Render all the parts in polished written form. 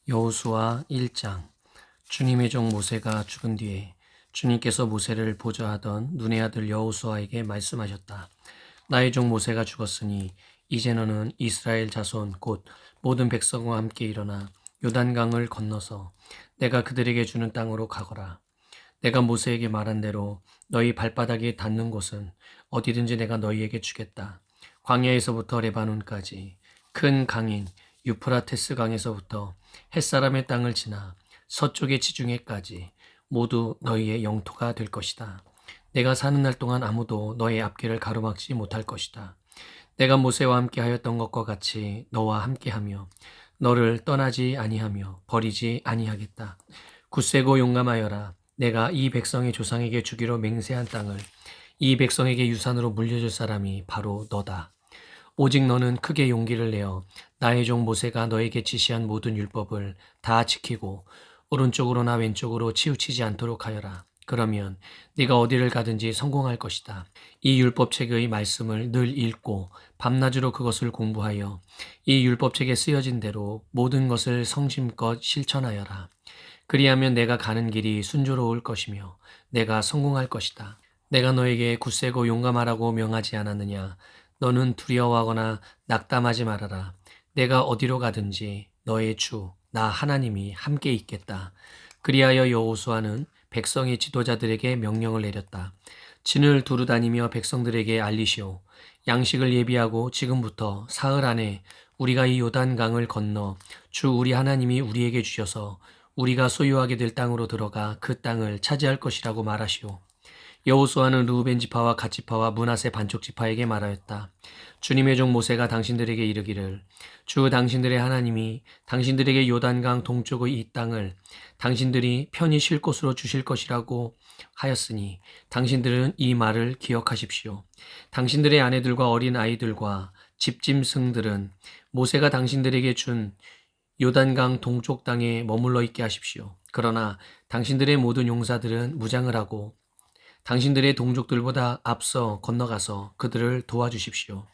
여호수아 1장. 주님의 종 모세가 죽은 뒤에 주님께서 모세를 보좌하던 눈의 아들 여호수아에게 말씀하셨다. 나의 종 모세가 죽었으니 이제 너는 이스라엘 자손 곧 모든 백성과 함께 일어나 요단강을 건너서 내가 그들에게 주는 땅으로 가거라. 내가 모세에게 말한 대로 너희 발바닥이 닿는 곳은 어디든지 내가 너희에게 주겠다. 광야에서부터 레바논까지 큰 강인 유프라테스 강에서부터 햇사람의 땅을 지나 서쪽의 지중해까지 모두 너희의 영토가 될 것이다. 내가 사는 날 동안 아무도 너의 앞길을 가로막지 못할 것이다. 내가 모세와 함께 하였던 것과 같이 너와 함께하며 너를 떠나지 아니하며 버리지 아니하겠다. 굳세고 용감하여라. 내가 이 백성의 조상에게 주기로 맹세한 땅을 이 백성에게 유산으로 물려줄 사람이 바로 너다. 오직 너는 크게 용기를 내어 나의 종 모세가 너에게 지시한 모든 율법을 다 지키고 오른쪽으로나 왼쪽으로 치우치지 않도록 하여라. 그러면 네가 어디를 가든지 성공할 것이다. 이 율법책의 말씀을 늘 읽고 밤낮으로 그것을 공부하여 이 율법책에 쓰여진 대로 모든 것을 성심껏 실천하여라. 그리하면 내가 가는 길이 순조로울 것이며 내가 성공할 것이다. 내가 너에게 굳세고 용감하라고 명하지 않았느냐? 너는 두려워하거나 낙담하지 말아라. 내가 어디로 가든지 너의 주, 나 하나님이 함께 있겠다. 그리하여 여호수아는 백성의 지도자들에게 명령을 내렸다. 진을 두루 다니며 백성들에게 알리시오. 양식을 예비하고 지금부터 사흘 안에 우리가 이 요단강을 건너 주 우리 하나님이 우리에게 주셔서 우리가 소유하게 될 땅으로 들어가 그 땅을 차지할 것이라고 말하시오. 여호수아는 르우벤 지파와 갓 지파와 므낫세 반쪽 지파에게 말하였다. 주님의 종 모세가 당신들에게 이르기를 주 당신들의 하나님이 당신들에게 요단강 동쪽의 이 땅을 당신들이 편히 쉴 곳으로 주실 것이라고 하였으니 당신들은 이 말을 기억하십시오. 당신들의 아내들과 어린 아이들과 집짐승들은 모세가 당신들에게 준 요단강 동쪽 땅에 머물러 있게 하십시오. 그러나 당신들의 모든 용사들은 무장을 하고 당신들의 동족들보다 앞서 건너가서 그들을 도와주십시오.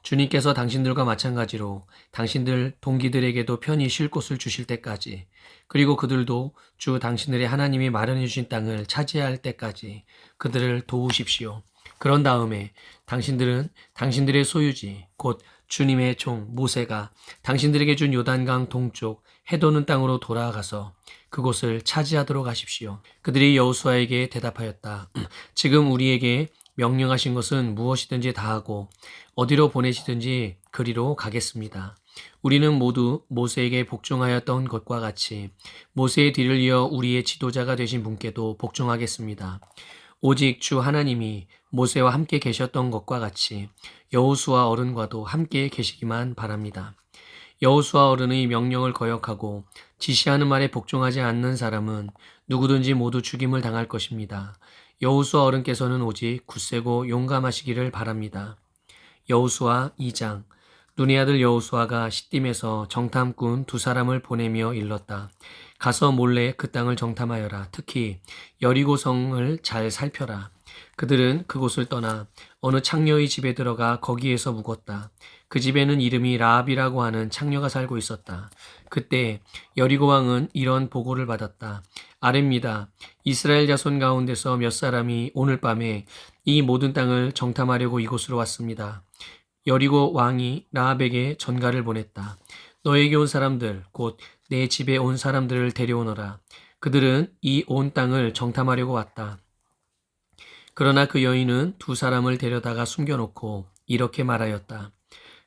주님께서 당신들과 마찬가지로 당신들 동기들에게도 편히 쉴 곳을 주실 때까지, 그리고 그들도 주 당신들의 하나님이 마련해 주신 땅을 차지할 때까지 그들을 도우십시오. 그런 다음에 당신들은 당신들의 소유지, 곧 주님의 종 모세가 당신들에게 준 요단강 동쪽 해도는 땅으로 돌아가서 그곳을 차지하도록 하십시오. 그들이 여호수아에게 대답하였다. 지금 우리에게 명령하신 것은 무엇이든지 다 하고 어디로 보내시든지 그리로 가겠습니다. 우리는 모두 모세에게 복종하였던 것과 같이 모세의 뒤를 이어 우리의 지도자가 되신 분께도 복종하겠습니다. 오직 주 하나님이 모세와 함께 계셨던 것과 같이 여호수아 어른과도 함께 계시기만 바랍니다. 여호수아 어른의 명령을 거역하고 지시하는 말에 복종하지 않는 사람은 누구든지 모두 죽임을 당할 것입니다. 여호수아 어른께서는 오직 굳세고 용감하시기를 바랍니다. 여호수아 2장. 눈의 아들 여호수아가 시딤에서 정탐꾼 두 사람을 보내며 일렀다. 가서 몰래 그 땅을 정탐하여라. 특히 여리고 성을 잘 살펴라. 그들은 그곳을 떠나 어느 창녀의 집에 들어가 거기에서 묵었다. 그 집에는 이름이 라합이라고 하는 창녀가 살고 있었다. 그때 여리고 왕은 이런 보고를 받았다. 아뢰입니다. 이스라엘 자손 가운데서 몇 사람이 오늘 밤에 이 모든 땅을 정탐하려고 이곳으로 왔습니다. 여리고 왕이 라합에게 전가를 보냈다. 너에게 온 사람들, 곧 내 집에 온 사람들을 데려오너라. 그들은 이 온 땅을 정탐하려고 왔다. 그러나 그 여인은 두 사람을 데려다가 숨겨놓고 이렇게 말하였다.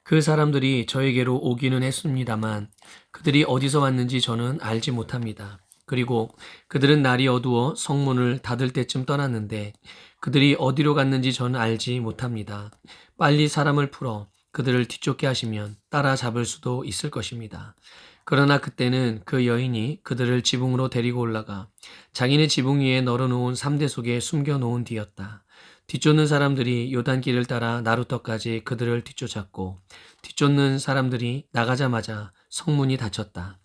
그 사람들이 저에게로 오기는 했습니다만 그들이 어디서 왔는지 저는 알지 못합니다. 그리고 그들은 날이 어두워 성문을 닫을 때쯤 떠났는데 그들이 어디로 갔는지 저는 알지 못합니다. 빨리 사람을 풀어 그들을 뒤쫓게 하시면 따라잡을 수도 있을 것입니다. 그러나 그때는 그 여인이 그들을 지붕으로 데리고 올라가 자기네 지붕 위에 널어놓은 삼대 속에 숨겨놓은 뒤였다. 뒤쫓는 사람들이 요단길을 따라 나루터까지 그들을 뒤쫓았고 뒤쫓는 사람들이 나가자마자 성문이 닫혔다.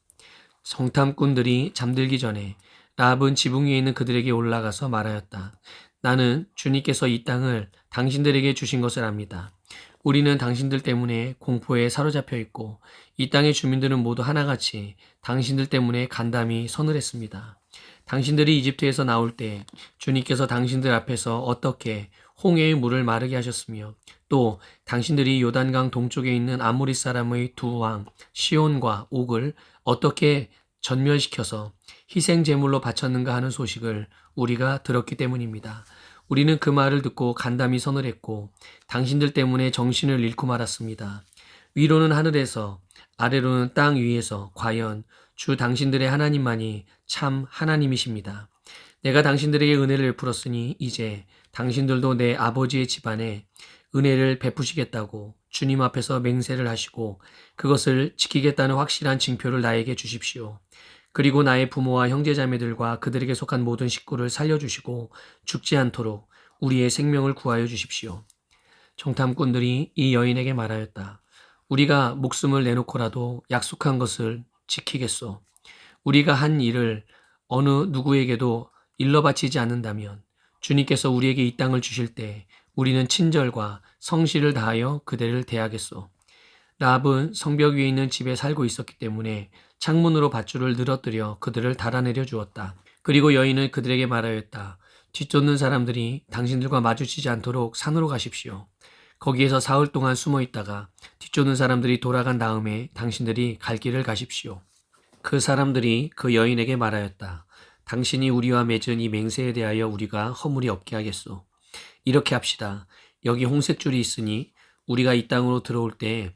정탐꾼들이 잠들기 전에 라합은 지붕 위에 있는 그들에게 올라가서 말하였다. 나는 주님께서 이 땅을 당신들에게 주신 것을 압니다. 우리는 당신들 때문에 공포에 사로잡혀 있고 이 땅의 주민들은 모두 하나같이 당신들 때문에 간담이 서늘했습니다. 당신들이 이집트에서 나올 때 주님께서 당신들 앞에서 어떻게 홍해의 물을 마르게 하셨으며 또 당신들이 요단강 동쪽에 있는 아모리 사람의 두 왕 시온과 옥을 어떻게 전멸시켜서 희생 제물로 바쳤는가 하는 소식을 우리가 들었기 때문입니다. 우리는 그 말을 듣고 간담이 서늘했고 당신들 때문에 정신을 잃고 말았습니다. 위로는 하늘에서 아래로는 땅 위에서 과연 주 당신들의 하나님만이 참 하나님이십니다. 내가 당신들에게 은혜를 베풀었으니 이제 당신들도 내 아버지의 집안에 은혜를 베푸시겠다고 주님 앞에서 맹세를 하시고 그것을 지키겠다는 확실한 징표를 나에게 주십시오. 그리고 나의 부모와 형제자매들과 그들에게 속한 모든 식구를 살려주시고 죽지 않도록 우리의 생명을 구하여 주십시오. 정탐꾼들이 이 여인에게 말하였다. 우리가 목숨을 내놓고라도 약속한 것을 지키겠소. 우리가 한 일을 어느 누구에게도 일러 바치지 않는다면 주님께서 우리에게 이 땅을 주실 때 우리는 친절과 성실을 다하여 그대를 대하겠소. 라합은 성벽 위에 있는 집에 살고 있었기 때문에 창문으로 밧줄을 늘어뜨려 그들을 달아내려 주었다. 그리고 여인은 그들에게 말하였다. 뒤쫓는 사람들이 당신들과 마주치지 않도록 산으로 가십시오. 거기에서 사흘 동안 숨어 있다가 뒤쫓는 사람들이 돌아간 다음에 당신들이 갈 길을 가십시오. 그 사람들이 그 여인에게 말하였다. 당신이 우리와 맺은 이 맹세에 대하여 우리가 허물이 없게 하겠소. 이렇게 합시다. 여기 홍색줄이 있으니 우리가 이 땅으로 들어올 때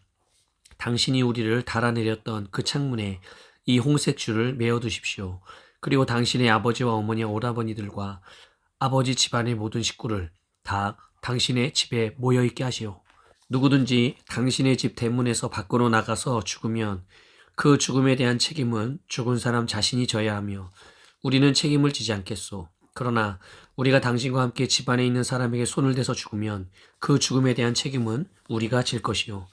당신이 우리를 달아내렸던 그 창문에 이 홍색줄을 메어두십시오. 그리고 당신의 아버지와 어머니와 오라버니들과 아버지 집안의 모든 식구를 다 당신의 집에 모여있게 하시오. 누구든지 당신의 집 대문에서 밖으로 나가서 죽으면 그 죽음에 대한 책임은 죽은 사람 자신이 져야 하며 우리는 책임을 지지 않겠소. 그러나 우리가 당신과 함께 집안에 있는 사람에게 손을 대서 죽으면 그 죽음에 대한 책임은 우리가 질 것이요.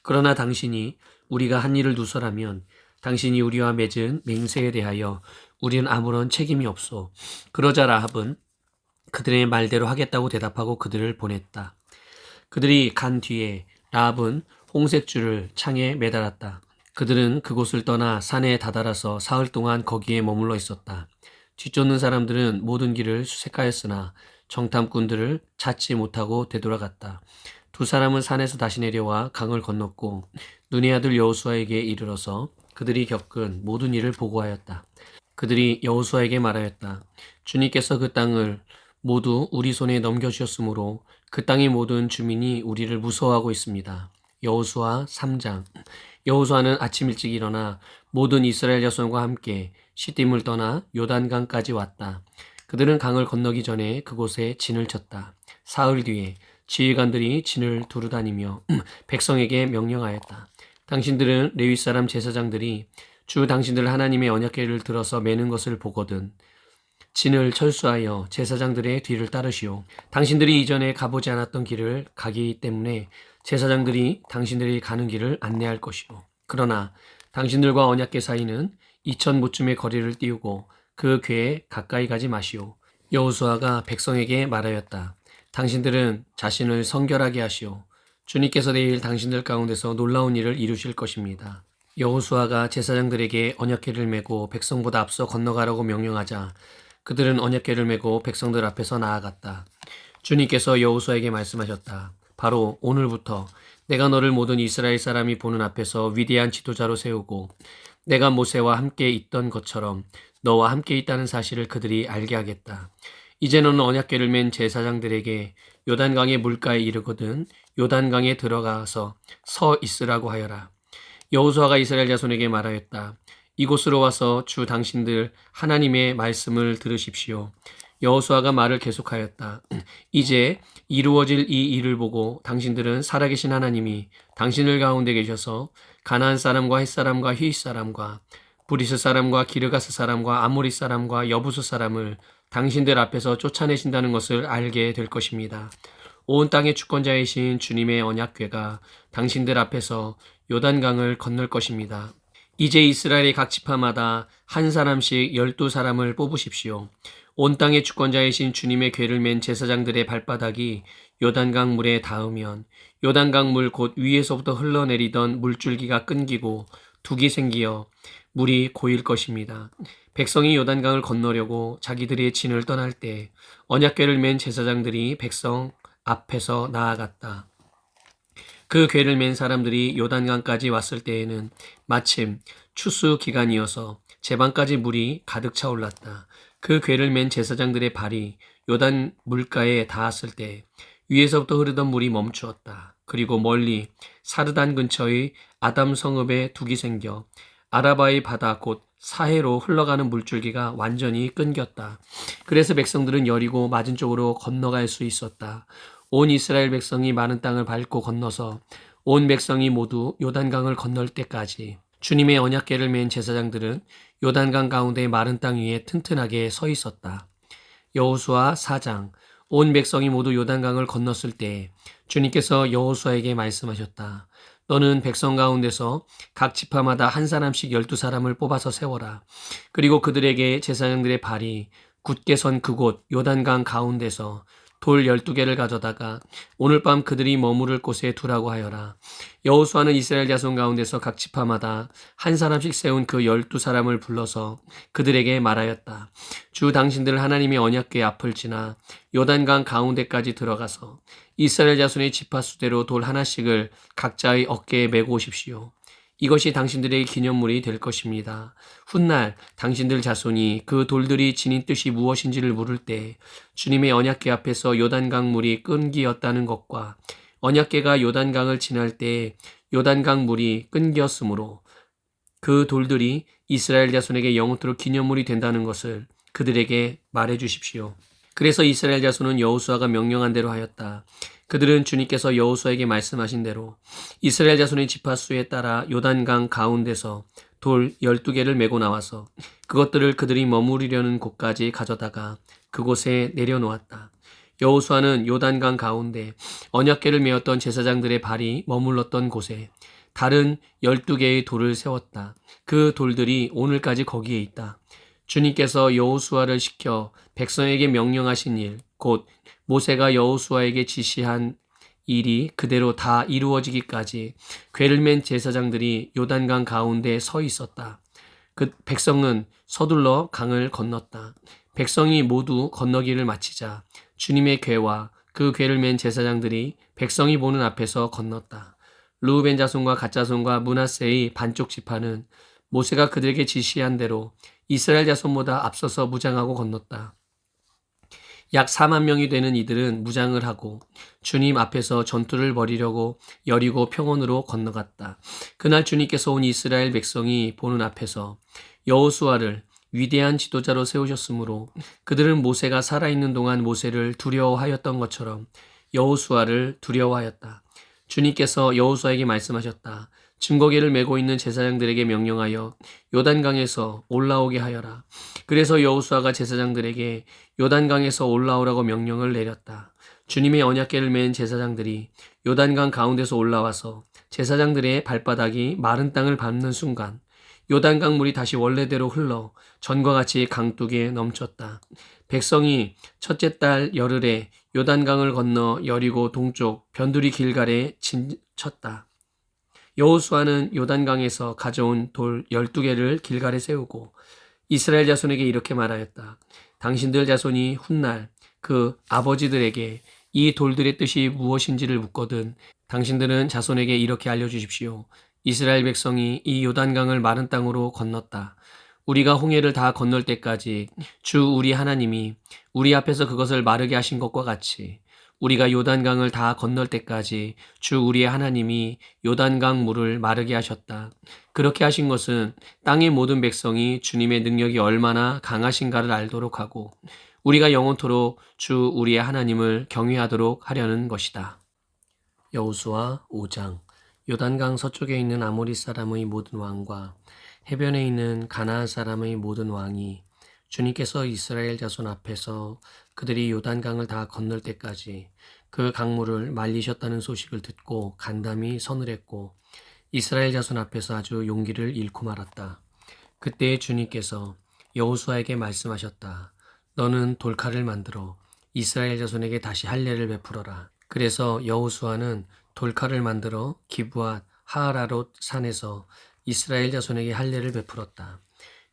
그러나 당신이 우리가 한 일을 누설하면 당신이 우리와 맺은 맹세에 대하여 우리는 아무런 책임이 없소. 그러자 라합은 그들의 말대로 하겠다고 대답하고 그들을 보냈다. 그들이 간 뒤에 라합은 홍색줄을 창에 매달았다. 그들은 그곳을 떠나 산에 다다라서 사흘 동안 거기에 머물러 있었다. 뒤쫓는 사람들은 모든 길을 수색하였으나 정탐꾼들을 찾지 못하고 되돌아갔다. 두 사람은 산에서 다시 내려와 강을 건넜고 눈의 아들 여호수아에게 이르러서 그들이 겪은 모든 일을 보고하였다. 그들이 여호수아에게 말하였다. 주님께서 그 땅을 모두 우리 손에 넘겨주셨으므로 그 땅의 모든 주민이 우리를 무서워하고 있습니다. 여호수아 3장. 여호수아는 아침 일찍 일어나 모든 이스라엘 자손과 함께 시딤을 떠나 요단강까지 왔다. 그들은 강을 건너기 전에 그곳에 진을 쳤다. 사흘 뒤에 지휘관들이 진을 두루다니며 백성에게 명령하였다. 당신들은 레위 사람 제사장들이 주 당신들 하나님의 언약궤를 들어서 매는 것을 보거든 진을 철수하여 제사장들의 뒤를 따르시오. 당신들이 이전에 가보지 않았던 길을 가기 때문에 제사장들이 당신들이 가는 길을 안내할 것이오. 그러나 당신들과 언약궤 사이는 2000모쯤의 거리를 띄우고 그 궤에 가까이 가지 마시오. 여호수아가 백성에게 말하였다. 당신들은 자신을 성결하게 하시오. 주님께서 내일 당신들 가운데서 놀라운 일을 이루실 것입니다. 여호수아가 제사장들에게 언약궤를 메고 백성보다 앞서 건너가라고 명령하자 그들은 언약궤를 메고 백성들 앞에서 나아갔다. 주님께서 여호수아에게 말씀하셨다. 바로 오늘부터 내가 너를 모든 이스라엘 사람이 보는 앞에서 위대한 지도자로 세우고 내가 모세와 함께 있던 것처럼 너와 함께 있다는 사실을 그들이 알게 하겠다. 이제 너는 언약궤를 맨 제사장들에게 요단강의 물가에 이르거든 요단강에 들어가서 서 있으라고 하여라. 여호수아가 이스라엘 자손에게 말하였다. 이곳으로 와서 주 당신들 하나님의 말씀을 들으십시오. 여호수아가 말을 계속하였다. 이제 이루어질 이 일을 보고 당신들은 살아계신 하나님이 당신들 가운데 계셔서 가나안 사람과 헷 사람과 히윗 사람과 브리스 사람과 기르가스 사람과 아모리 사람과 여부수 사람을 당신들 앞에서 쫓아내신다는 것을 알게 될 것입니다. 온 땅의 주권자이신 주님의 언약궤가 당신들 앞에서 요단강을 건널 것입니다. 이제 이스라엘의 각 지파마다 한 사람씩 12사람을 뽑으십시오. 온 땅의 주권자이신 주님의 궤를 맨 제사장들의 발바닥이 요단강 물에 닿으면 요단강 물 곧 위에서부터 흘러내리던 물줄기가 끊기고 둑이 생기어 물이 고일 것입니다. 백성이 요단강을 건너려고 자기들의 진을 떠날 때 언약궤를 맨 제사장들이 백성 앞에서 나아갔다. 그 궤를 맨 사람들이 요단강까지 왔을 때에는 마침 추수 기간이어서 제방까지 물이 가득 차올랐다. 그 궤를 맨 제사장들의 발이 요단 물가에 닿았을 때 위에서부터 흐르던 물이 멈추었다. 그리고 멀리 사르단 근처의 아담 성읍에 둑이 생겨 아라바의 바다 곧 사해로 흘러가는 물줄기가 완전히 끊겼다. 그래서 백성들은 여리고 맞은 쪽으로 건너갈 수 있었다. 온 이스라엘 백성이 많은 땅을 밟고 건너서 온 백성이 모두 요단강을 건널 때까지 주님의 언약궤를 맨 제사장들은 요단강 가운데 마른 땅 위에 튼튼하게 서 있었다. 여호수아 4장. 온 백성이 모두 요단강을 건넜을 때 주님께서 여호수아에게 말씀하셨다. 너는 백성 가운데서 각 지파마다 한 사람씩 12사람을 뽑아서 세워라. 그리고 그들에게 제사장들의 발이 굳게 선 그곳 요단강 가운데서 돌 12개를 가져다가 오늘 밤 그들이 머무를 곳에 두라고 하여라. 여호수아는 이스라엘 자손 가운데서 각 지파마다 한 사람씩 세운 그 12사람을 불러서 그들에게 말하였다. 주 당신들 하나님의 언약궤 앞을 지나 요단강 가운데까지 들어가서 이스라엘 자손의 지파 수대로 돌 하나씩을 각자의 어깨에 메고 오십시오. 이것이 당신들의 기념물이 될 것입니다. 훗날 당신들 자손이 그 돌들이 지닌 뜻이 무엇인지를 물을 때 주님의 언약궤 앞에서 요단강 물이 끊기었다는 것과 언약궤가 요단강을 지날 때 요단강 물이 끊겼으므로 그 돌들이 이스라엘 자손에게 영원토록 기념물이 된다는 것을 그들에게 말해 주십시오. 그래서 이스라엘 자손은 여호수아가 명령한 대로 하였다. 그들은 주님께서 여호수아에게 말씀하신 대로 이스라엘 자손의 지파 수에 따라 요단강 가운데서 돌 12개를 메고 나와서 그것들을 그들이 머무르려는 곳까지 가져다가 그곳에 내려놓았다. 여호수아는 요단강 가운데 언약궤를 메었던 제사장들의 발이 머물렀던 곳에 다른 12개의 돌을 세웠다. 그 돌들이 오늘까지 거기에 있다. 주님께서 여호수아를 시켜 백성에게 명령하신 일, 곧 모세가 여호수아에게 지시한 일이 그대로 다 이루어지기까지 궤를 맨 제사장들이 요단강 가운데 서 있었다. 그 백성은 서둘러 강을 건넜다. 백성이 모두 건너기를 마치자 주님의 궤와 그 궤를 맨 제사장들이 백성이 보는 앞에서 건넜다. 르우벤 자손과 갓 자손과 므낫세의 반쪽 지파는 모세가 그들에게 지시한 대로 이스라엘 자손보다 앞서서 무장하고 건넜다. 약 4만 명이 되는 이들은 무장을 하고 주님 앞에서 전투를 벌이려고 여리고 평원으로 건너갔다. 그날 주님께서 온 이스라엘 백성이 보는 앞에서 여호수아를 위대한 지도자로 세우셨으므로 그들은 모세가 살아있는 동안 모세를 두려워하였던 것처럼 여호수아를 두려워하였다. 주님께서 여호수아에게 말씀하셨다. 증거궤를 메고 있는 제사장들에게 명령하여 요단강에서 올라오게 하여라. 그래서 여호수아가 제사장들에게 요단강에서 올라오라고 명령을 내렸다. 주님의 언약궤를 맨 제사장들이 요단강 가운데서 올라와서 제사장들의 발바닥이 마른 땅을 밟는 순간 요단강 물이 다시 원래대로 흘러 전과 같이 강둑에 넘쳤다. 백성이 첫째 달 열흘에 요단강을 건너 여리고 동쪽 변두리 길갈에 쳤다. 여호수아는 요단강에서 가져온 돌 12개를 길갈에 세우고 이스라엘 자손에게 이렇게 말하였다. 당신들 자손이 훗날 그 아버지들에게 이 돌들의 뜻이 무엇인지를 묻거든 당신들은 자손에게 이렇게 알려주십시오. 이스라엘 백성이 이 요단강을 마른 땅으로 건넜다. 우리가 홍해를 다 건널 때까지 주 우리 하나님이 우리 앞에서 그것을 마르게 하신 것과 같이 우리가 요단강을 다 건널 때까지 주 우리의 하나님이 요단강 물을 마르게 하셨다. 그렇게 하신 것은 땅의 모든 백성이 주님의 능력이 얼마나 강하신가를 알도록 하고 우리가 영원토록 주 우리의 하나님을 경외하도록 하려는 것이다. 여호수아 5장. 요단강 서쪽에 있는 아모리 사람의 모든 왕과 해변에 있는 가나안 사람의 모든 왕이 주님께서 이스라엘 자손 앞에서 그들이 요단강을 다 건널 때까지 그 강물을 말리셨다는 소식을 듣고 간담이 서늘했고 이스라엘 자손 앞에서 아주 용기를 잃고 말았다. 그때 주님께서 여호수아에게 말씀하셨다. 너는 돌칼을 만들어 이스라엘 자손에게 다시 할례를 베풀어라. 그래서 여호수아는 돌칼을 만들어 기브앗 하아라롯 산에서 이스라엘 자손에게 할례를 베풀었다.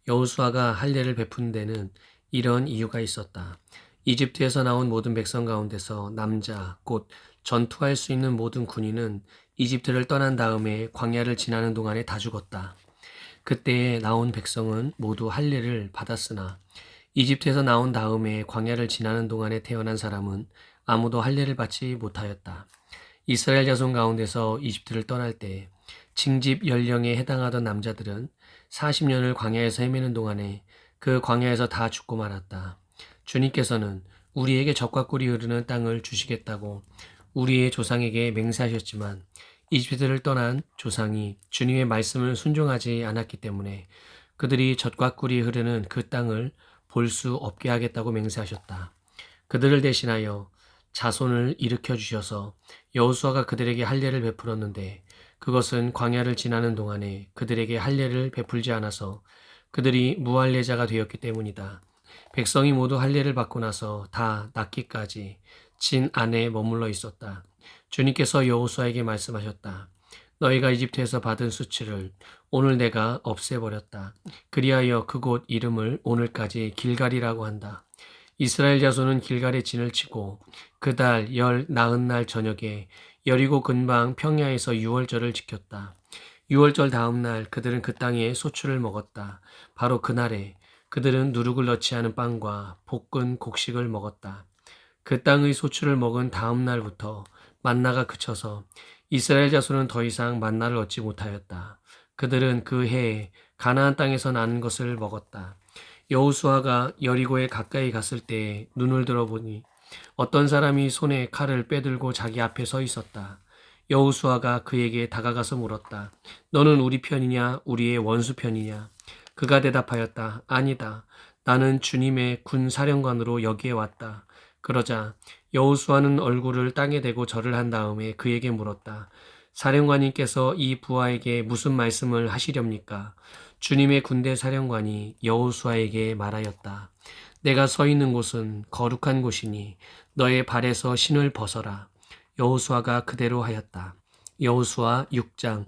여호수아가 할례를 베푼 데는 이런 이유가 있었다. 이집트에서 나온 모든 백성 가운데서 남자 곧 전투할 수 있는 모든 군인은 이집트를 떠난 다음에 광야를 지나는 동안에 다 죽었다. 그때에 나온 백성은 모두 할례를 받았으나 이집트에서 나온 다음에 광야를 지나는 동안에 태어난 사람은 아무도 할례를 받지 못하였다. 이스라엘 자손 가운데서 이집트를 떠날 때 징집 연령에 해당하던 남자들은 40년을 광야에서 헤매는 동안에 그 광야에서 다 죽고 말았다. 주님께서는 우리에게 젖과 꿀이 흐르는 땅을 주시겠다고 우리의 조상에게 맹세하셨지만 이집트를 떠난 조상이 주님의 말씀을 순종하지 않았기 때문에 그들이 젖과 꿀이 흐르는 그 땅을 볼 수 없게 하겠다고 맹세하셨다. 그들을 대신하여 자손을 일으켜 주셔서 여호수아가 그들에게 할례를 베풀었는데 그것은 광야를 지나는 동안에 그들에게 할례를 베풀지 않아서 그들이 무할례자가 되었기 때문이다. 백성이 모두 할례를 받고 나서 다 낫기까지 진 안에 머물러 있었다. 주님께서 여호수아에게 말씀하셨다. 너희가 이집트에서 받은 수치를 오늘 내가 없애버렸다. 그리하여 그곳 이름을 오늘까지 길갈이라고 한다. 이스라엘 자손은 길갈에 진을 치고 그달 열 나흔날 저녁에 여리고 근방 평야에서 유월절을 지켰다. 유월절 다음 날 그들은 그 땅에 소출을 먹었다. 바로 그날에 그들은 누룩을 넣지 않은 빵과 볶은 곡식을 먹었다. 그 땅의 소출을 먹은 다음 날부터 만나가 그쳐서 이스라엘 자손은 더 이상 만나를 얻지 못하였다. 그들은 그 해에 가나안 땅에서 나는 것을 먹었다. 여호수아가 여리고에 가까이 갔을 때에 눈을 들어보니 어떤 사람이 손에 칼을 빼들고 자기 앞에 서 있었다. 여호수아가 그에게 다가가서 물었다. 너는 우리 편이냐 우리의 원수 편이냐? 그가 대답하였다. 아니다. 나는 주님의 군 사령관으로 여기에 왔다. 그러자 여호수아는 얼굴을 땅에 대고 절을 한 다음에 그에게 물었다. 사령관님께서 이 부하에게 무슨 말씀을 하시렵니까? 주님의 군대 사령관이 여호수아에게 말하였다. 내가 서 있는 곳은 거룩한 곳이니 너의 발에서 신을 벗어라. 여호수아가 그대로 하였다. 여호수아 6장.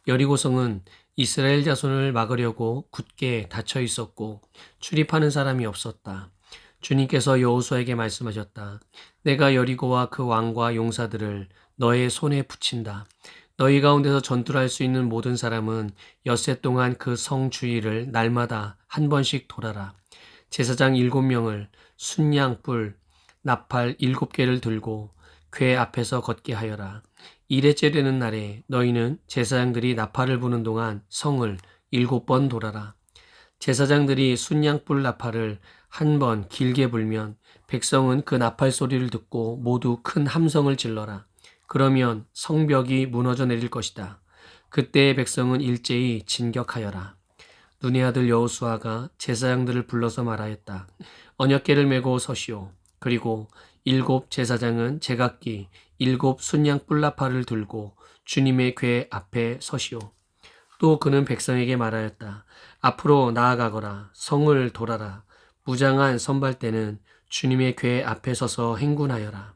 여리고성은 이스라엘 자손을 막으려고 굳게 닫혀 있었고 출입하는 사람이 없었다. 주님께서 여호수아에게 말씀하셨다. 내가 여리고와 그 왕과 용사들을 너의 손에 붙인다. 너희 가운데서 전투를 할 수 있는 모든 사람은 엿새 동안 그 성 주위를 날마다 한 번씩 돌아라. 제사장 7명을 순양 뿔 나팔 7개를 들고 궤 앞에서 걷게 하여라. 일회째 되는 날에 너희는 제사장들이 나팔을 부는 동안 성을 7번 돌아라. 제사장들이 순양불 나팔을 한 번 길게 불면 백성은 그 나팔 소리를 듣고 모두 큰 함성을 질러라. 그러면 성벽이 무너져 내릴 것이다. 그때의 백성은 일제히 진격하여라. 눈의 아들 여호수아가 제사장들을 불러서 말하였다. 언약궤를 메고 서시오. 그리고 7 제사장은 제각기 7 순양 뿔나팔을 들고 주님의 궤 앞에 서시오. 또 그는 백성에게 말하였다. 앞으로 나아가거라. 성을 돌아라. 무장한 선발대는 주님의 궤 앞에 서서 행군하여라.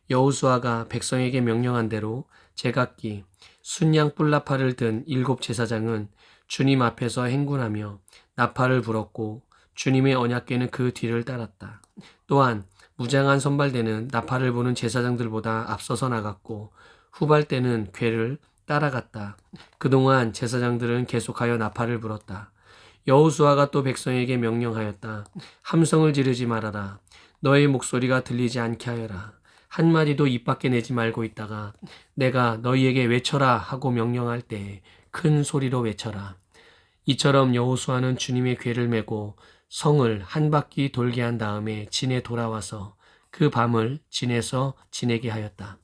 여호수아가 백성에게 명령한 대로 제각기 순양 뿔나팔을 든 7 제사장은 주님 앞에서 행군하며 나팔을 불었고 주님의 언약궤는 그 뒤를 따랐다. 또한 무장한 선발대는 나팔을 부는 제사장들보다 앞서서 나갔고 후발대는 궤를 따라갔다. 그동안 제사장들은 계속하여 나팔을 불었다. 여호수아가 또 백성에게 명령하였다. 함성을 지르지 말아라. 너의 목소리가 들리지 않게 하여라. 한마디도 입 밖에 내지 말고 있다가 내가 너희에게 외쳐라 하고 명령할 때에 큰 소리로 외쳐라. 이처럼 여호수아는 주님의 궤를 메고 성을 한 바퀴 돌게 한 다음에 진에 돌아와서 그 밤을 진에서 지내게 하였다.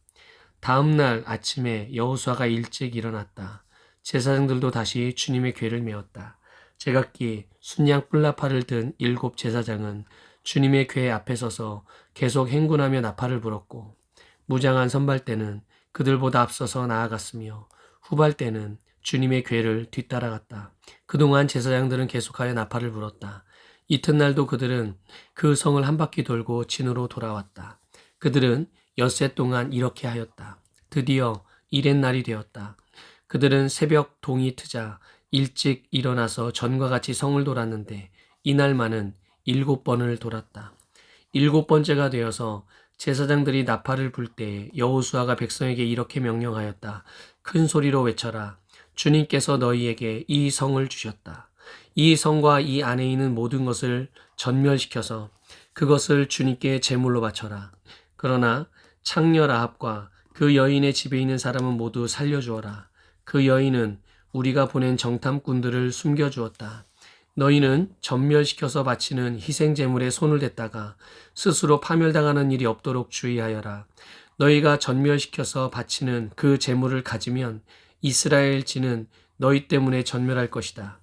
다음 날 아침에 여호수아가 일찍 일어났다. 제사장들도 다시 주님의 궤를 메었다. 제각기 순양 뿔나팔을 든 7 제사장은 주님의 궤 앞에 서서 계속 행군하며 나팔을 불었고 무장한 선발대는 그들보다 앞서서 나아갔으며 후발대는 주님의 궤를 뒤따라갔다. 그동안 제사장들은 계속하여 나팔을 불었다. 이튿날도 그들은 그 성을 한 바퀴 돌고 진으로 돌아왔다. 그들은 엿새 동안 이렇게 하였다. 드디어 이렛날이 되었다. 그들은 새벽 동이 트자 일찍 일어나서 전과 같이 성을 돌았는데 이날만은 7번을 돌았다. 7번째가 되어서 제사장들이 나팔을 불 때에 여호수아가 백성에게 이렇게 명령하였다. 큰 소리로 외쳐라. 주님께서 너희에게 이 성을 주셨다. 이 성과 이 안에 있는 모든 것을 전멸시켜서 그것을 주님께 제물로 바쳐라. 그러나 창녀 라합과 그 여인의 집에 있는 사람은 모두 살려주어라. 그 여인은 우리가 보낸 정탐꾼들을 숨겨주었다. 너희는 전멸시켜서 바치는 희생제물에 손을 댔다가 스스로 파멸당하는 일이 없도록 주의하여라. 너희가 전멸시켜서 바치는 그 제물을 가지면 이스라엘 지는 너희 때문에 전멸할 것이다.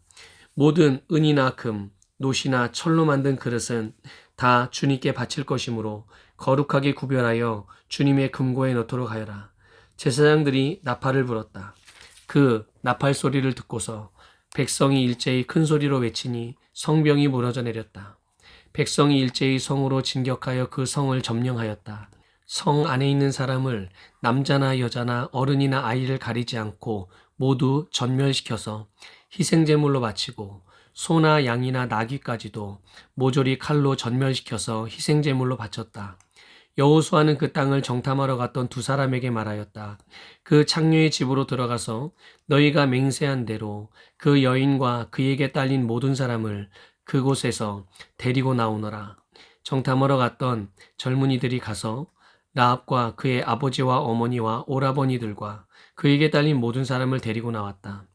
모든 은이나 금, 놋이나 철로 만든 그릇은 다 주님께 바칠 것이므로 거룩하게 구별하여 주님의 금고에 넣도록 하여라. 제사장들이 나팔을 불었다. 그 나팔 소리를 듣고서 백성이 일제히 큰 소리로 외치니 성벽이 무너져 내렸다. 백성이 일제히 성으로 진격하여 그 성을 점령하였다. 성 안에 있는 사람을 남자나 여자나 어른이나 아이를 가리지 않고 모두 전멸시켜서 희생제물로 바치고 소나 양이나 나귀까지도 모조리 칼로 전멸시켜서 희생제물로 바쳤다. 여호수아는 그 땅을 정탐하러 갔던 두 사람에게 말하였다. 그 창녀의 집으로 들어가서 너희가 맹세한 대로 그 여인과 그에게 딸린 모든 사람을 그곳에서 데리고 나오너라. 정탐하러 갔던 젊은이들이 가서 라합과 그의 아버지와 어머니와 오라버니들과 그에게 딸린 모든 사람을 데리고 나왔다.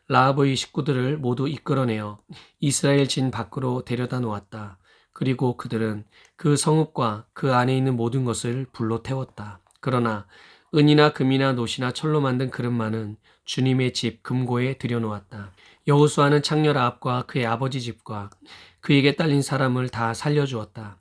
라합의 식구들을 모두 이끌어내어 이스라엘 진 밖으로 데려다 놓았다. 그리고 그들은 그 성읍과 그 안에 있는 모든 것을 불로 태웠다. 그러나 은이나 금이나 놋이나 철로 만든 그릇만은 주님의 집 금고에 들여놓았다. 여호수아는 창녀 라합과 그의 아버지 집과 그에게 딸린 사람을 다 살려주었다.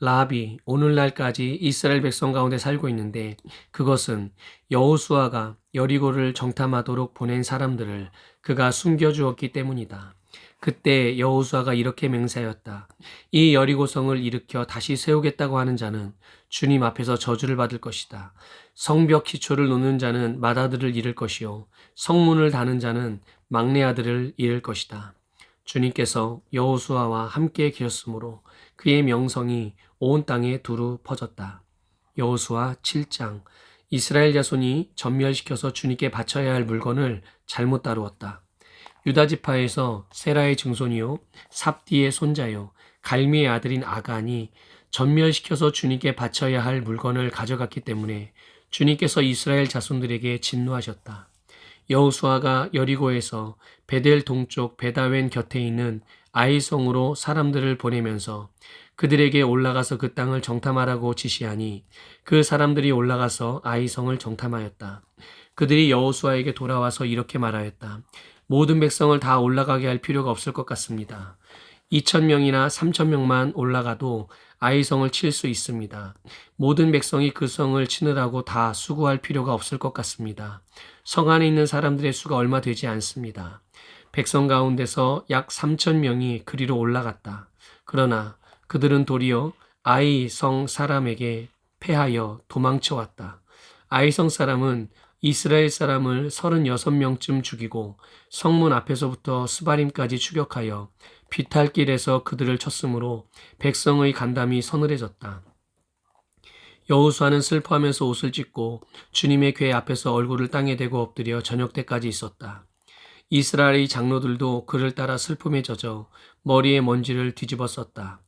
라합이 오늘날까지 이스라엘 백성 가운데 살고 있는데 그것은 여호수아가 여리고를 정탐하도록 보낸 사람들을 그가 숨겨주었기 때문이다. 그때 여호수아가 이렇게 맹세하였다. 이 여리고성을 일으켜 다시 세우겠다고 하는 자는 주님 앞에서 저주를 받을 것이다. 성벽 기초를 놓는 자는 맏아들을 잃을 것이요 성문을 다는 자는 막내 아들을 잃을 것이다. 주님께서 여호수아와 함께 계셨으므로 그의 명성이 온 땅에 두루 퍼졌다. 여호수아 7장. 이스라엘 자손이 전멸시켜서 주님께 바쳐야 할 물건을 잘못 다루었다. 유다 지파에서 세라의 증손이요 삽디의 손자요 갈미의 아들인 아간이 전멸시켜서 주님께 바쳐야 할 물건을 가져갔기 때문에 주님께서 이스라엘 자손들에게 진노하셨다. 여호수아가 여리고에서 베델 동쪽 베다웬 곁에 있는 아이성으로 사람들을 보내면서 그들에게 올라가서 그 땅을 정탐하라고 지시하니 그 사람들이 올라가서 아이성을 정탐하였다. 그들이 여호수아에게 돌아와서 이렇게 말하였다. 모든 백성을 다 올라가게 할 필요가 없을 것 같습니다. 2,000명이나 3,000명만 올라가도 아이성을 칠 수 있습니다. 모든 백성이 그 성을 치느라고 다 수고할 필요가 없을 것 같습니다. 성 안에 있는 사람들의 수가 얼마 되지 않습니다. 백성 가운데서 약 3,000명이 그리로 올라갔다. 그러나 그들은 도리어 아이성 사람에게 패하여 도망쳐 왔다. 아이성 사람은 이스라엘 사람을 36명쯤 죽이고 성문 앞에서부터 스바림까지 추격하여 비탈길에서 그들을 쳤으므로 백성의 간담이 서늘해졌다. 여호수아는 슬퍼하면서 옷을 찢고 주님의 궤 앞에서 얼굴을 땅에 대고 엎드려 저녁 때까지 있었다. 이스라엘의 장로들도 그를 따라 슬픔에 젖어 머리에 먼지를 뒤집어 썼다.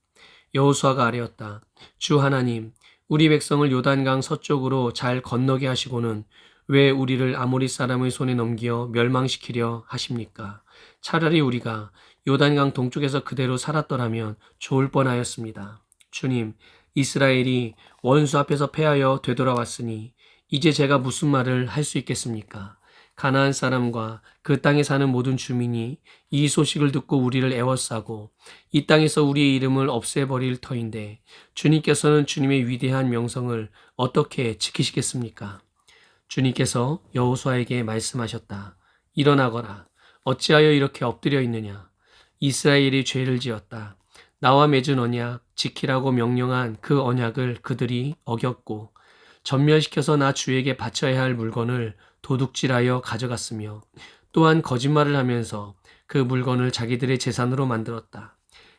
여호수아가 아뢰었다. 주 하나님, 우리 백성을 요단강 서쪽으로 잘 건너게 하시고는 왜 우리를 아모리 사람의 손에 넘겨 멸망시키려 하십니까? 차라리 우리가 요단강 동쪽에서 그대로 살았더라면 좋을 뻔하였습니다. 주님, 이스라엘이 원수 앞에서 패하여 되돌아왔으니 이제 제가 무슨 말을 할 수 있겠습니까? 가나안 사람과 그 땅에 사는 모든 주민이 이 소식을 듣고 우리를 애워싸고 이 땅에서 우리의 이름을 없애버릴 터인데 주님께서는 주님의 위대한 명성을 어떻게 지키시겠습니까? 주님께서 여호수아에게 말씀하셨다. 일어나거라. 어찌하여 이렇게 엎드려 있느냐? 이스라엘이 죄를 지었다. 나와 맺은 언약, 지키라고 명령한 그 언약을 그들이 어겼고 전멸시켜서 나 주에게 바쳐야 할 물건을 도둑질하여 가져갔으며 또한 거짓말을 하면서 그 물건을 자기들의 재산으로 만들었다.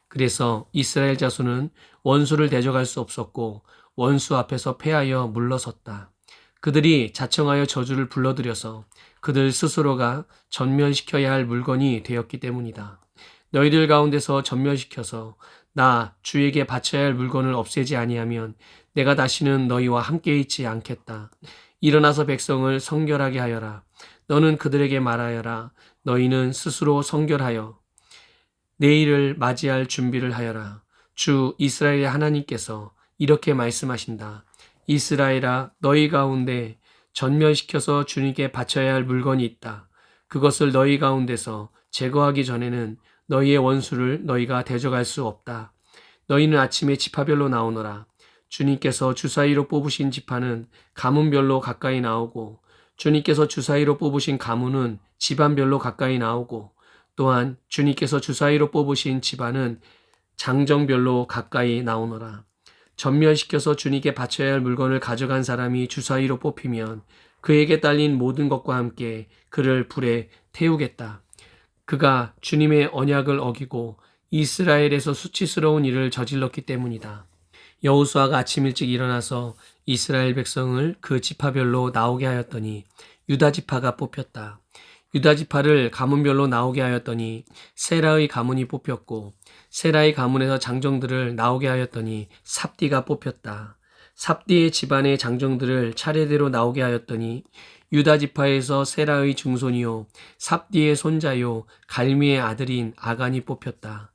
그래서 이스라엘 자손은 원수를 대적할 수 없었고 원수 앞에서 패하여 물러섰다. 그들이 자청하여 저주를 불러들여서 그들 스스로가 전멸시켜야 할 물건이 되었기 때문이다. 너희들 가운데서 전멸시켜서 나 주에게 바쳐야 할 물건을 없애지 아니하면 내가 다시는 너희와 함께 있지 않겠다. 일어나서 백성을 성결하게 하여라. 너는 그들에게 말하여라. 너희는 스스로 성결하여 내일을 맞이할 준비를 하여라. 주 이스라엘의 하나님께서 이렇게 말씀하신다. 이스라엘아, 너희 가운데 전멸시켜서 주님께 바쳐야 할 물건이 있다. 그것을 너희 가운데서 제거하기 전에는 너희의 원수를 너희가 대적할 수 없다. 너희는 아침에 지파별로 나오너라. 주님께서 주사위로 뽑으신 지파는 가문별로 가까이 나오고 주님께서 주사위로 뽑으신 가문은 집안별로 가까이 나오고 또한 주님께서 주사위로 뽑으신 집안은 장정별로 가까이 나오너라. 전멸시켜서 주님께 바쳐야 할 물건을 가져간 사람이 주사위로 뽑히면 그에게 딸린 모든 것과 함께 그를 불에 태우겠다. 그가 주님의 언약을 어기고 이스라엘에서 수치스러운 일을 저질렀기 때문이다. 여호수아가 아침 일찍 일어나서 이스라엘 백성을 그 지파별로 나오게 하였더니 유다 지파가 뽑혔다. 유다 지파를 가문별로 나오게 하였더니 세라의 가문이 뽑혔고 세라의 가문에서 장정들을 나오게 하였더니 삽디가 뽑혔다. 삽디의 집안의 장정들을 차례대로 나오게 하였더니 유다 지파에서 세라의 증손이요 삽디의 손자요 갈미의 아들인 아간이 뽑혔다.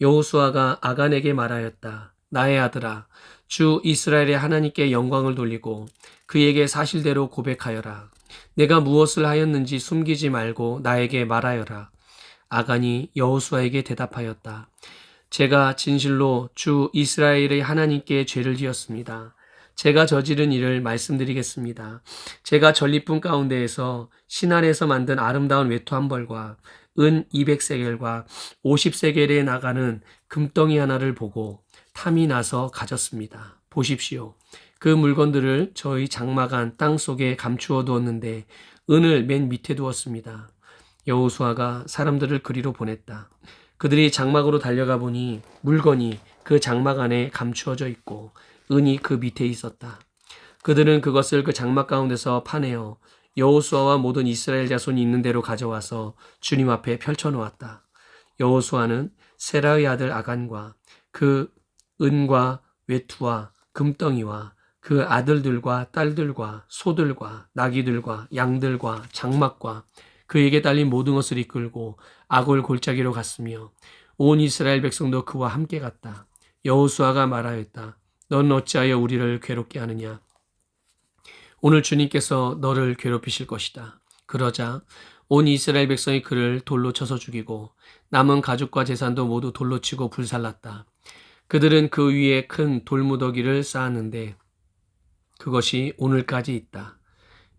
여호수아가 아간에게 말하였다. 나의 아들아, 주 이스라엘의 하나님께 영광을 돌리고 그에게 사실대로 고백하여라. 내가 무엇을 하였는지 숨기지 말고 나에게 말하여라. 아간이 여호수아에게 대답하였다. 제가 진실로 주 이스라엘의 하나님께 죄를 지었습니다. 제가 저지른 일을 말씀드리겠습니다. 제가 전리품 가운데에서 신안에서 만든 아름다운 외투 한 벌과 은 200세겔과 50세겔에 나가는 금덩이 하나를 보고 탐이 나서 가졌습니다. 보십시오. 그 물건들을 저희 장막안 땅 속에 감추어 두었는데 은을 맨 밑에 두었습니다. 여호수아가 사람들을 그리로 보냈다. 그들이 장막으로 달려가 보니 물건이 그 장막 안에 감추어져 있고 은이 그 밑에 있었다. 그들은 그것을 그 장막 가운데서 파내어 여호수아와 모든 이스라엘 자손이 있는 대로 가져와서 주님 앞에 펼쳐 놓았다. 여호수아는 세라의 아들 아간과 그 은과 외투와 금덩이와 그 아들들과 딸들과 소들과 나귀들과 양들과 장막과 그에게 달린 모든 것을 이끌고 아골 골짜기로 갔으며 온 이스라엘 백성도 그와 함께 갔다. 여호수아가 말하였다. 넌 어찌하여 우리를 괴롭게 하느냐? 오늘 주님께서 너를 괴롭히실 것이다. 그러자 온 이스라엘 백성이 그를 돌로 쳐서 죽이고 남은 가죽과 재산도 모두 돌로 치고 불살랐다. 그들은 그 위에 큰 돌무더기를 쌓았는데 그것이 오늘까지 있다.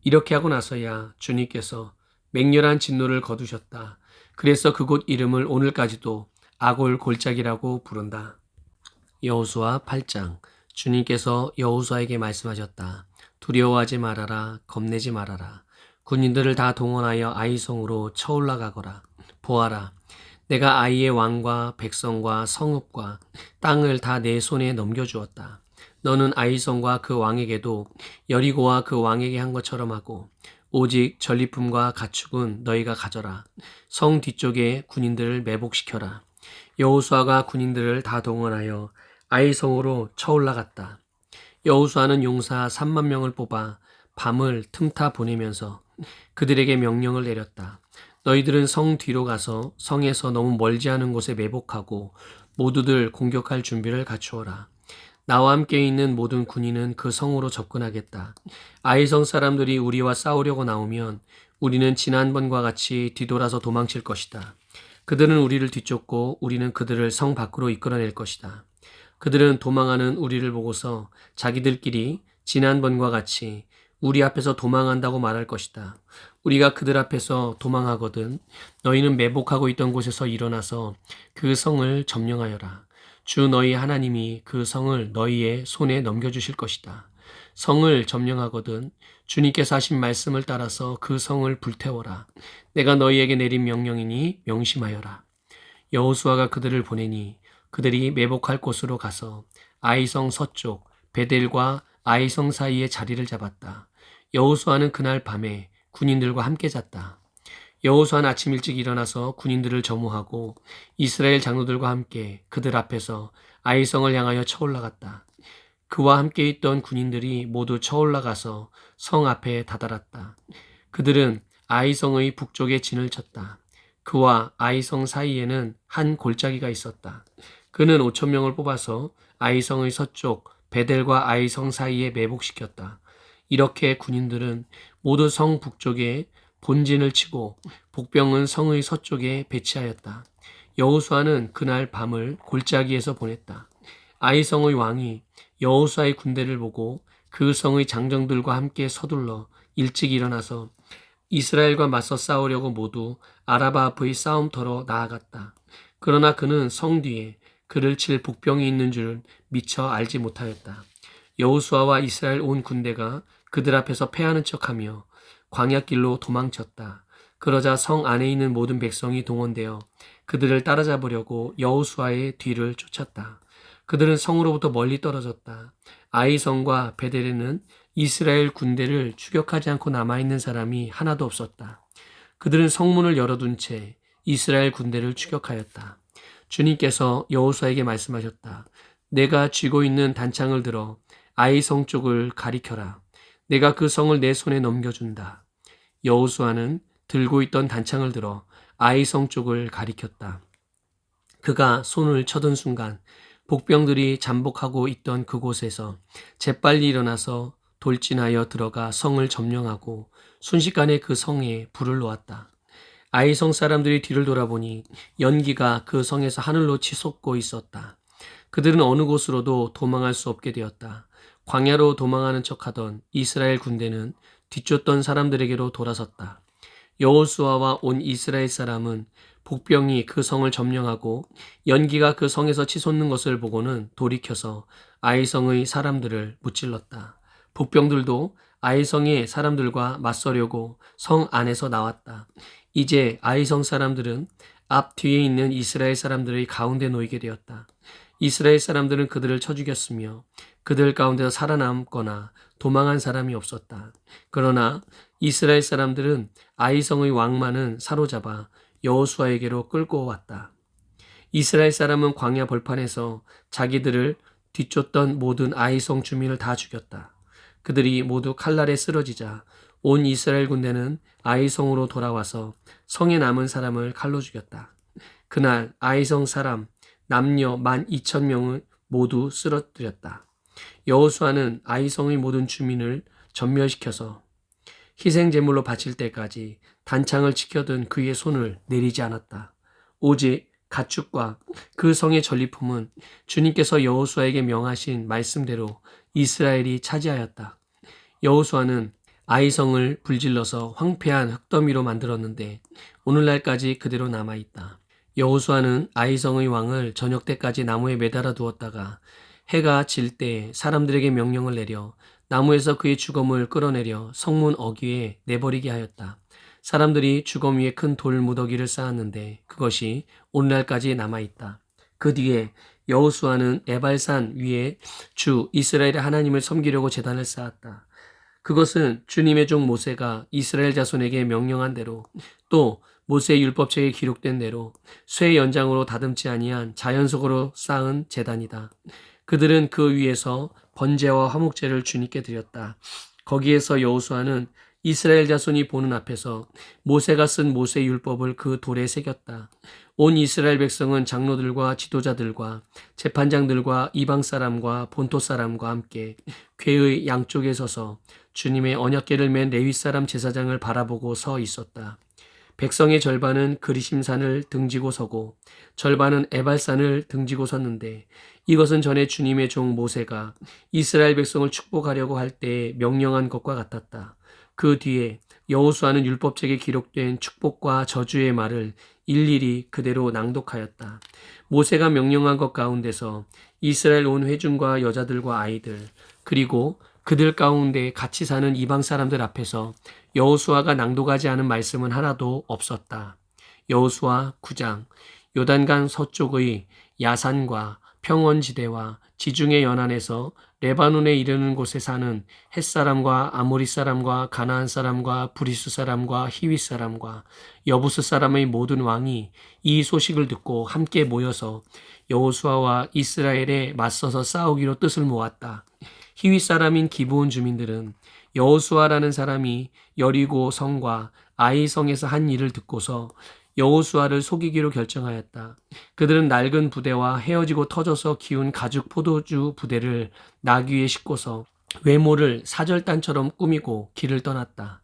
이렇게 하고 나서야 주님께서 맹렬한 진노를 거두셨다. 그래서 그곳 이름을 오늘까지도 아골 골짜기라고 부른다. 여호수아 8장. 주님께서 여호수아에게 말씀하셨다. 두려워하지 말아라. 겁내지 말아라. 군인들을 다 동원하여 아이성으로 쳐올라가거라. 보아라. 내가 아이의 왕과 백성과 성읍과 땅을 다 내 손에 넘겨주었다. 너는 아이성과 그 왕에게도 여리고와 그 왕에게 한 것처럼 하고 오직 전리품과 가축은 너희가 가져라. 성 뒤쪽에 군인들을 매복시켜라. 여호수아가 군인들을 다 동원하여 아이성으로 쳐올라갔다. 여호수아는 용사 3만 명을 뽑아 밤을 틈타 보내면서 그들에게 명령을 내렸다. 너희들은 성 뒤로 가서 성에서 너무 멀지 않은 곳에 매복하고 모두들 공격할 준비를 갖추어라. 나와 함께 있는 모든 군인은 그 성으로 접근하겠다. 아이성 사람들이 우리와 싸우려고 나오면 우리는 지난번과 같이 뒤돌아서 도망칠 것이다. 그들은 우리를 뒤쫓고 우리는 그들을 성 밖으로 이끌어낼 것이다. 그들은 도망하는 우리를 보고서 자기들끼리 지난번과 같이 우리 앞에서 도망한다고 말할 것이다. 우리가 그들 앞에서 도망하거든 너희는 매복하고 있던 곳에서 일어나서 그 성을 점령하여라. 주 너희 하나님이 그 성을 너희의 손에 넘겨주실 것이다. 성을 점령하거든 주님께서 하신 말씀을 따라서 그 성을 불태워라. 내가 너희에게 내린 명령이니 명심하여라. 여호수아가 그들을 보내니 그들이 매복할 곳으로 가서 아이성 서쪽 베델과 아이성 사이에 자리를 잡았다. 여호수아는 그날 밤에 군인들과 함께 잤다. 여호수아는 아침 일찍 일어나서 군인들을 점호하고 이스라엘 장로들과 함께 그들 앞에서 아이성을 향하여 쳐올라갔다. 그와 함께 있던 군인들이 모두 쳐올라가서 성 앞에 다다랐다. 그들은 아이성의 북쪽에 진을 쳤다. 그와 아이성 사이에는 한 골짜기가 있었다. 그는 5천 명을 뽑아서 아이성의 서쪽 베델과 아이성 사이에 매복시켰다. 이렇게 군인들은 모두 성 북쪽에 본진을 치고 복병은 성의 서쪽에 배치하였다. 여호수아는 그날 밤을 골짜기에서 보냈다. 아이성의 왕이 여호수아의 군대를 보고 그 성의 장정들과 함께 서둘러 일찍 일어나서 이스라엘과 맞서 싸우려고 모두 아라바 앞의 싸움터로 나아갔다. 그러나 그는 성 뒤에 그를 칠 복병이 있는 줄 미처 알지 못하였다. 여호수아와 이스라엘 온 군대가 그들 앞에서 패하는 척하며 광야길로 도망쳤다. 그러자 성 안에 있는 모든 백성이 동원되어 그들을 따라잡으려고 여호수아의 뒤를 쫓았다. 그들은 성으로부터 멀리 떨어졌다. 아이성과 베델에는 이스라엘 군대를 추격하지 않고 남아있는 사람이 하나도 없었다. 그들은 성문을 열어둔 채 이스라엘 군대를 추격하였다. 주님께서 여호수아에게 말씀하셨다. 내가 쥐고 있는 단창을 들어 아이성 쪽을 가리켜라. 내가 그 성을 내 손에 넘겨준다. 여호수아는 들고 있던 단창을 들어 아이성 쪽을 가리켰다. 그가 손을 쳐든 순간 복병들이 잠복하고 있던 그곳에서 재빨리 일어나서 돌진하여 들어가 성을 점령하고 순식간에 그 성에 불을 놓았다. 아이성 사람들이 뒤를 돌아보니 연기가 그 성에서 하늘로 치솟고 있었다. 그들은 어느 곳으로도 도망할 수 없게 되었다. 광야로 도망하는 척하던 이스라엘 군대는 뒤쫓던 사람들에게로 돌아섰다. 여호수아와 온 이스라엘 사람은 복병이 그 성을 점령하고 연기가 그 성에서 치솟는 것을 보고는 돌이켜서 아이성의 사람들을 무찔렀다. 복병들도 아이성의 사람들과 맞서려고 성 안에서 나왔다. 이제 아이성 사람들은 앞 뒤에 있는 이스라엘 사람들의 가운데 놓이게 되었다. 이스라엘 사람들은 그들을 쳐 죽였으며 그들 가운데서 살아남거나 도망한 사람이 없었다. 그러나 이스라엘 사람들은 아이성의 왕만은 사로잡아 여호수아에게로 끌고 왔다. 이스라엘 사람은 광야 벌판에서 자기들을 뒤쫓던 모든 아이성 주민을 다 죽였다. 그들이 모두 칼날에 쓰러지자 온 이스라엘 군대는 아이성으로 돌아와서 성에 남은 사람을 칼로 죽였다. 그날 아이성 사람 남녀 12,000명을 모두 쓰러뜨렸다. 여호수아는 아이성의 모든 주민을 전멸시켜서 희생 제물로 바칠 때까지 단창을 지켜든 그의 손을 내리지 않았다. 오직 가축과 그 성의 전리품은 주님께서 여호수아에게 명하신 말씀대로 이스라엘이 차지하였다. 여호수아는 아이성을 불질러서 황폐한 흙더미로 만들었는데 오늘날까지 그대로 남아있다. 여호수아는 아이성의 왕을 저녁 때까지 나무에 매달아 두었다가 해가 질 때 사람들에게 명령을 내려 나무에서 그의 주검을 끌어내려 성문 어귀에 내버리게 하였다. 사람들이 주검 위에 큰 돌 무더기를 쌓았는데 그것이 오늘날까지 남아있다. 그 뒤에 여호수아는 에발산 위에 주 이스라엘의 하나님을 섬기려고 제단을 쌓았다. 그것은 주님의 종 모세가 이스라엘 자손에게 명령한 대로 또 모세의 율법책에 기록된 대로 쇠 연장으로 다듬지 아니한 자연석으로 쌓은 제단이다. 그들은 그 위에서 번제와 화목제를 주님께 드렸다. 거기에서 여호수아는 이스라엘 자손이 보는 앞에서 모세가 쓴 모세 율법을 그 돌에 새겼다. 온 이스라엘 백성은 장로들과 지도자들과 재판장들과 이방 사람과 본토 사람과 함께 궤의 양쪽에 서서 주님의 언약궤를 맨 레위 사람 제사장을 바라보고 서 있었다. 백성의 절반은 그리심산을 등지고 서고 절반은 에발산을 등지고 섰는데 이것은 전에 주님의 종 모세가 이스라엘 백성을 축복하려고 할 때 명령한 것과 같았다. 그 뒤에 여호수아는 율법책에 기록된 축복과 저주의 말을 일일이 그대로 낭독하였다. 모세가 명령한 것 가운데서 이스라엘 온 회중과 여자들과 아이들 그리고 그들 가운데 같이 사는 이방 사람들 앞에서 여호수아가 낭독하지 않은 말씀은 하나도 없었다. 여호수아 9장 요단강 서쪽의 야산과 평원지대와 지중해 연안에서 레바논에 이르는 곳에 사는 헷사람과 아모리 사람과 가나안 사람과 브리스 사람과 히윗 사람과 여부스 사람의 모든 왕이 이 소식을 듣고 함께 모여서 여호수아와 이스라엘에 맞서서 싸우기로 뜻을 모았다. 히윗 사람인 기브온 주민들은 여호수아라는 사람이 여리고 성과 아이 성에서 한 일을 듣고서 여호수아를 속이기로 결정하였다. 그들은 낡은 부대와 헤어지고 터져서 기운 가죽 포도주 부대를 나귀에 싣고서 외모를 사절단처럼 꾸미고 길을 떠났다.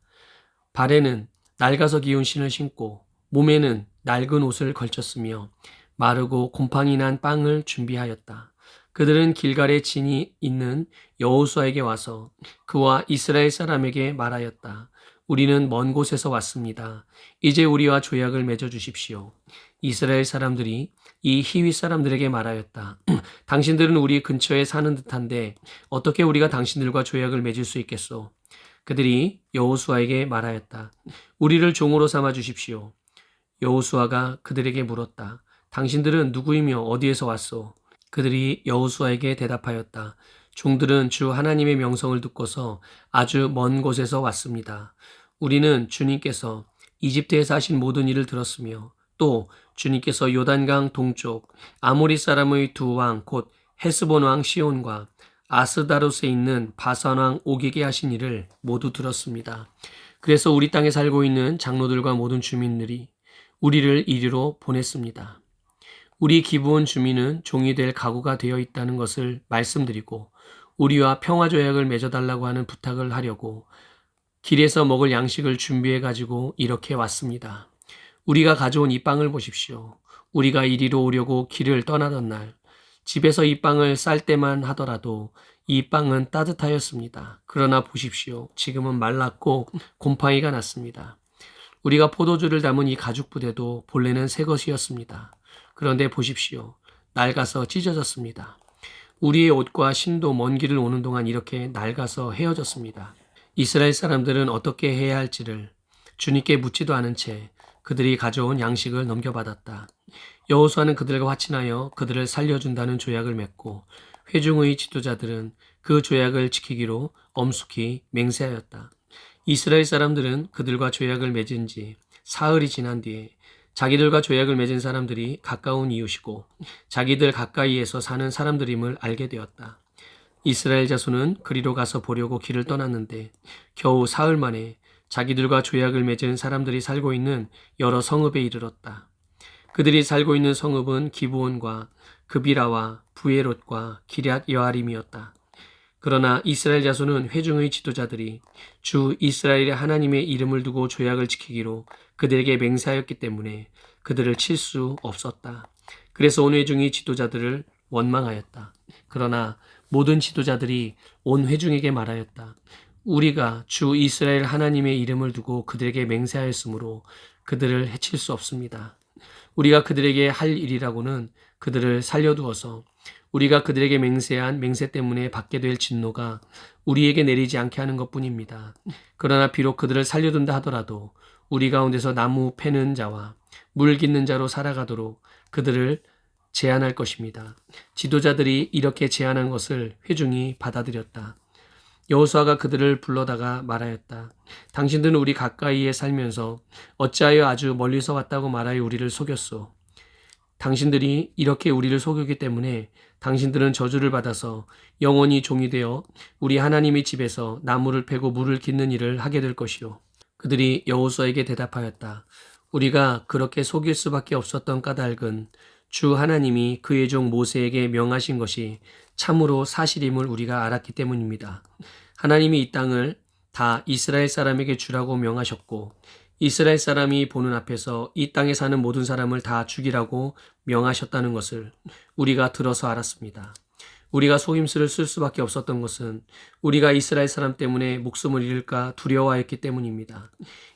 발에는 낡아서 기운 신을 신고 몸에는 낡은 옷을 걸쳤으며 마르고 곰팡이 난 빵을 준비하였다. 그들은 길갈에 진이 있는 여호수아에게 와서 그와 이스라엘 사람에게 말하였다. 우리는 먼 곳에서 왔습니다. 이제 우리와 조약을 맺어 주십시오. 이스라엘 사람들이 이 히윗 사람들에게 말하였다. 당신들은 우리 근처에 사는 듯한데 어떻게 우리가 당신들과 조약을 맺을 수 있겠소? 그들이 여호수아에게 말하였다. 우리를 종으로 삼아 주십시오. 여호수아가 그들에게 물었다. 당신들은 누구이며 어디에서 왔소? 그들이 여호수아에게 대답하였다. 종들은 주 하나님의 명성을 듣고서 아주 먼 곳에서 왔습니다. 우리는 주님께서 이집트에서 하신 모든 일을 들었으며 또 주님께서 요단강 동쪽 아모리 사람의 두 왕 곧 헤스본 왕 시온과 아스다롯에 있는 바산 왕 옥에게 하신 일을 모두 들었습니다. 그래서 우리 땅에 살고 있는 장로들과 모든 주민들이 우리를 이리로 보냈습니다. 우리 기브온 주민은 종이 될 각오가 되어 있다는 것을 말씀드리고 우리와 평화조약을 맺어달라고 하는 부탁을 하려고 길에서 먹을 양식을 준비해 가지고 이렇게 왔습니다. 우리가 가져온 이 빵을 보십시오. 우리가 이리로 오려고 길을 떠나던 날 집에서 이 빵을 쌀 때만 하더라도 이 빵은 따뜻하였습니다. 그러나 보십시오. 지금은 말랐고 곰팡이가 났습니다. 우리가 포도주를 담은 이 가죽 부대도 본래는 새 것이었습니다. 그런데 보십시오. 낡아서 찢어졌습니다. 우리의 옷과 신도 먼 길을 오는 동안 이렇게 낡아서 헤어졌습니다. 이스라엘 사람들은 어떻게 해야 할지를 주님께 묻지도 않은 채 그들이 가져온 양식을 넘겨받았다. 여호수아는 그들과 화친하여 그들을 살려준다는 조약을 맺고 회중의 지도자들은 그 조약을 지키기로 엄숙히 맹세하였다. 이스라엘 사람들은 그들과 조약을 맺은 지 사흘이 지난 뒤에 자기들과 조약을 맺은 사람들이 가까운 이웃이고 자기들 가까이에서 사는 사람들임을 알게 되었다. 이스라엘 자손은 그리로 가서 보려고 길을 떠났는데 겨우 사흘 만에 자기들과 조약을 맺은 사람들이 살고 있는 여러 성읍에 이르렀다. 그들이 살고 있는 성읍은 기브온과 그비라와 부에롯과 기럇 여아림이었다. 그러나 이스라엘 자손은 회중의 지도자들이 주 이스라엘의 하나님의 이름을 두고 조약을 지키기로 그들에게 맹세하였기 때문에 그들을 칠 수 없었다. 그래서 온 회중이 지도자들을 원망하였다. 그러나 모든 지도자들이 온 회중에게 말하였다. 우리가 주 이스라엘 하나님의 이름을 두고 그들에게 맹세하였으므로 그들을 해칠 수 없습니다. 우리가 그들에게 할 일이라고는 그들을 살려두어서 우리가 그들에게 맹세한 맹세 때문에 받게 될 진노가 우리에게 내리지 않게 하는 것뿐입니다. 그러나 비록 그들을 살려둔다 하더라도 우리 가운데서 나무 패는 자와 물 깃는 자로 살아가도록 그들을 제한할 것입니다. 지도자들이 이렇게 제안한 것을 회중이 받아들였다. 여호수아가 그들을 불러다가 말하였다. 당신들은 우리 가까이에 살면서 어찌하여 아주 멀리서 왔다고 말하여 우리를 속였소. 당신들이 이렇게 우리를 속였기 때문에 당신들은 저주를 받아서 영원히 종이 되어 우리 하나님의 집에서 나무를 패고 물을 깃는 일을 하게 될 것이요. 그들이 여호수아에게 대답하였다. 우리가 그렇게 속일 수밖에 없었던 까닭은 주 하나님이 그의 종 모세에게 명하신 것이 참으로 사실임을 우리가 알았기 때문입니다. 하나님이 이 땅을 다 이스라엘 사람에게 주라고 명하셨고 이스라엘 사람이 보는 앞에서 이 땅에 사는 모든 사람을 다 죽이라고 명하셨다는 것을 우리가 들어서 알았습니다. 우리가 속임수를 쓸 수밖에 없었던 것은 우리가 이스라엘 사람 때문에 목숨을 잃을까 두려워하였기 때문입니다.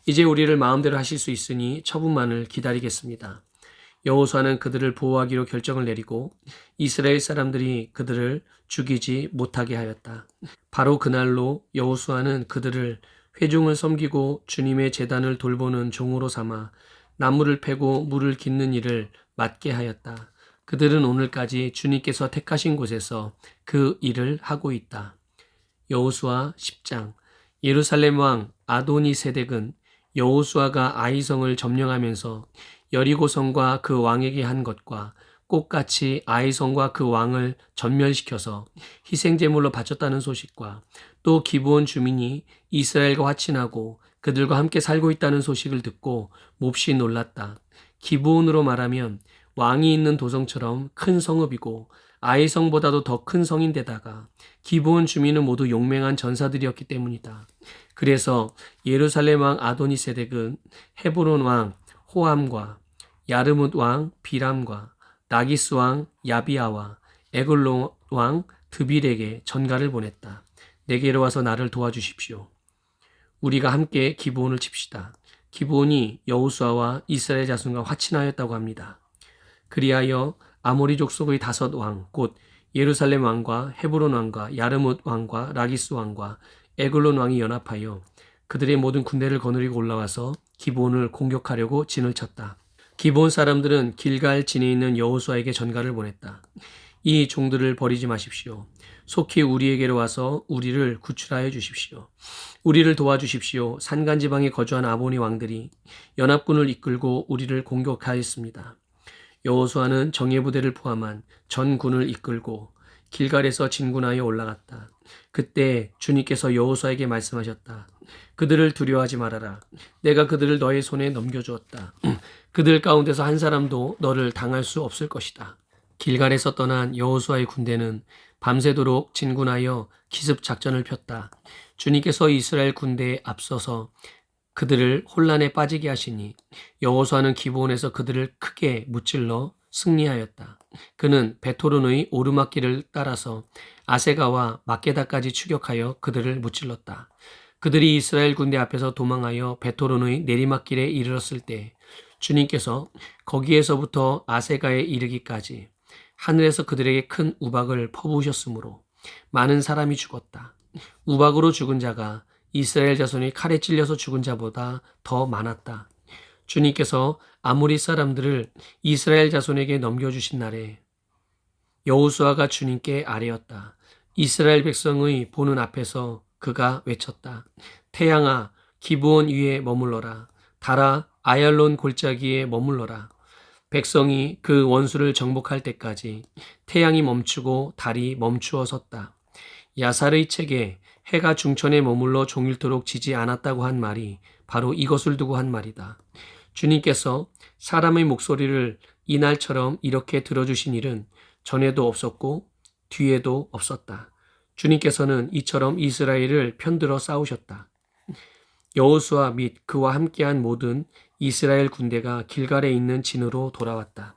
이제 우리를 마음대로 하실 수 있으니 처분만을 기다리겠습니다. 여호수아는 그들을 보호하기로 결정을 내리고 이스라엘 사람들이 그들을 죽이지 못하게 하였다. 바로 그날로 여호수아는 그들을 회중을 섬기고 주님의 제단을 돌보는 종으로 삼아 나무를 패고 물을 깃는 일을 맡게 하였다. 그들은 오늘까지 주님께서 택하신 곳에서 그 일을 하고 있다. 여호수아 10장. 예루살렘 왕 아도니세덱은 여호수아가 아이성을 점령하면서 여리고성과 그 왕에게 한 것과 똑같이 아이성과 그 왕을 전멸시켜서 희생제물로 바쳤다는 소식과 또 기브온 주민이 이스라엘과 화친하고 그들과 함께 살고 있다는 소식을 듣고 몹시 놀랐다. 기브온으로 말하면 왕이 있는 도성처럼 큰 성읍이고 아이성보다도 더 큰 성인데다가 기브온 주민은 모두 용맹한 전사들이었기 때문이다. 그래서 예루살렘 왕 아도니세덱은 헤브론 왕 호암과 야르뭇 왕 비람과 라기스 왕 야비아와 에글론 왕 드빌에게 전가를 보냈다. 내게로 와서 나를 도와주십시오. 우리가 함께 기브온을 칩시다. 기브온이 여호수아와 이스라엘 자손과 화친하였다고 합니다. 그리하여 아모리 족속의 5왕 곧 예루살렘 왕과 헤브론 왕과 야르뭇 왕과 라기스 왕과 에글론 왕이 연합하여 그들의 모든 군대를 거느리고 올라와서 기브온을 공격하려고 진을 쳤다. 기브온 사람들은 길갈 진에 있는 여호수아에게 전가를 보냈다. 이 종들을 버리지 마십시오. 속히 우리에게로 와서 우리를 구출하여 주십시오. 우리를 도와주십시오. 산간지방에 거주한 아모니 왕들이 연합군을 이끌고 우리를 공격하였습니다. 여호수아는 정예부대를 포함한 전군을 이끌고 길갈에서 진군하여 올라갔다. 그때 주님께서 여호수아에게 말씀하셨다. 그들을 두려워하지 말아라. 내가 그들을 너의 손에 넘겨주었다. 그들 가운데서 한 사람도 너를 당할 수 없을 것이다. 길갈에서 떠난 여호수아의 군대는 밤새도록 진군하여 기습 작전을 폈다. 주님께서 이스라엘 군대에 앞서서 그들을 혼란에 빠지게 하시니 여호수아는 기브온에서 그들을 크게 무찔러 승리하였다. 그는 베토론의 오르막길을 따라서 아세가와 막게다까지 추격하여 그들을 무찔렀다. 그들이 이스라엘 군대 앞에서 도망하여 베토론의 내리막길에 이르렀을 때 주님께서 거기에서부터 아세가에 이르기까지 하늘에서 그들에게 큰 우박을 퍼부으셨으므로 많은 사람이 죽었다. 우박으로 죽은 자가 이스라엘 자손이 칼에 찔려서 죽은 자보다 더 많았다. 주님께서 아모리 사람들을 이스라엘 자손에게 넘겨주신 날에 여호수아가 주님께 아뢰었다. 이스라엘 백성의 보는 앞에서 그가 외쳤다. 태양아, 기브온 위에 머물러라. 달아, 아얄론 골짜기에 머물러라. 백성이 그 원수를 정복할 때까지 태양이 멈추고 달이 멈추어 섰다. 야살의 책에 해가 중천에 머물러 종일토록 지지 않았다고 한 말이 바로 이것을 두고 한 말이다. 주님께서 사람의 목소리를 이날처럼 이렇게 들어주신 일은 전에도 없었고 뒤에도 없었다. 주님께서는 이처럼 이스라엘을 편들어 싸우셨다. 여호수아 및 그와 함께한 모든 이스라엘 군대가 길갈에 있는 진으로 돌아왔다.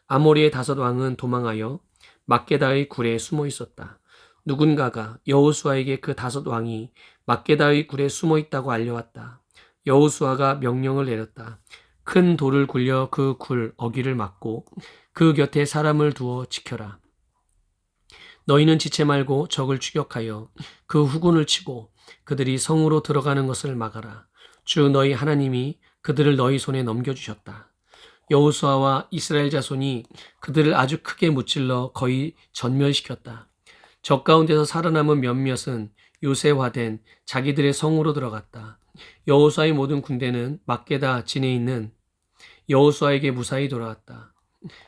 아모리의 5왕은 도망하여 막게다의 굴에 숨어 있었다. 누군가가 여호수아에게 그 5왕이 막게다의 굴에 숨어 있다고 알려왔다. 여호수아가 명령을 내렸다. 큰 돌을 굴려 그 굴 어귀를 막고 그 곁에 사람을 두어 지켜라. 너희는 지체 말고 적을 추격하여 그 후군을 치고 그들이 성으로 들어가는 것을 막아라. 주 너희 하나님이 그들을 너희 손에 넘겨주셨다. 여호수아와 이스라엘 자손이 그들을 아주 크게 무찔러 거의 전멸시켰다. 적 가운데서 살아남은 몇몇은 요새화된 자기들의 성으로 들어갔다. 여호수아의 모든 군대는 막게다 진에 있는 여호수아에게 무사히 돌아왔다.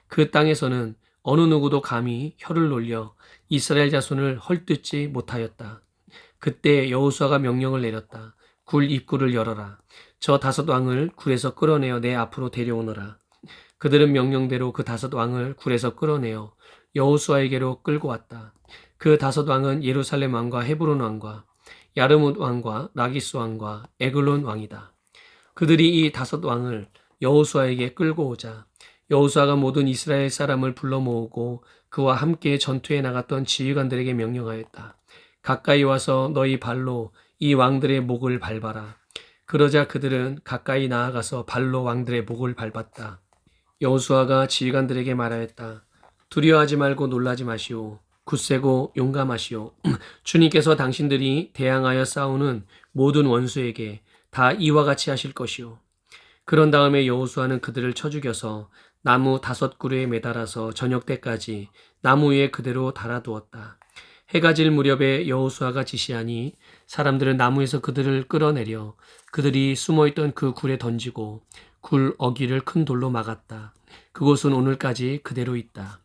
그 땅에서는 어느 누구도 감히 혀를 놀려 이스라엘 자손을 헐뜯지 못하였다. 그때 여호수아가 명령을 내렸다. 굴 입구를 열어라. 저 5왕을 굴에서 끌어내어 내 앞으로 데려오너라. 그들은 명령대로 그 5왕을 굴에서 끌어내어 여호수아에게로 끌고 왔다. 그 5왕은 예루살렘 왕과 헤브론 왕과 야르뭇 왕과 라기스 왕과 에글론 왕이다. 그들이 이 5왕을 여호수아에게 끌고 오자 여호수아가 모든 이스라엘 사람을 불러 모으고 그와 함께 전투에 나갔던 지휘관들에게 명령하였다. 가까이 와서 너희 발로 이 왕들의 목을 밟아라. 그러자 그들은 가까이 나아가서 발로 왕들의 목을 밟았다. 여호수아가 지휘관들에게 말하였다. 두려워하지 말고 놀라지 마시오. 굳세고 용감하시오. 주님께서 당신들이 대항하여 싸우는 모든 원수에게 다 이와 같이 하실 것이오. 그런 다음에 여호수아는 그들을 쳐 죽여서 나무 5그루에 매달아서 저녁 때까지 나무 위에 그대로 달아두었다. 해가 질 무렵에 여호수아가 지시하니 사람들은 나무에서 그들을 끌어내려 그들이 숨어있던 그 굴에 던지고 굴 어귀를 큰 돌로 막았다. 그곳은 오늘까지 그대로 있다.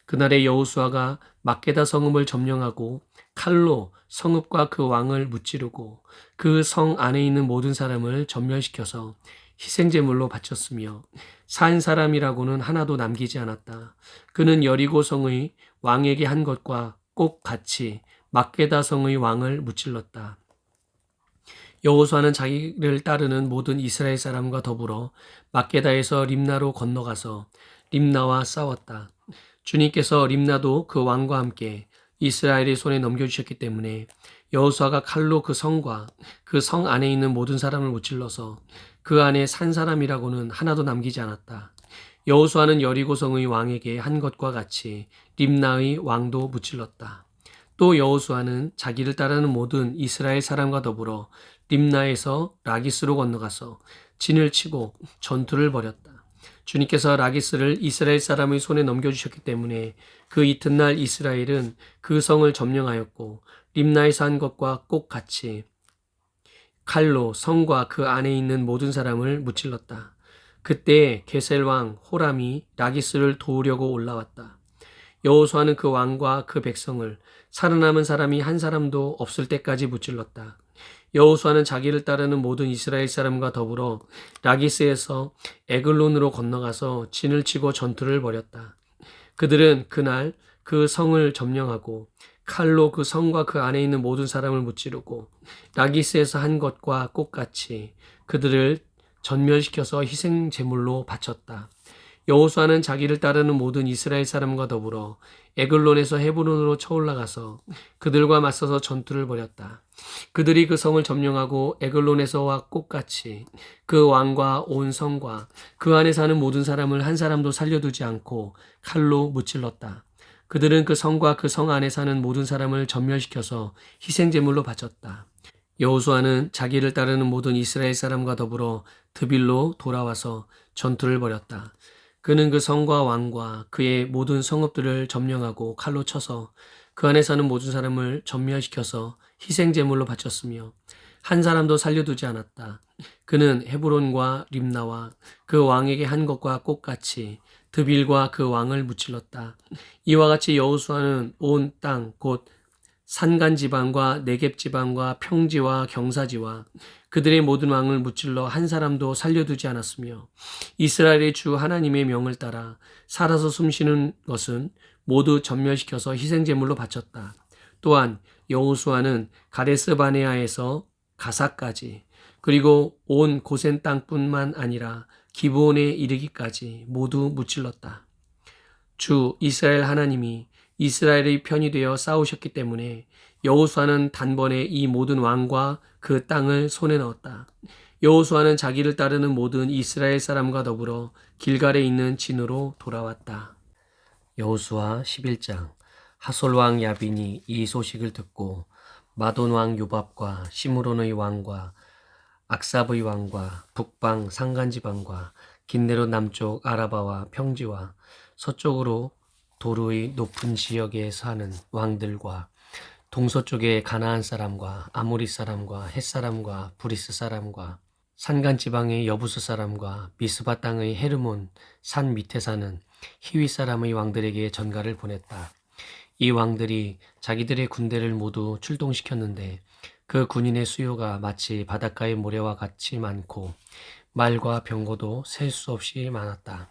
그날에 여호수아가 막게다 성읍을 점령하고 칼로 성읍과 그 왕을 무찌르고 그 성 안에 있는 모든 사람을 전멸시켜서 희생제물로 바쳤으며 산 사람이라고는 하나도 남기지 않았다. 그는 여리고 성의 왕에게 한 것과 꼭 같이 막게다 성의 왕을 무찔렀다. 여호수아는 자기를 따르는 모든 이스라엘 사람과 더불어 막게다에서 림나로 건너가서 림나와 싸웠다. 주님께서 림나도 그 왕과 함께 이스라엘의 손에 넘겨주셨기 때문에 여호수아가 칼로 그 성과 그 성 안에 있는 모든 사람을 무찔러서 그 안에 산 사람이라고는 하나도 남기지 않았다. 여호수아는 여리고 성의 왕에게 한 것과 같이 림나의 왕도 무찔렀다. 또 여호수아는 자기를 따르는 모든 이스라엘 사람과 더불어 림나에서 라기스로 건너가서 진을 치고 전투를 벌였다. 주님께서 라기스를 이스라엘 사람의 손에 넘겨주셨기 때문에 그 이튿날 이스라엘은 그 성을 점령하였고 림나에서 한 것과 꼭 같이 칼로 성과 그 안에 있는 모든 사람을 무찔렀다. 그때 게셀 왕 호람이 라기스를 도우려고 올라왔다. 여호수아는 그 왕과 그 백성을 살아남은 사람이 한 사람도 없을 때까지 무찔렀다. 여호수아는 자기를 따르는 모든 이스라엘 사람과 더불어 라기스에서 에글론으로 건너가서 진을 치고 전투를 벌였다. 그들은 그날 그 성을 점령하고 칼로 그 성과 그 안에 있는 모든 사람을 무찌르고 라기스에서 한 것과 똑같이 그들을 전멸시켜서 희생 제물로 바쳤다. 여호수아는 자기를 따르는 모든 이스라엘 사람과 더불어 에글론에서 헤브론으로 쳐올라가서 그들과 맞서서 전투를 벌였다. 그들이 그 성을 점령하고 에글론에서와 똑같이 그 왕과 온 성과 그 안에 사는 모든 사람을 한 사람도 살려두지 않고 칼로 무찔렀다. 그들은 그 성과 그 성 안에 사는 모든 사람을 전멸시켜서 희생제물로 바쳤다. 여호수아는 자기를 따르는 모든 이스라엘 사람과 더불어 드빌로 돌아와서 전투를 벌였다. 그는 그 성과 왕과 그의 모든 성읍들을 점령하고 칼로 쳐서 그 안에 사는 모든 사람을 전멸시켜서 희생제물로 바쳤으며 한 사람도 살려두지 않았다. 그는 헤브론과 림나와 그 왕에게 한 것과 똑같이 드빌과 그 왕을 무찔렀다. 이와 같이 여호수아는 온 땅 곧 산간 지방과 네겝 지방과 평지와 경사지와 그들의 모든 왕을 무찔러 한 사람도 살려두지 않았으며 이스라엘의 주 하나님의 명을 따라 살아서 숨쉬는 것은 모두 전멸시켜서 희생제물로 바쳤다. 또한 여호수아는 가데스 바네아에서 가사까지 그리고 온 고센 땅뿐만 아니라 기브온에 이르기까지 모두 무찔렀다. 주 이스라엘 하나님이 이스라엘의 편이 되어 싸우셨기 때문에 여호수아는 단번에 이 모든 왕과 그 땅을 손에 넣었다. 여호수아는 자기를 따르는 모든 이스라엘 사람과 더불어 길갈에 있는 진으로 돌아왔다. 여호수아 11장. 하솔 왕 야빈이 이 소식을 듣고 마돈 왕 요밥과 시므론의 왕과 악삽의 왕과 북방 산간지방과 긴네롯 남쪽 아라바와 평지와 서쪽으로 도르의 높은 지역에 사는 왕들과 동서쪽의 가나안 사람과 아모리 사람과 헷 사람과 브리스 사람과 산간 지방의 여부스 사람과 미스바 땅의 헤르몬 산 밑에 사는 히위 사람의 왕들에게 전가를 보냈다. 이 왕들이 자기들의 군대를 모두 출동시켰는데 그 군인의 수요가 마치 바닷가의 모래와 같이 많고 말과 병거도 셀 수 없이 많았다.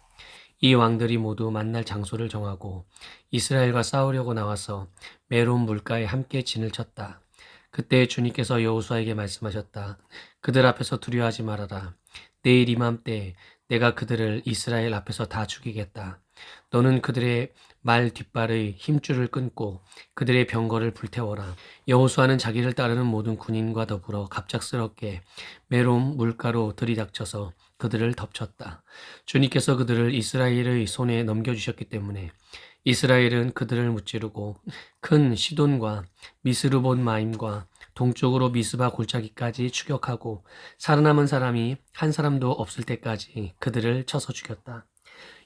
이 왕들이 모두 만날 장소를 정하고 이스라엘과 싸우려고 나와서 메론 물가에 함께 진을 쳤다. 그때 주님께서 여호수아에게 말씀하셨다. 그들 앞에서 두려워하지 말아라. 내일 이맘때 내가 그들을 이스라엘 앞에서 다 죽이겠다. 너는 그들의 말 뒷발의 힘줄을 끊고 그들의 병거를 불태워라. 여호수아는 자기를 따르는 모든 군인과 더불어 갑작스럽게 메롬 물가로 들이닥쳐서 그들을 덮쳤다. 주님께서 그들을 이스라엘의 손에 넘겨주셨기 때문에 이스라엘은 그들을 무찌르고 큰 시돈과 미스르본 마임과 동쪽으로 미스바 골짜기까지 추격하고 살아남은 사람이 한 사람도 없을 때까지 그들을 쳐서 죽였다.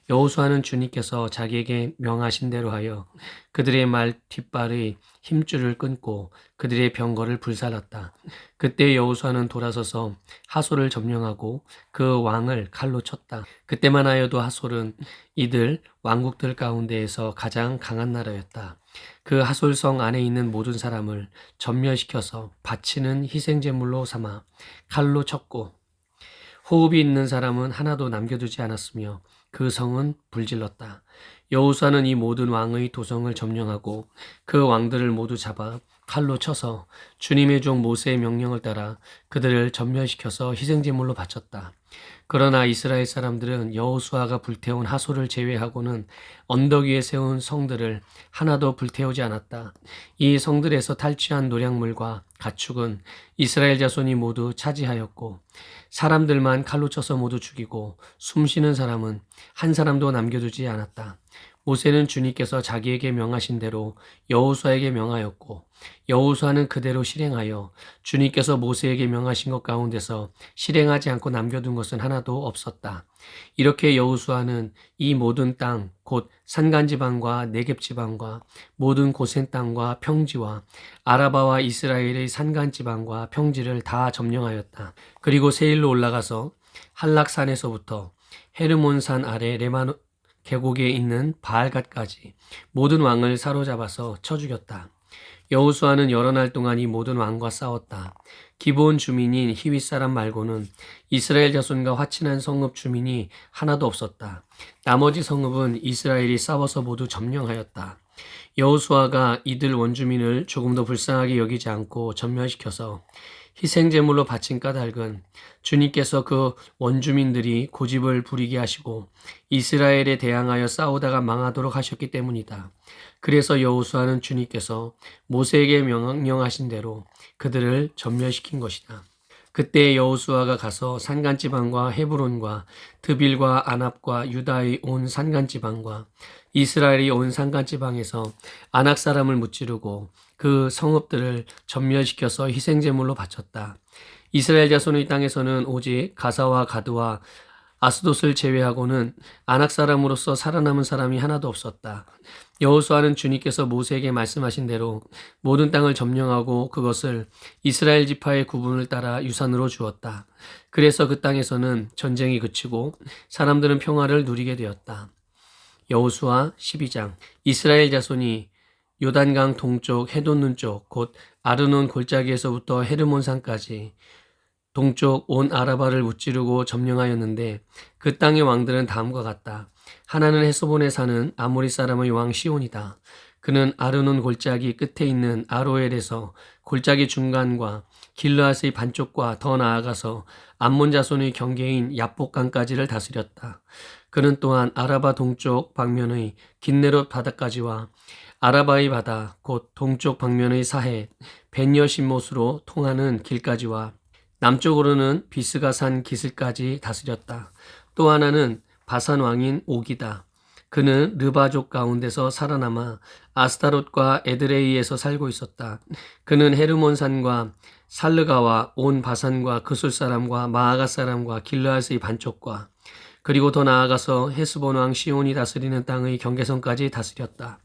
여호수아는 주님께서 자기에게 명하신 대로 하여 그들의 말 뒷발의 힘줄을 끊고 그들의 병거를 불살랐다. 그때 여호수아는 돌아서서 하솔을 점령하고 그 왕을 칼로 쳤다. 그때만 하여도 하솔은 이들 왕국들 가운데에서 가장 강한 나라였다. 그 하솔성 안에 있는 모든 사람을 전멸시켜서 바치는 희생제물로 삼아 칼로 쳤고 호흡이 있는 사람은 하나도 남겨두지 않았으며 그 성은 불질렀다. 여호수아는 이 모든 왕의 도성을 점령하고 그 왕들을 모두 잡아 칼로 쳐서 주님의 종 모세의 명령을 따라 그들을 전멸시켜서 희생제물로 바쳤다. 그러나 이스라엘 사람들은 여호수아가 불태운 하솔을 제외하고는 언덕 위에 세운 성들을 하나도 불태우지 않았다. 이 성들에서 탈취한 노략물과 가축은 이스라엘 자손이 모두 차지하였고 사람들만 칼로 쳐서 모두 죽이고 숨쉬는 사람은 한 사람도 남겨두지 않았다. 모세는 주님께서 자기에게 명하신 대로 여호수아에게 명하였고 여호수아는 그대로 실행하여 주님께서 모세에게 명하신 것 가운데서 실행하지 않고 남겨둔 것은 하나도 없었다. 이렇게 여호수아는 이 모든 땅 곧 산간지방과 네겝지방과 모든 고센 땅과 평지와 아라바와 이스라엘의 산간지방과 평지를 다 점령하였다. 그리고 세일로 올라가서 한락산에서부터 헤르몬산 아래 레바논 계곡에 있는 바알갓까지 모든 왕을 사로잡아서 쳐 죽였다. 여호수아는 여러 날 동안 이 모든 왕과 싸웠다. 기브온 주민인 히윗 사람 말고는 이스라엘 자손과 화친한 성읍 주민이 하나도 없었다. 나머지 성읍은 이스라엘이 싸워서 모두 점령하였다. 여호수아가 이들 원주민을 조금도 불쌍하게 여기지 않고 전멸시켜서 희생제물로 바친 까닭은 주님께서 그 원주민들이 고집을 부리게 하시고 이스라엘에 대항하여 싸우다가 망하도록 하셨기 때문이다. 그래서 여호수아는 주님께서 모세에게 명령하신 대로 그들을 전멸시킨 것이다. 그때 여호수아가 가서 산간지방과 헤브론과 드빌과 아납과 유다의 온 산간지방과 이스라엘이 온 산간지방에서 아낙 사람을 무찌르고 그 성읍들을 전멸시켜서 희생제물로 바쳤다. 이스라엘 자손의 땅에서는 오직 가사와 가드와 아스돗을 제외하고는 아낙 사람으로서 살아남은 사람이 하나도 없었다. 여호수아는 주님께서 모세에게 말씀하신 대로 모든 땅을 점령하고 그것을 이스라엘 지파의 구분을 따라 유산으로 주었다. 그래서 그 땅에서는 전쟁이 그치고 사람들은 평화를 누리게 되었다. 여호수아 12장. 이스라엘 자손이 요단강 동쪽 헤돈눈 쪽 곧 아르논 골짜기에서부터 헤르몬산까지 동쪽 온 아라바를 무찌르고 점령하였는데 그 땅의 왕들은 다음과 같다. 하나는 헤스본에 사는 아모리 사람의 왕 시온이다. 그는 아르논 골짜기 끝에 있는 아로엘에서 골짜기 중간과 길르앗의 반쪽과 더 나아가서 암몬 자손의 경계인 야복강까지를 다스렸다. 그는 또한 아라바 동쪽 방면의 긴네롯 바다까지와 아라바의 바다 곧 동쪽 방면의 사해 벤여신못으로 통하는 길까지와 남쪽으로는 비스가산 기슭까지 다스렸다. 또 하나는 바산 왕인 옥이다. 그는 르바족 가운데서 살아남아 아스타롯과 에드레이에서 살고 있었다. 그는 헤르몬산과 살르가와 온 바산과 그술 사람과 마아가 사람과 길르앗의 반쪽과 그리고 더 나아가서 헤스본 왕 시온이 다스리는 땅의 경계선까지 다스렸다.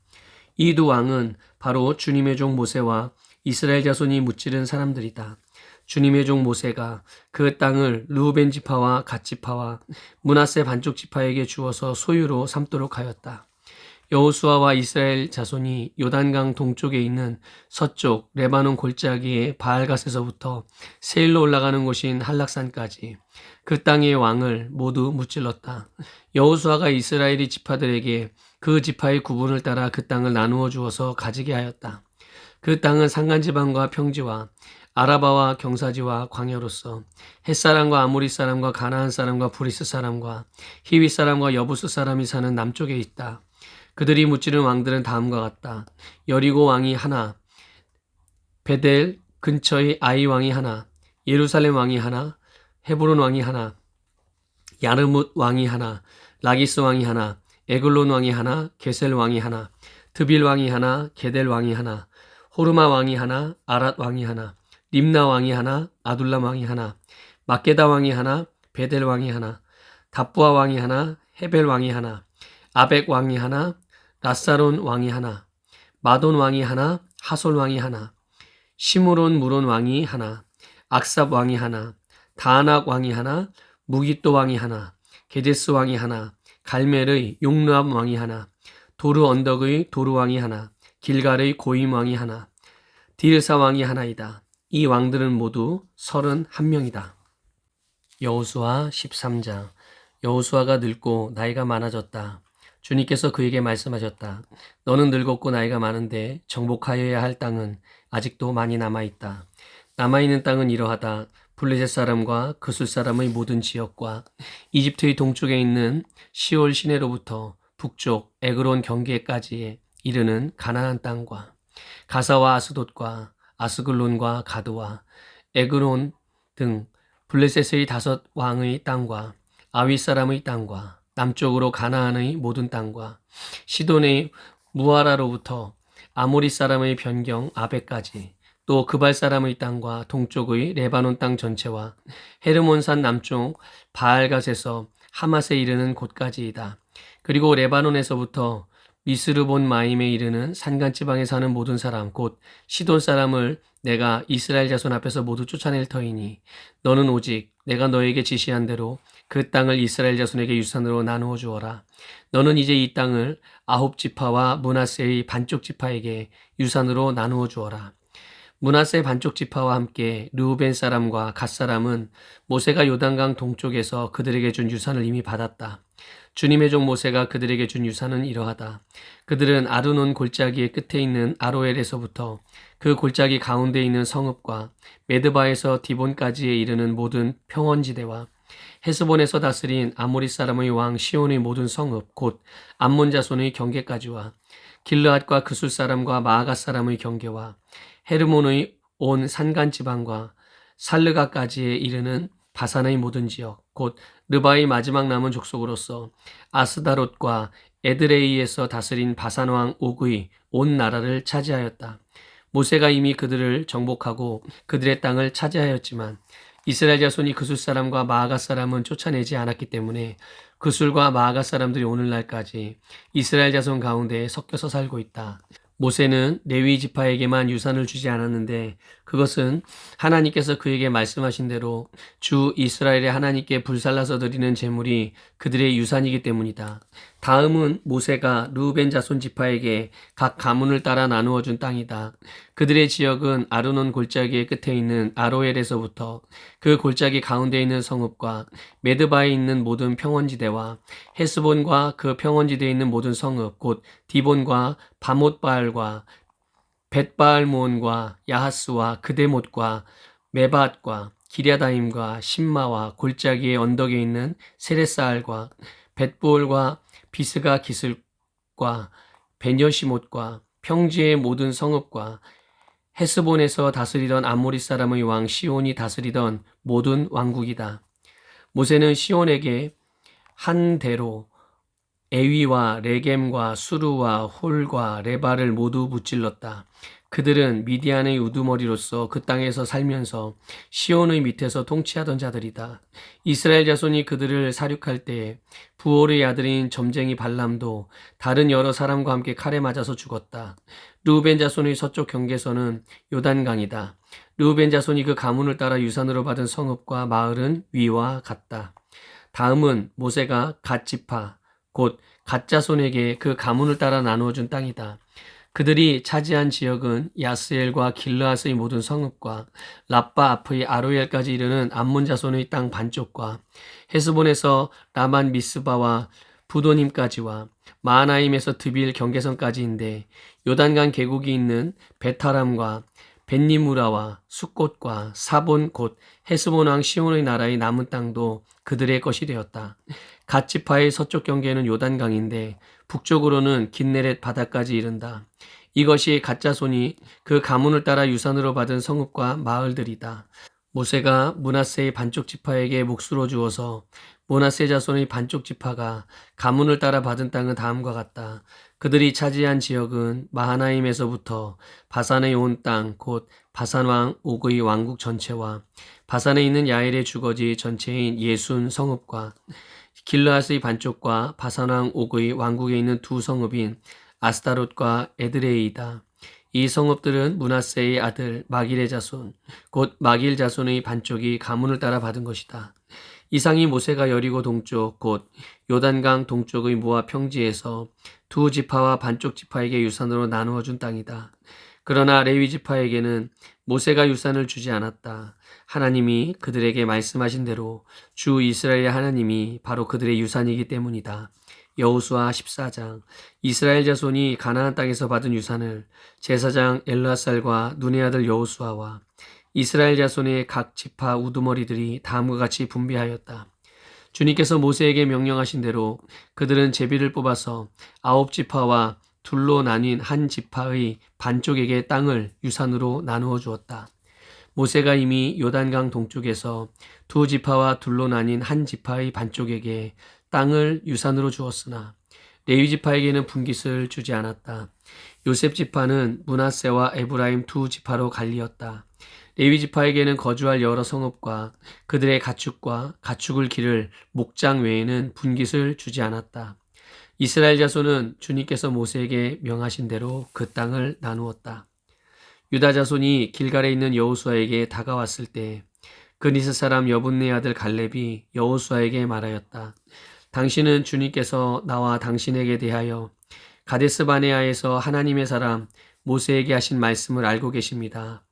이 두 왕은 바로 주님의 종 모세와 이스라엘 자손이 무찌른 사람들이다. 주님의 종 모세가 그 땅을 르우벤 지파와 갓 지파와 므낫세 반쪽 지파에게 주어서 소유로 삼도록 하였다. 여호수아와 이스라엘 자손이 요단강 동쪽에 있는 서쪽 레바논 골짜기의 바알갓에서부터 세일로 올라가는 곳인 한락산까지 그 땅의 왕을 모두 무찔렀다. 여호수아가 이스라엘의 지파들에게 그 지파의 구분을 따라 그 땅을 나누어 주어서 가지게 하였다. 그 땅은 산간지방과 평지와 아라바와 경사지와 광야로서 헷사람과 아모리 사람과 가나안 사람과 브리스 사람과 히위 사람과 여부스 사람이 사는 남쪽에 있다. 그들이 무찌른 왕들은 다음과 같다. 여리고 왕이 하나, 베델 근처의 아이 왕이 하나, 예루살렘 왕이 하나, 헤브론 왕이 하나, 야르뭇 왕이 하나, 라기스 왕이 하나, 에글론 왕이 하나, 게셀 왕이 하나, 드빌 왕이 하나, 게델 왕이 하나, 호르마 왕이 하나, 아랏 왕이 하나, 림나 왕이 하나, 아둘람 왕이 하나, 막게다 왕이 하나, 베델 왕이 하나, 답부아 왕이 하나, 헤벨 왕이 하나, 아벡 왕이 하나, 라사론 왕이 하나, 마돈 왕이 하나, 하솔 왕이 하나, 시므론 무론 왕이 하나, 악삽 왕이 하나, 다아낙 왕이 하나, 무깃도 왕이 하나, 게데스 왕이 하나, 갈멜의 용르암 왕이 하나, 도르 언덕의 도르 왕이 하나, 길갈의 고임 왕이 하나, 딜사 왕이 하나이다. 이 왕들은 모두 31명이다. 여호수아 13장. 여호수아가 늙고 나이가 많아졌다. 주님께서 그에게 말씀하셨다. 너는 늙었고 나이가 많은데 정복하여야 할 땅은 아직도 많이 남아있다. 남아있는 땅은 이러하다. 블레셋 사람과 그술 사람의 모든 지역과 이집트의 동쪽에 있는 시올 시내로부터 북쪽 에그론 경계까지에 이르는 가나안 땅과 가사와 아스돗과 아스글론과 가드와 에그론 등 블레셋의 5 왕의 땅과 아윗 사람의 땅과 남쪽으로 가나안의 모든 땅과 시돈의 무아라로부터 아모리 사람의 변경 아베까지 또 그발 사람의 땅과 동쪽의 레바논 땅 전체와 헤르몬산 남쪽 바알갓에서 하맛에 이르는 곳까지이다. 그리고 레바논에서부터 미스르본 마임에 이르는 산간지방에 사는 모든 사람 곧 시돈 사람을 내가 이스라엘 자손 앞에서 모두 쫓아낼 터이니 너는 오직 내가 너에게 지시한 대로 그 땅을 이스라엘 자손에게 유산으로 나누어 주어라. 너는 이제 이 땅을 9지파와 므낫세의 반쪽 지파에게 유산으로 나누어 주어라. 므낫세 반쪽 지파와 함께 르우벤 사람과 갓 사람은 모세가 요단강 동쪽에서 그들에게 준 유산을 이미 받았다. 주님의 종 모세가 그들에게 준 유산은 이러하다. 그들은 아르논 골짜기의 끝에 있는 아로엘에서부터 그 골짜기 가운데 있는 성읍과 메드바에서 디본까지에 이르는 모든 평원지대와 헤스본에서 다스린 아모리 사람의 왕 시온의 모든 성읍 곧 암몬 자손의 경계까지와 길르앗과 그술 사람과 마아갓 사람의 경계와 헤르몬의 온 산간 지방과 살르가까지에 이르는 바산의 모든 지역 곧 르바의 마지막 남은 족속으로서 아스다롯과 에드레이에서 다스린 바산 왕 옥의 온 나라를 차지하였다. 모세가 이미 그들을 정복하고 그들의 땅을 차지하였지만 이스라엘 자손이 그술 사람과 마아갓 사람은 쫓아내지 않았기 때문에 그술과 마아갓 사람들이 오늘날까지 이스라엘 자손 가운데 섞여서 살고 있다. 모세는 레위 지파에게만 유산을 주지 않았는데 그것은 하나님께서 그에게 말씀하신 대로 주 이스라엘의 하나님께 불살라서 드리는 제물이 그들의 유산이기 때문이다. 다음은 모세가 르우벤 자손 지파에게 각 가문을 따라 나누어 준 땅이다. 그들의 지역은 아르논 골짜기의 끝에 있는 아로엘에서부터 그 골짜기 가운데 있는 성읍과 메드바에 있는 모든 평원지대와 헤스본과 그 평원지대에 있는 모든 성읍 곧 디본과 바못바알과 벳바알몬과 야하스와 그데못과 메밧과 기랴다임과 신마와 골짜기의 언덕에 있는 세레사알과 벳부올과 비스가 기슬과 베녀시못과 평지의 모든 성읍과 헤스본에서 다스리던 아모리 사람의 왕 시온이 다스리던 모든 왕국이다. 모세는 시온에게 한 대로 에위와 레겜과 수루와 홀과 레바를 모두 무찔렀다. 그들은 미디안의 우두머리로서 그 땅에서 살면서 시온의 밑에서 통치하던 자들이다. 이스라엘 자손이 그들을 사륙할 때에 부올의 아들인 점쟁이 발람도 다른 여러 사람과 함께 칼에 맞아서 죽었다. 르우벤 자손의 서쪽 경계선은 요단강이다. 르우벤 자손이 그 가문을 따라 유산으로 받은 성읍과 마을은 위와 같다. 다음은 모세가 갓 지파 곧 갓 자손에게 그 가문을 따라 나누어준 땅이다. 그들이 차지한 지역은 야스엘과 길르앗의 모든 성읍과 라빠 앞의 아로엘까지 이르는 암몬 자손의 땅 반쪽과 헤스본에서 라만 미스바와 부도님까지와 마하나임에서 드빌 경계선까지인데 요단강 계곡이 있는 베타람과 벤니무라와 숫곳과 사본 곧 헤스본 왕 시온의 나라의 남은 땅도 그들의 것이 되었다. 갓 지파의 서쪽 경계는 요단강인데 북쪽으로는 긴네렛 바다까지 이른다. 이것이 갓 자손이 그 가문을 따라 유산으로 받은 성읍과 마을들이다. 모세가 므낫세의 반쪽 지파에게 몫으로 주어서 므낫세 자손의 반쪽 지파가 가문을 따라 받은 땅은 다음과 같다. 그들이 차지한 지역은 마하나임에서부터 바산의 온 땅 곧 바산 왕 옥의 왕국 전체와 바산에 있는 야엘의 주거지 전체인 예순 성읍과 길르앗의 반쪽과 바산 왕 옥의 왕국에 있는 두 성읍인 아스타롯과 에드레이다. 이 성읍들은 므낫세의 아들 마길의 자손, 곧 마길 자손의 반쪽이 가문을 따라 받은 것이다. 이상이 모세가 여리고 동쪽, 곧 요단강 동쪽의 모압 평지에서 두 지파와 반쪽 지파에게 유산으로 나누어 준 땅이다. 그러나 레위 지파에게는 모세가 유산을 주지 않았다. 하나님이 그들에게 말씀하신 대로 주 이스라엘의 하나님이 바로 그들의 유산이기 때문이다. 여호수아 14장. 이스라엘 자손이 가나안 땅에서 받은 유산을 제사장 엘르앗살과 눈의 아들 여호수아와 이스라엘 자손의 각 지파 우두머리들이 다음과 같이 분배하였다. 주님께서 모세에게 명령하신 대로 그들은 제비를 뽑아서 9지파와 둘로 나뉜 한 지파의 반쪽에게 땅을 유산으로 나누어 주었다. 모세가 이미 요단강 동쪽에서 두 지파와 둘로 나뉜 한 지파의 반쪽에게 땅을 유산으로 주었으나 레위 지파에게는 분깃을 주지 않았다. 요셉 지파는 므낫세와 에브라임 두 지파로 갈리었다. 레위 지파에게는 거주할 여러 성읍과 그들의 가축과 가축을 기를 목장 외에는 분깃을 주지 않았다. 이스라엘 자손은 주님께서 모세에게 명하신 대로 그 땅을 나누었다. 유다 자손이 길갈에 있는 여호수아에게 다가왔을 때 그니스 사람 여분네 아들 갈렙이 여호수아에게 말하였다. 당신은 주님께서 나와 당신에게 대하여 가데스 바네아에서 하나님의 사람 모세에게 하신 말씀을 알고 계십니다.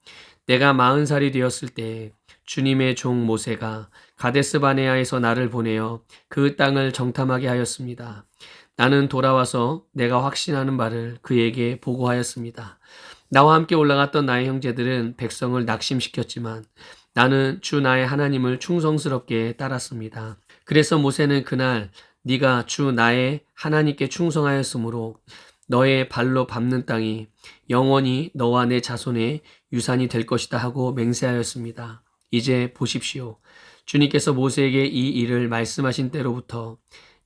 내가 40살이 되었을 때 주님의 종 모세가 가데스 바네아에서 나를 보내어 그 땅을 정탐하게 하였습니다. 나는 돌아와서 내가 확신하는 바를 그에게 보고하였습니다. 나와 함께 올라갔던 나의 형제들은 백성을 낙심시켰지만 나는 주 나의 하나님을 충성스럽게 따랐습니다. 그래서 모세는 그날 네가 주 나의 하나님께 충성하였으므로 너의 발로 밟는 땅이 영원히 너와 내 자손의 유산이 될 것이다 하고 맹세하였습니다. 이제 보십시오. 주님께서 모세에게 이 일을 말씀하신 때로부터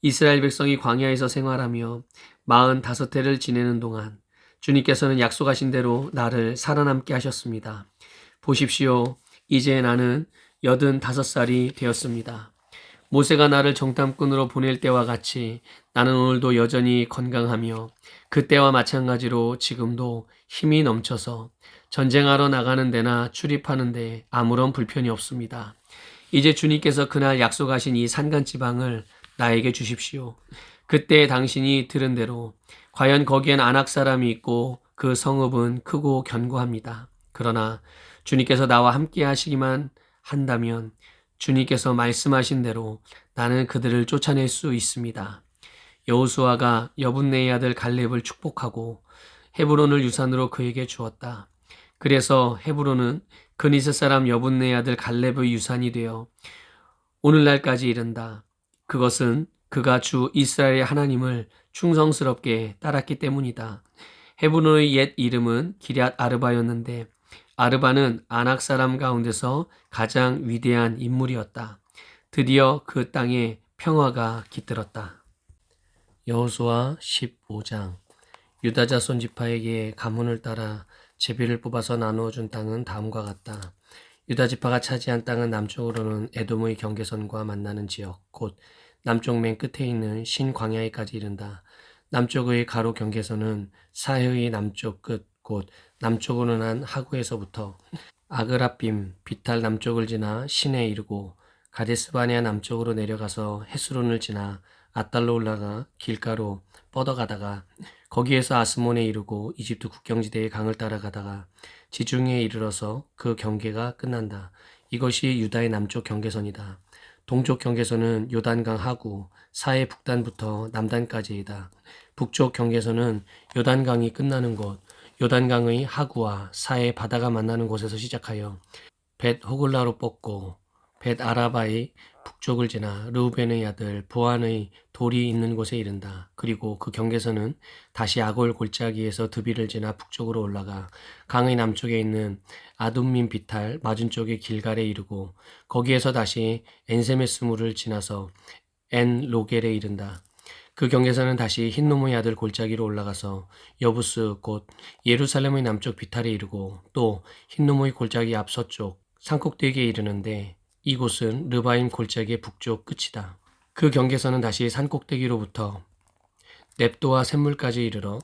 이스라엘 백성이 광야에서 생활하며 45해를 지내는 동안 주님께서는 약속하신 대로 나를 살아남게 하셨습니다. 보십시오. 이제 나는 85살이 되었습니다. 모세가 나를 정탐꾼으로 보낼 때와 같이 나는 오늘도 여전히 건강하며 그때와 마찬가지로 지금도 힘이 넘쳐서 전쟁하러 나가는 데나 출입하는 데 아무런 불편이 없습니다. 이제 주님께서 그날 약속하신 이 산간지방을 나에게 주십시오. 그때 당신이 들은 대로 과연 거기엔 아낙 사람이 있고 그 성읍은 크고 견고합니다. 그러나 주님께서 나와 함께 하시기만 한다면 주님께서 말씀하신 대로 나는 그들을 쫓아낼 수 있습니다. 여호수아가 여분네의 아들 갈렙을 축복하고 헤브론을 유산으로 그에게 주었다. 그래서 헤브론은 그니스 사람 여분네의 아들 갈렙의 유산이 되어 오늘날까지 이른다. 그것은 그가 주 이스라엘의 하나님을 충성스럽게 따랐기 때문이다. 헤브론의 옛 이름은 기럇 아르바였는데 아르바는 아낙 사람 가운데서 가장 위대한 인물이었다. 드디어 그 땅에 평화가 깃들었다. 여호수아 15장. 유다 자손 지파에게 가문을 따라 제비를 뽑아서 나누어 준 땅은 다음과 같다. 유다 지파가 차지한 땅은 남쪽으로는 에돔의 경계선과 만나는 지역, 곧 남쪽 맨 끝에 있는 신광야에까지 이른다. 남쪽의 가로 경계선은 사해의 남쪽 끝, 곧 남쪽으로 난 하구에서부터 아그라빔, 비탈 남쪽을 지나 신에 이르고 가데스바네아 남쪽으로 내려가서 헤스론을 지나 아달로 올라가 길가로 뻗어가다가 거기에서 아스몬에 이르고 이집트 국경지대의 강을 따라가다가 지중해에 이르러서 그 경계가 끝난다. 이것이 유다의 남쪽 경계선이다. 동쪽 경계선은 요단강 하구, 사해 북단부터 남단까지이다. 북쪽 경계선은 요단강이 끝나는 곳, 요단강의 하구와 사해 바다가 만나는 곳에서 시작하여 벳 호글라로 뻗고 벳 아라바의 북쪽을 지나 르우벤의 아들 보안의 돌이 있는 곳에 이른다. 그리고 그 경계선은 다시 아골 골짜기에서 드비를 지나 북쪽으로 올라가 강의 남쪽에 있는 아둠민 비탈 맞은쪽의 길갈에 이르고 거기에서 다시 엔세메스물을 지나서 엔 로겔에 이른다. 그 경계선은 다시 흰노무의 아들 골짜기로 올라가서 여부스 곧 예루살렘의 남쪽 비탈에 이르고 또 흰노무의 골짜기 앞서쪽 산꼭대기에 이르는데 이곳은 르바임 골짜기의 북쪽 끝이다. 그 경계선은 다시 산꼭대기로부터 넵도와 샘물까지 이르러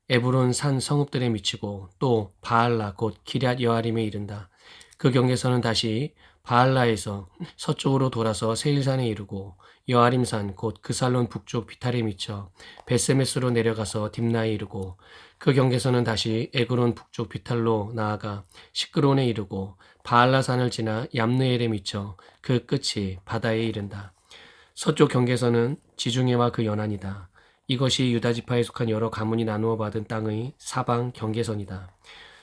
에브론 산 성읍들에 미치고 또 바알라 곧 기럇 여아림에 이른다. 그 경계선은 다시 바알라에서 서쪽으로 돌아서 세일산에 이르고 여아림산 곧 그살론 북쪽 비탈에 미쳐 베세메스로 내려가서 딥나에 이르고 그 경계선은 다시 에그론 북쪽 비탈로 나아가 시끄론에 이르고 바알라산을 지나 얌느엘에 미쳐 그 끝이 바다에 이른다. 서쪽 경계선은 지중해와 그 연안이다. 이것이 유다지파에 속한 여러 가문이 나누어 받은 땅의 사방 경계선이다.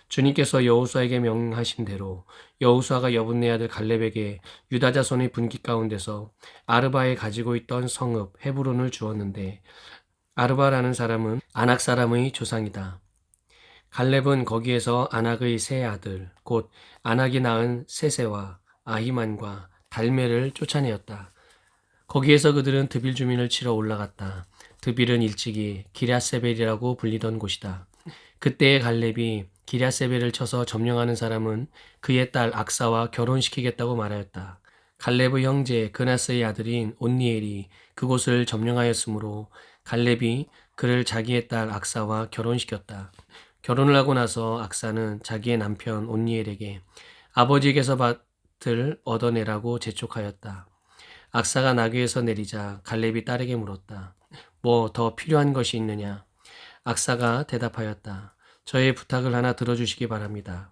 주님께서 여호수아에게 명하신 대로 여호수아가 여분네 아들 갈렙에게 유다 자손의 분기 가운데서 아르바에 가지고 있던 성읍 헤브론을 주었는데 아르바라는 사람은 아낙 사람의 조상이다. 갈렙은 거기에서 아낙의 세 아들 곧 아낙이 낳은 세세와 아히만과 달메를 쫓아내었다. 거기에서 그들은 드빌 주민을 치러 올라갔다. 드빌은 일찍이 기랴세벨이라고 불리던 곳이다. 그때의 갈렙이 기랴세벨을 쳐서 점령하는 사람은 그의 딸 악사와 결혼시키겠다고 말하였다. 갈렙의 형제 그나스의 아들인 온니엘이 그곳을 점령하였으므로 갈렙이 그를 자기의 딸 악사와 결혼시켰다. 결혼을 하고 나서 악사는 자기의 남편 온니엘에게 아버지에게서 밭을 얻어내라고 재촉하였다. 악사가 나귀에서 내리자 갈렙이 딸에게 물었다. 뭐 더 필요한 것이 있느냐? 악사가 대답하였다. 저의 부탁을 하나 들어주시기 바랍니다.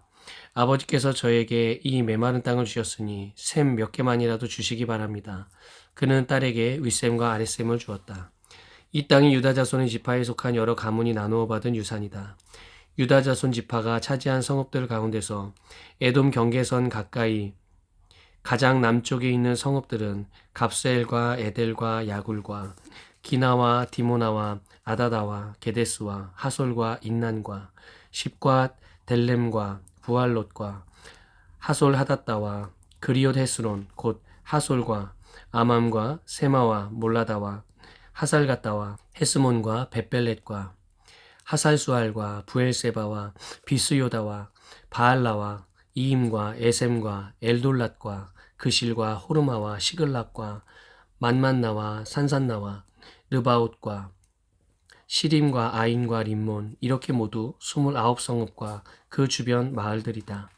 아버지께서 저에게 이 메마른 땅을 주셨으니 샘 몇 개만이라도 주시기 바랍니다. 그는 딸에게 윗샘과 아랫샘을 주었다. 이 땅이 유다 자손의 지파에 속한 여러 가문이 나누어 받은 유산이다. 유다 자손 지파가 차지한 성읍들 가운데서 에돔 경계선 가까이 가장 남쪽에 있는 성읍들은 갑스엘과 에델과 야굴과 기나와 디모나와 아다다와 게데스와 하솔과 인난과 십과 델렘과 부알롯과 하솔 하닷다와 그리옷 헤스론 곧 하솔과 아맘과 세마와 몰라다와 하살갓다와 헤스몬과 벳벨렛과 하살수알과 부엘세바와 비스요다와 바알라와 이임과 에셈과 엘돌랏과 그실과 호르마와 시글락과 만만나와 산산나와 르바옷과 시림과 아인과 림몬 이렇게 모두 29성읍과 그 주변 마을들이다.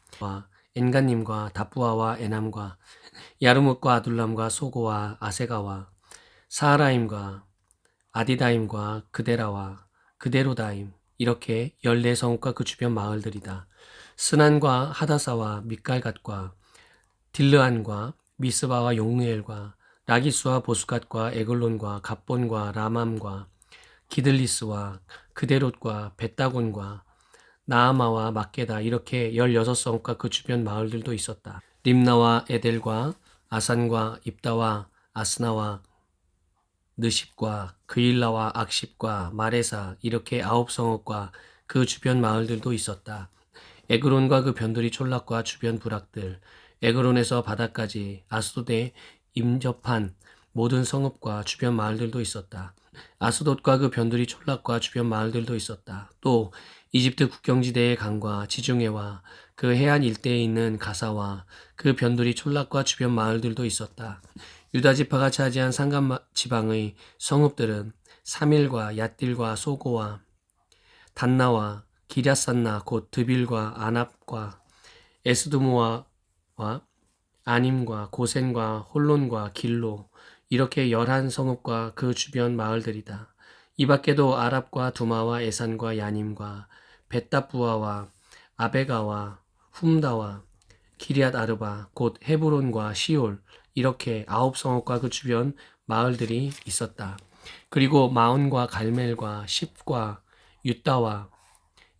엔간님과 다부아와 에남과 야르뭇과 아둘람과 소고와 아세가와 사하라임과 아디다임과 그데라와 그데로다임 이렇게 14성읍과 그 주변 마을들이다. 스난과 하다사와 밑갈갓과 딜르안과 미스바와 용르엘과 라기스와 보스갓과 에글론과 갑본과 라맘과 기들리스와 그데롯과 벳다곤과 나아마와 막게다 이렇게 16성읍과 그 주변 마을들도 있었다. 림나와 에델과 아산과 입다와 아스나와 느십과 그일라와 악십과 마레사 이렇게 9성읍과 그 주변 마을들도 있었다. 에그론과 그 변두리 촌락과 주변 부락들, 에그론에서 바다까지 아스돗에 임접한 모든 성읍과 주변 마을들도 있었다. 아스돗과 그 변두리 촌락과 주변 마을들도 있었다. 또 이집트 국경지대의 강과 지중해와 그 해안 일대에 있는 가사와 그 변두리 촌락과 주변 마을들도 있었다. 유다 지파가 차지한 산간 지방의 성읍들은 사밀과 얏딜과 소고와 단나와 기랴산나 곧 드빌과 아납과 에스드모아와 아님과 고센과 홀론과 길로 이렇게 11성읍과 그 주변 마을들이다. 이 밖에도 아랍과 두마와 에산과 야님과 벳다부아와 아베가와 훔다와 기리앗 아르바 곧 헤브론과 시올 이렇게 9성읍과 그 주변 마을들이 있었다. 그리고 마온과 갈멜과 십과 유다와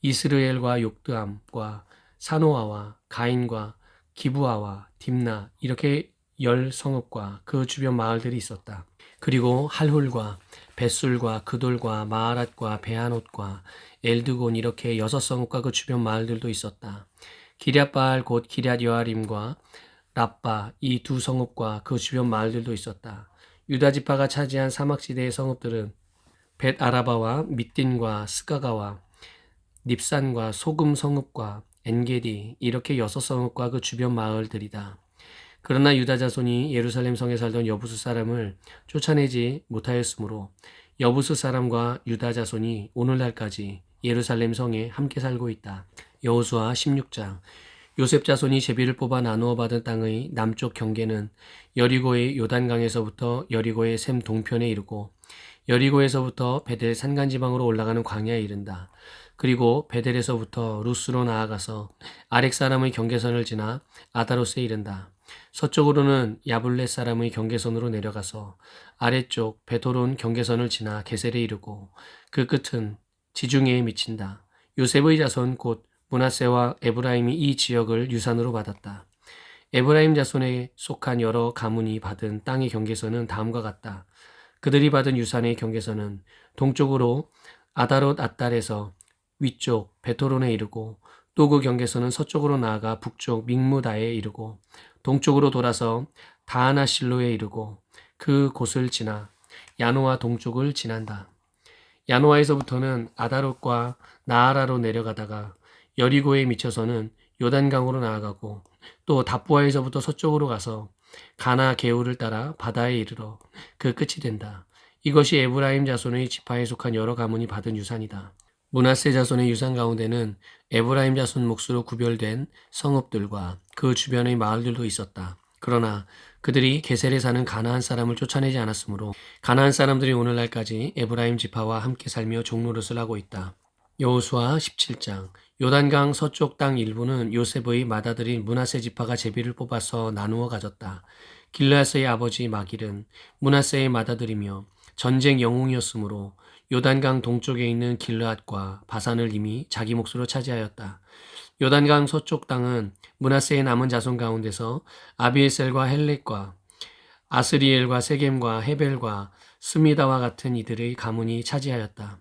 이스르엘과 욕드암과 사노아와 가인과 기부아와 딥나 이렇게 10성읍과 그 주변 마을들이 있었다. 그리고 할훌과 벳술과 그돌과 마하랏과 베아롯과 엘드곤 이렇게 6성읍과 그 주변 마을들도 있었다. 기럇바알 곧 기럇 여아림과 랍바 이 2성읍과 그 주변 마을들도 있었다. 유다 지파가 차지한 사막지대의 성읍들은 벳 아라바와 밑딘과 스가가와 닙산과 소금 성읍과 엔게디 이렇게 6성읍과 그 주변 마을들이다. 그러나 유다 자손이 예루살렘 성에 살던 여부스 사람을 쫓아내지 못하였으므로 여부스 사람과 유다 자손이 오늘날까지 예루살렘 성에 함께 살고 있다. 여호수아 16장. 요셉 자손이 제비를 뽑아 나누어 받은 땅의 남쪽 경계는 여리고의 요단강에서부터 여리고의 샘 동편에 이르고 여리고에서부터 베델 산간지방으로 올라가는 광야에 이른다. 그리고 베델에서부터 루스로 나아가서 아렉 사람의 경계선을 지나 아다로스에 이른다. 서쪽으로는 야블렛 사람의 경계선으로 내려가서 아래쪽 베토론 경계선을 지나 게셀에 이르고 그 끝은 지중해에 미친다. 요셉의 자손 곧 므낫세와 에브라임이 이 지역을 유산으로 받았다. 에브라임 자손에 속한 여러 가문이 받은 땅의 경계선은 다음과 같다. 그들이 받은 유산의 경계선은 동쪽으로 아다롯 앗달에서 위쪽 베토론에 이르고 또 그 경계선은 서쪽으로 나아가 북쪽 믹무다에 이르고 동쪽으로 돌아서 다하나실로에 이르고 그 곳을 지나 야노아 동쪽을 지난다. 야노아에서부터는 아다롯과 나아라로 내려가다가 여리고에 미쳐서는 요단강으로 나아가고 또 답부아에서부터 서쪽으로 가서 가나 게울을 따라 바다에 이르러 그 끝이 된다. 이것이 에브라임 자손의 지파에 속한 여러 가문이 받은 유산이다. 므낫세 자손의 유산 가운데는 에브라임 자손 몫으로 구별된 성읍들과 그 주변의 마을들도 있었다. 그러나 그들이 게셀에 사는 가나안 사람을 쫓아내지 않았으므로 가나안 사람들이 오늘날까지 에브라임 지파와 함께 살며 종노릇을 하고 있다. 여호수아 17장. 요단강 서쪽 땅 일부는 요셉의 맏아들인 므낫세 지파가 제비를 뽑아서 나누어 가졌다. 길르앗의 아버지 마길은 므낫세의 맏아들이며 전쟁 영웅이었으므로 요단강 동쪽에 있는 길르앗과 바산을 이미 자기 몫으로 차지하였다. 요단강 서쪽 땅은 므낫세의 남은 자손 가운데서 아비에셀과 헬렉과 아스리엘과 세겜과 헤벨과 스미다와 같은 이들의 가문이 차지하였다.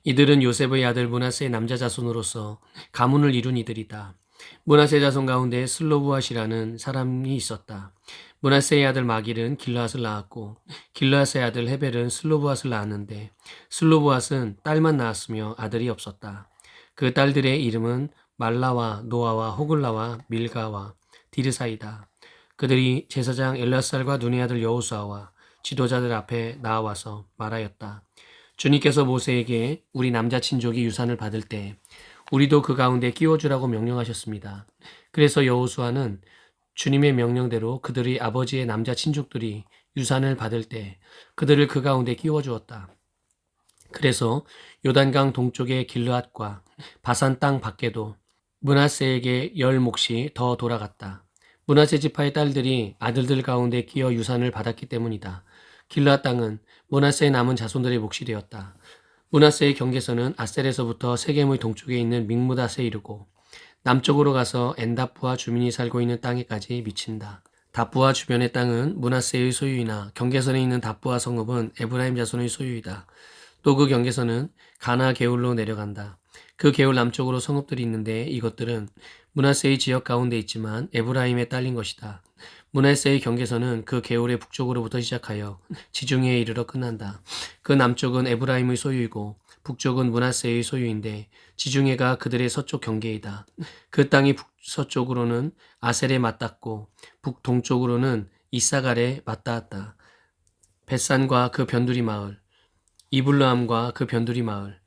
이들은 요셉의 아들 므낫세의 남자 자손으로서 가문을 이룬 이들이다. 므낫세 자손 가운데 슬로부앗이라는 사람이 있었다. 므낫세의 아들 마길은 길르앗을 낳았고 길르앗의 아들 헤벨은 슬로부앗을 낳았는데 슬로부앗은 딸만 낳았으며 아들이 없었다. 그 딸들의 이름은 말라와 노아와 호글라와 밀가와 디르사이다. 그들이 제사장 엘라살과 눈의 아들 여호수아와 지도자들 앞에 나와서 말하였다. 주님께서 모세에게 우리 남자 친족이 유산을 받을 때 우리도 그 가운데 끼워주라고 명령하셨습니다. 그래서 여호수아는 주님의 명령대로 그들의 아버지의 남자 친족들이 유산을 받을 때 그들을 그 가운데 끼워주었다. 그래서 요단강 동쪽의 길르앗과 바산 땅 밖에도 므낫세에게 10몫이 더 돌아갔다. 므낫세 지파의 딸들이 아들들 가운데 끼어 유산을 받았기 때문이다. 길르앗 땅은 므낫세의 남은 자손들의 몫이 되었다. 므낫세의 경계선은 아셀에서부터 세겜의 동쪽에 있는 믹무닷에 이르고 남쪽으로 가서 엔다프와 주민이 살고 있는 땅에까지 미친다. 답부와 주변의 땅은 므낫세의 소유이나 경계선에 있는 답부와 성읍은 에브라임 자손의 소유이다. 또 그 경계선은 가나 게울로 내려간다. 그 게울 남쪽으로 성읍들이 있는데 이것들은 므낫세의 지역 가운데 있지만 에브라임에 딸린 것이다. 므낫세의 경계선은 그 게울의 북쪽으로부터 시작하여 지중해에 이르러 끝난다. 그 남쪽은 에브라임의 소유이고 북쪽은 므낫세의 소유인데 지중해가 그들의 서쪽 경계이다. 그 땅이 북서쪽으로는 아셀에 맞닿고 북동쪽으로는 이사갈에 맞닿았다. 벳산과 그 변두리 마을, 이블르함과 그 변두리 마을,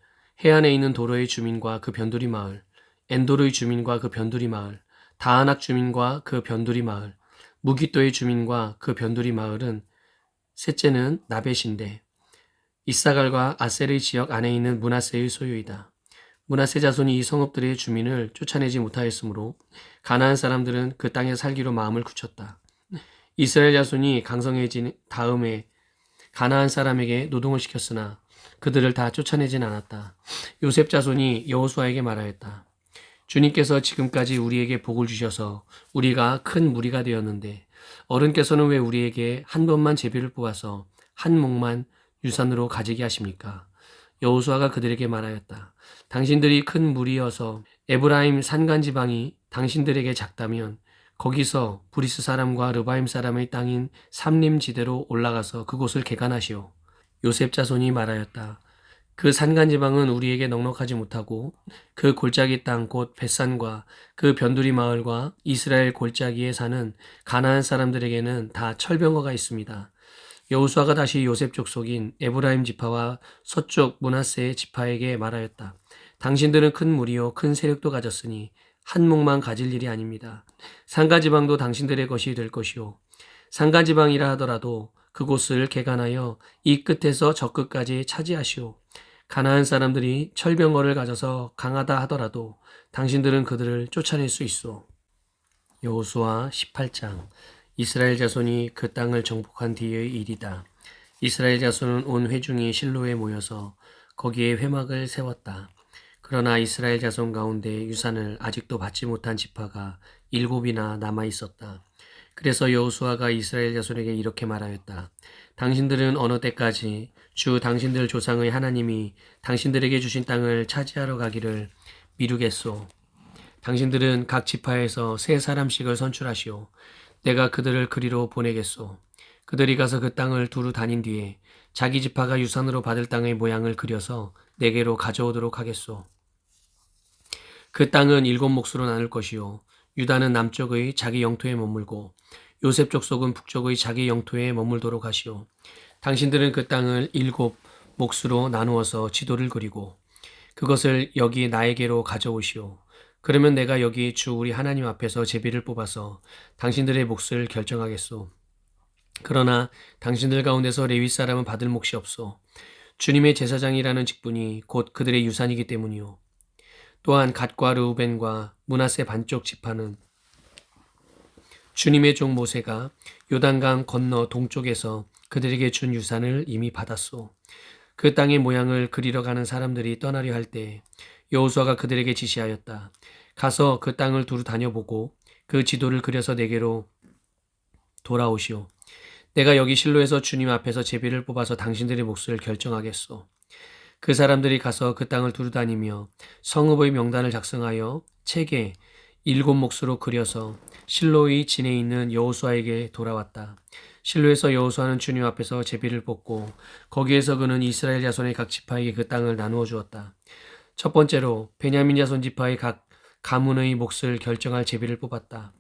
해안에 있는 도로의 주민과 그 변두리 마을, 엔돌의 주민과 그 변두리 마을, 다하낙 주민과 그 변두리 마을, 무기또의 주민과 그 변두리 마을은 셋째는 나벳인데 이사갈과 아셀의 지역 안에 있는 므낫세의 소유이다. 므낫세 자손이 이 성읍들의 주민을 쫓아내지 못하였으므로 가나안 사람들은 그 땅에 살기로 마음을 굳혔다. 이스라엘 자손이 강성해진 다음에 가나안 사람에게 노동을 시켰으나 그들을 다 쫓아내진 않았다. 요셉 자손이 여호수아에게 말하였다. 주님께서 지금까지 우리에게 복을 주셔서 우리가 큰 무리가 되었는데 어른께서는 왜 우리에게 한 번만 제비를 뽑아서 한 몫만 유산으로 가지게 하십니까? 여호수아가 그들에게 말하였다. 당신들이 큰 무리여서 에브라임 산간 지방이 당신들에게 작다면 거기서 브리스 사람과 르바임 사람의 땅인 삼림지대로 올라가서 그곳을 개간하시오. 요셉 자손이 말하였다. 그 산간 지방은 우리에게 넉넉하지 못하고 그 골짜기 땅 곧 벳산과 그 변두리 마을과 이스라엘 골짜기에 사는 가나안 사람들에게는 다 철병거가 있습니다. 여호수아가 다시 요셉 족속인 에브라임 지파와 서쪽 므낫세 지파에게 말하였다. 당신들은 큰 무리요 큰 세력도 가졌으니 한 몫만 가질 일이 아닙니다. 산가 지방도 당신들의 것이 될 것이요 산가 지방이라 하더라도 그곳을 개간하여 이 끝에서 저 끝까지 차지하시오. 가나안 사람들이 철병거를 가져서 강하다 하더라도 당신들은 그들을 쫓아낼 수 있어. 여호수아 18장. 이스라엘 자손이 그 땅을 정복한 뒤의 일이다. 이스라엘 자손은 온 회중이 실로에 모여서 거기에 회막을 세웠다. 그러나 이스라엘 자손 가운데 유산을 아직도 받지 못한 지파가 7이나 남아 있었다. 그래서 여호수아가 이스라엘 자손에게 이렇게 말하였다. 당신들은 어느 때까지 주 당신들 조상의 하나님이 당신들에게 주신 땅을 차지하러 가기를 미루겠소. 당신들은 각 지파에서 3사람씩을 선출하시오. 내가 그들을 그리로 보내겠소. 그들이 가서 그 땅을 두루 다닌 뒤에 자기 지파가 유산으로 받을 땅의 모양을 그려서 내게로 가져오도록 하겠소. 그 땅은 7몫으로 나눌 것이요 유다는 남쪽의 자기 영토에 머물고 요셉 족속은 북쪽의 자기 영토에 머물도록 하시오. 당신들은 그 땅을 7몫으로 나누어서 지도를 그리고 그것을 여기 나에게로 가져오시오. 그러면 내가 여기 주 우리 하나님 앞에서 제비를 뽑아서 당신들의 몫을 결정하겠소. 그러나 당신들 가운데서 레위 사람은 받을 몫이 없소. 주님의 제사장이라는 직분이 곧 그들의 유산이기 때문이요. 또한 갓과 르우벤과 므낫세 반쪽 지파는 주님의 종 모세가 요단강 건너 동쪽에서 그들에게 준 유산을 이미 받았소. 그 땅의 모양을 그리러 가는 사람들이 떠나려 할 때 여호수아가 그들에게 지시하였다. 가서 그 땅을 두루 다녀보고 그 지도를 그려서 내게로 돌아오시오. 내가 여기 실로에서 주님 앞에서 제비를 뽑아서 당신들의 몫을 결정하겠소. 그 사람들이 가서 그 땅을 두루 다니며 성읍의 명단을 작성하여 책에 7몫으로 그려서 실로의 진에 있는 여호수아에게 돌아왔다. 실로에서 여호수아는 주님 앞에서 제비를 뽑고 거기에서 그는 이스라엘 자손의 각 지파에게 그 땅을 나누어 주었다. 첫 번째로 베냐민 자손 지파의 각 가문의 몫을 결정할 제비를 뽑았다.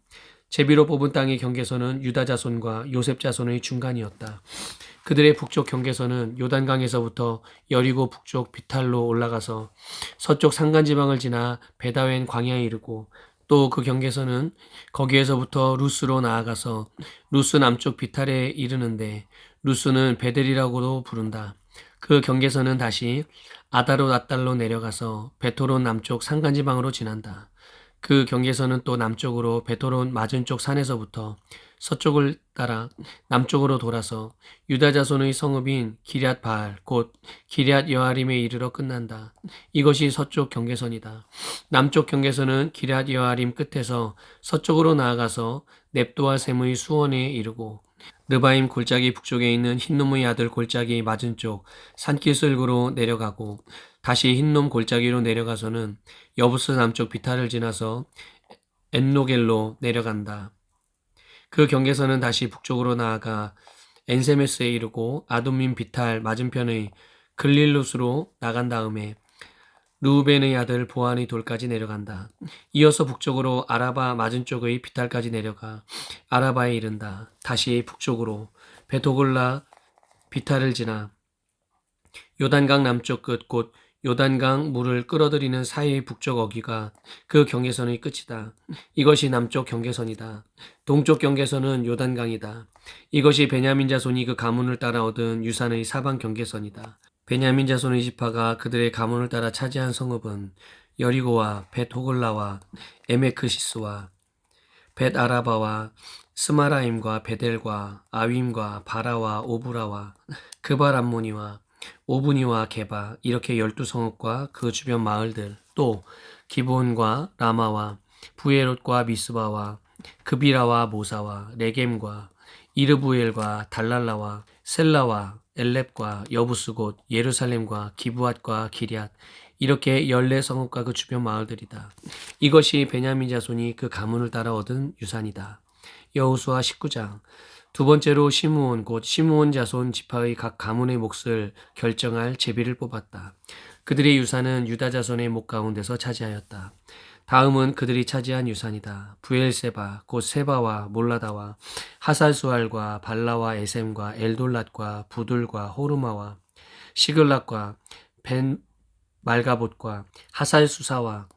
제비로 뽑은 땅의 경계선은 유다 자손과 요셉 자손의 중간이었다. 그들의 북쪽 경계선은 요단강에서부터 여리고 북쪽 비탈로 올라가서 서쪽 산간지방을 지나 베다웬 광야에 이르고 또 그 경계선은 거기에서부터 루스로 나아가서 루스 남쪽 비탈에 이르는데 루스는 베델이라고도 부른다. 그 경계선은 다시 아다롯 앗달로 내려가서 베토론 남쪽 산간지방으로 지난다. 그 경계선은 또 남쪽으로 베토론 맞은쪽 산에서부터 서쪽을 따라 남쪽으로 돌아서 유다 자손의 성읍인 기럇 바알 곧 기럇 여아림에 이르러 끝난다. 이것이 서쪽 경계선이다. 남쪽 경계선은 기럇 여아림 끝에서 서쪽으로 나아가서 넵도아 샘의 수원에 이르고 르바임 골짜기 북쪽에 있는 흰놈의 아들 골짜기 맞은쪽 산기슭으로 내려가고 다시 흰놈 골짜기로 내려가서는 여부스 남쪽 비탈을 지나서 엔로겔로 내려간다. 그 경계선은 다시 북쪽으로 나아가 엔세메스에 이르고 아둠민 비탈 맞은편의 글릴룻으로 나간 다음에 르우벤의 아들 보안의 돌까지 내려간다. 이어서 북쪽으로 아라바 맞은쪽의 비탈까지 내려가 아라바에 이른다. 다시 북쪽으로 베토골라 비탈을 지나 요단강 남쪽 끝 곧 요단강 물을 끌어들이는 사이의 북쪽 어귀가 그 경계선의 끝이다. 이것이 남쪽 경계선이다. 동쪽 경계선은 요단강이다. 이것이 베냐민 자손이 그 가문을 따라 얻은 유산의 사방 경계선이다. 베냐민 자손의 지파가 그들의 가문을 따라 차지한 성읍은 여리고와 벳호글라와 에메크시스와 벳아라바와 스마라임과 베델과 아윈과 바라와 오브라와 그발암모니와 오브니와 게바 이렇게 12성읍과 그 주변 마을들, 또 기브온과 라마와 부에롯과 미스바와 그비라와 모사와 레겜과 이르부엘과 달랄라와 셀라와 엘렙과 여부스곳 예루살렘과 기브앗과 기럇 이렇게 14성읍과 그 주변 마을들이다. 이것이 베냐민 자손이 그 가문을 따라 얻은 유산이다. 여호수아 19장. 두 번째로 시므온 곧 시므온 자손 지파의 각 가문의 몫을 결정할 제비를 뽑았다. 그들의 유산은 유다 자손의 목 가운데서 차지하였다. 다음은 그들이 차지한 유산이다. 부엘세바 곧 세바와 몰라다와 하살수알과 발라와 에셈과 엘돌랏과 부들과 호르마와 시글락과 벤 말가봇과 하살수사와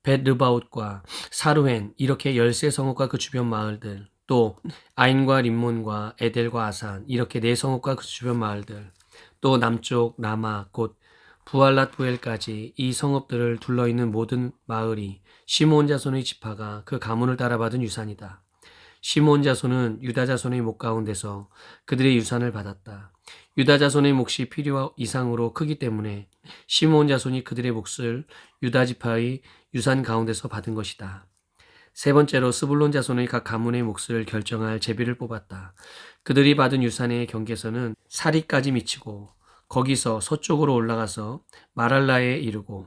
벳르바옷과 사루헨 이렇게 13성읍과 그 주변 마을들, 또 아인과 림몬과 에델과 아산 이렇게 4성읍과 그 주변 마을들, 또 남쪽 라마 곧 부알랏 부엘까지 이 성읍들을 둘러있는 모든 마을이 시므온 자손의 지파가 그 가문을 따라 받은 유산이다. 시므온 자손은 유다 자손의 목 가운데서 그들의 유산을 받았다. 유다 자손의 몫이 필요 이상으로 크기 때문에 시므온 자손이 그들의 몫을 유다 지파의 유산 가운데서 받은 것이다. 세 번째로 스불론 자손의 각 가문의 몫을 결정할 제비를 뽑았다. 그들이 받은 유산의 경계선은 사리까지 미치고 거기서 서쪽으로 올라가서 마랄라에 이르고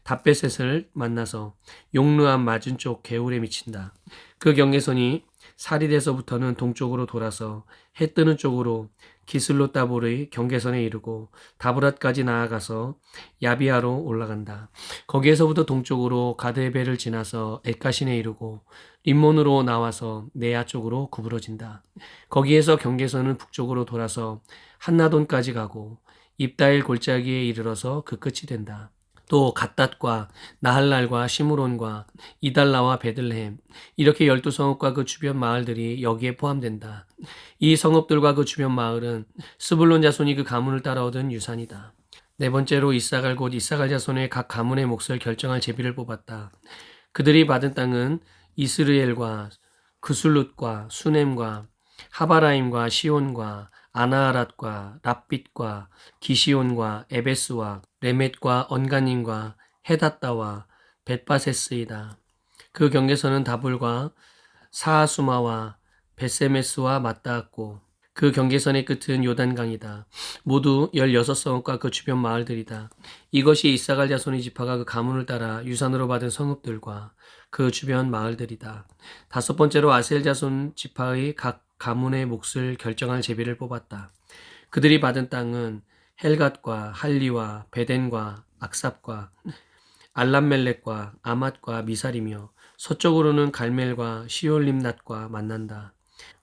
답베셋을 만나서 용르암 맞은쪽 개울에 미친다. 그 경계선이 사리에서부터는 동쪽으로 돌아서 해 뜨는 쪽으로 기슬롯 다볼의 경계선에 이르고 다브랏까지 나아가서 야비아로 올라간다. 거기에서부터 동쪽으로 가드헤벨을 지나서 엣가신에 이르고 림몬으로 나와서 네아 쪽으로 구부러진다. 거기에서 경계선은 북쪽으로 돌아서 한나돈까지 가고 입다일 골짜기에 이르러서 그 끝이 된다. 또 갓닷과 나할랄과 시므론과 이달라와 베들레헴 이렇게 12성읍과 그 주변 마을들이 여기에 포함된다. 이 성읍들과 그 주변 마을은 스불론 자손이 그 가문을 따라 얻은 유산이다. 네 번째로 이사갈 곧 이사갈 자손의 각 가문의 몫을 결정할 제비를 뽑았다. 그들이 받은 땅은 이스르엘과 그술룻과 수넴과 하바라임과 시온과 아나하랏과 랍빗과 기시온과 에베스와 레멧과 언가님과 헤닷다와 벳바세스이다. 그 경계선은 다불과 사하수마와 베세메스와 맞닿았고 그 경계선의 끝은 요단강이다. 모두 16성읍과 그 주변 마을들이다. 이것이 이사갈 자손의 지파가 그 가문을 따라 유산으로 받은 성읍들과 그 주변 마을들이다. 다섯 번째로 아셀 자손 지파의 각 가문의 몫을 결정할 제비를 뽑았다. 그들이 받은 땅은 헬갓과 할리와 베덴과 악삽과 알람멜렉과 아맛과 미살이며 서쪽으로는 갈멜과 시올림낫과 만난다.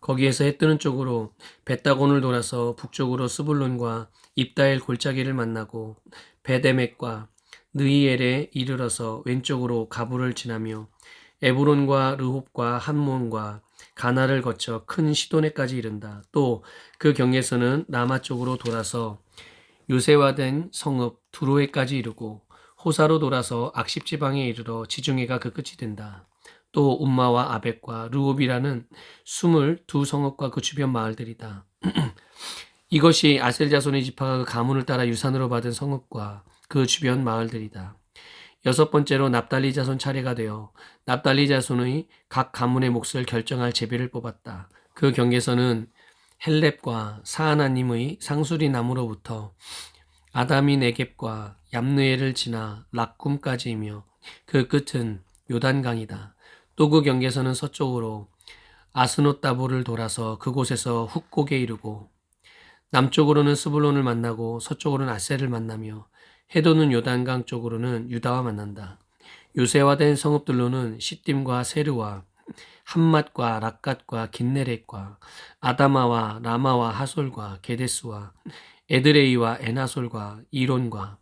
거기에서 해 뜨는 쪽으로 벳다곤을 돌아서 북쪽으로 스불론과 입다엘 골짜기를 만나고 베데멕과 느이엘에 이르러서 왼쪽으로 가불을 지나며 에브론과 르홉과 함몬과 가나를 거쳐 큰 시도네까지 이른다. 또 그 경계선은 남아 쪽으로 돌아서 요새화된 성읍 두로에까지 이르고 호사로 돌아서 악십 지방에 이르러 지중해가 그 끝이 된다. 또 움마와 아벡과 르홉이라는 22성읍과 그 주변 마을들이다. 이것이 아셀 자손의 지파가 그 가문을 따라 유산으로 받은 성읍과 그 주변 마을들이다. 여섯 번째로 납달리 자손 차례가 되어 납달리 자손의 각 가문의 몫을 결정할 제비를 뽑았다. 그 경계선은 헬렙과 사하나님의 상수리 나무로부터 아다미 네겝과 얌느엘을 지나 락쿰까지이며 그 끝은 요단강이다. 또 그 경계선은 서쪽으로 아스노다볼을 돌아서 그곳에서 훅곡에 이르고 남쪽으로는 스불론을 만나고 서쪽으로는 아셀을 만나며 해도는 요단강 쪽으로는 유다와 만난다. 요새화된 성읍들로는 시딤과 세르와 함맛과 락갓과 긴네렛과 아다마와 라마와 하솔과 게데스와 에드레이와 에나솔과 이론과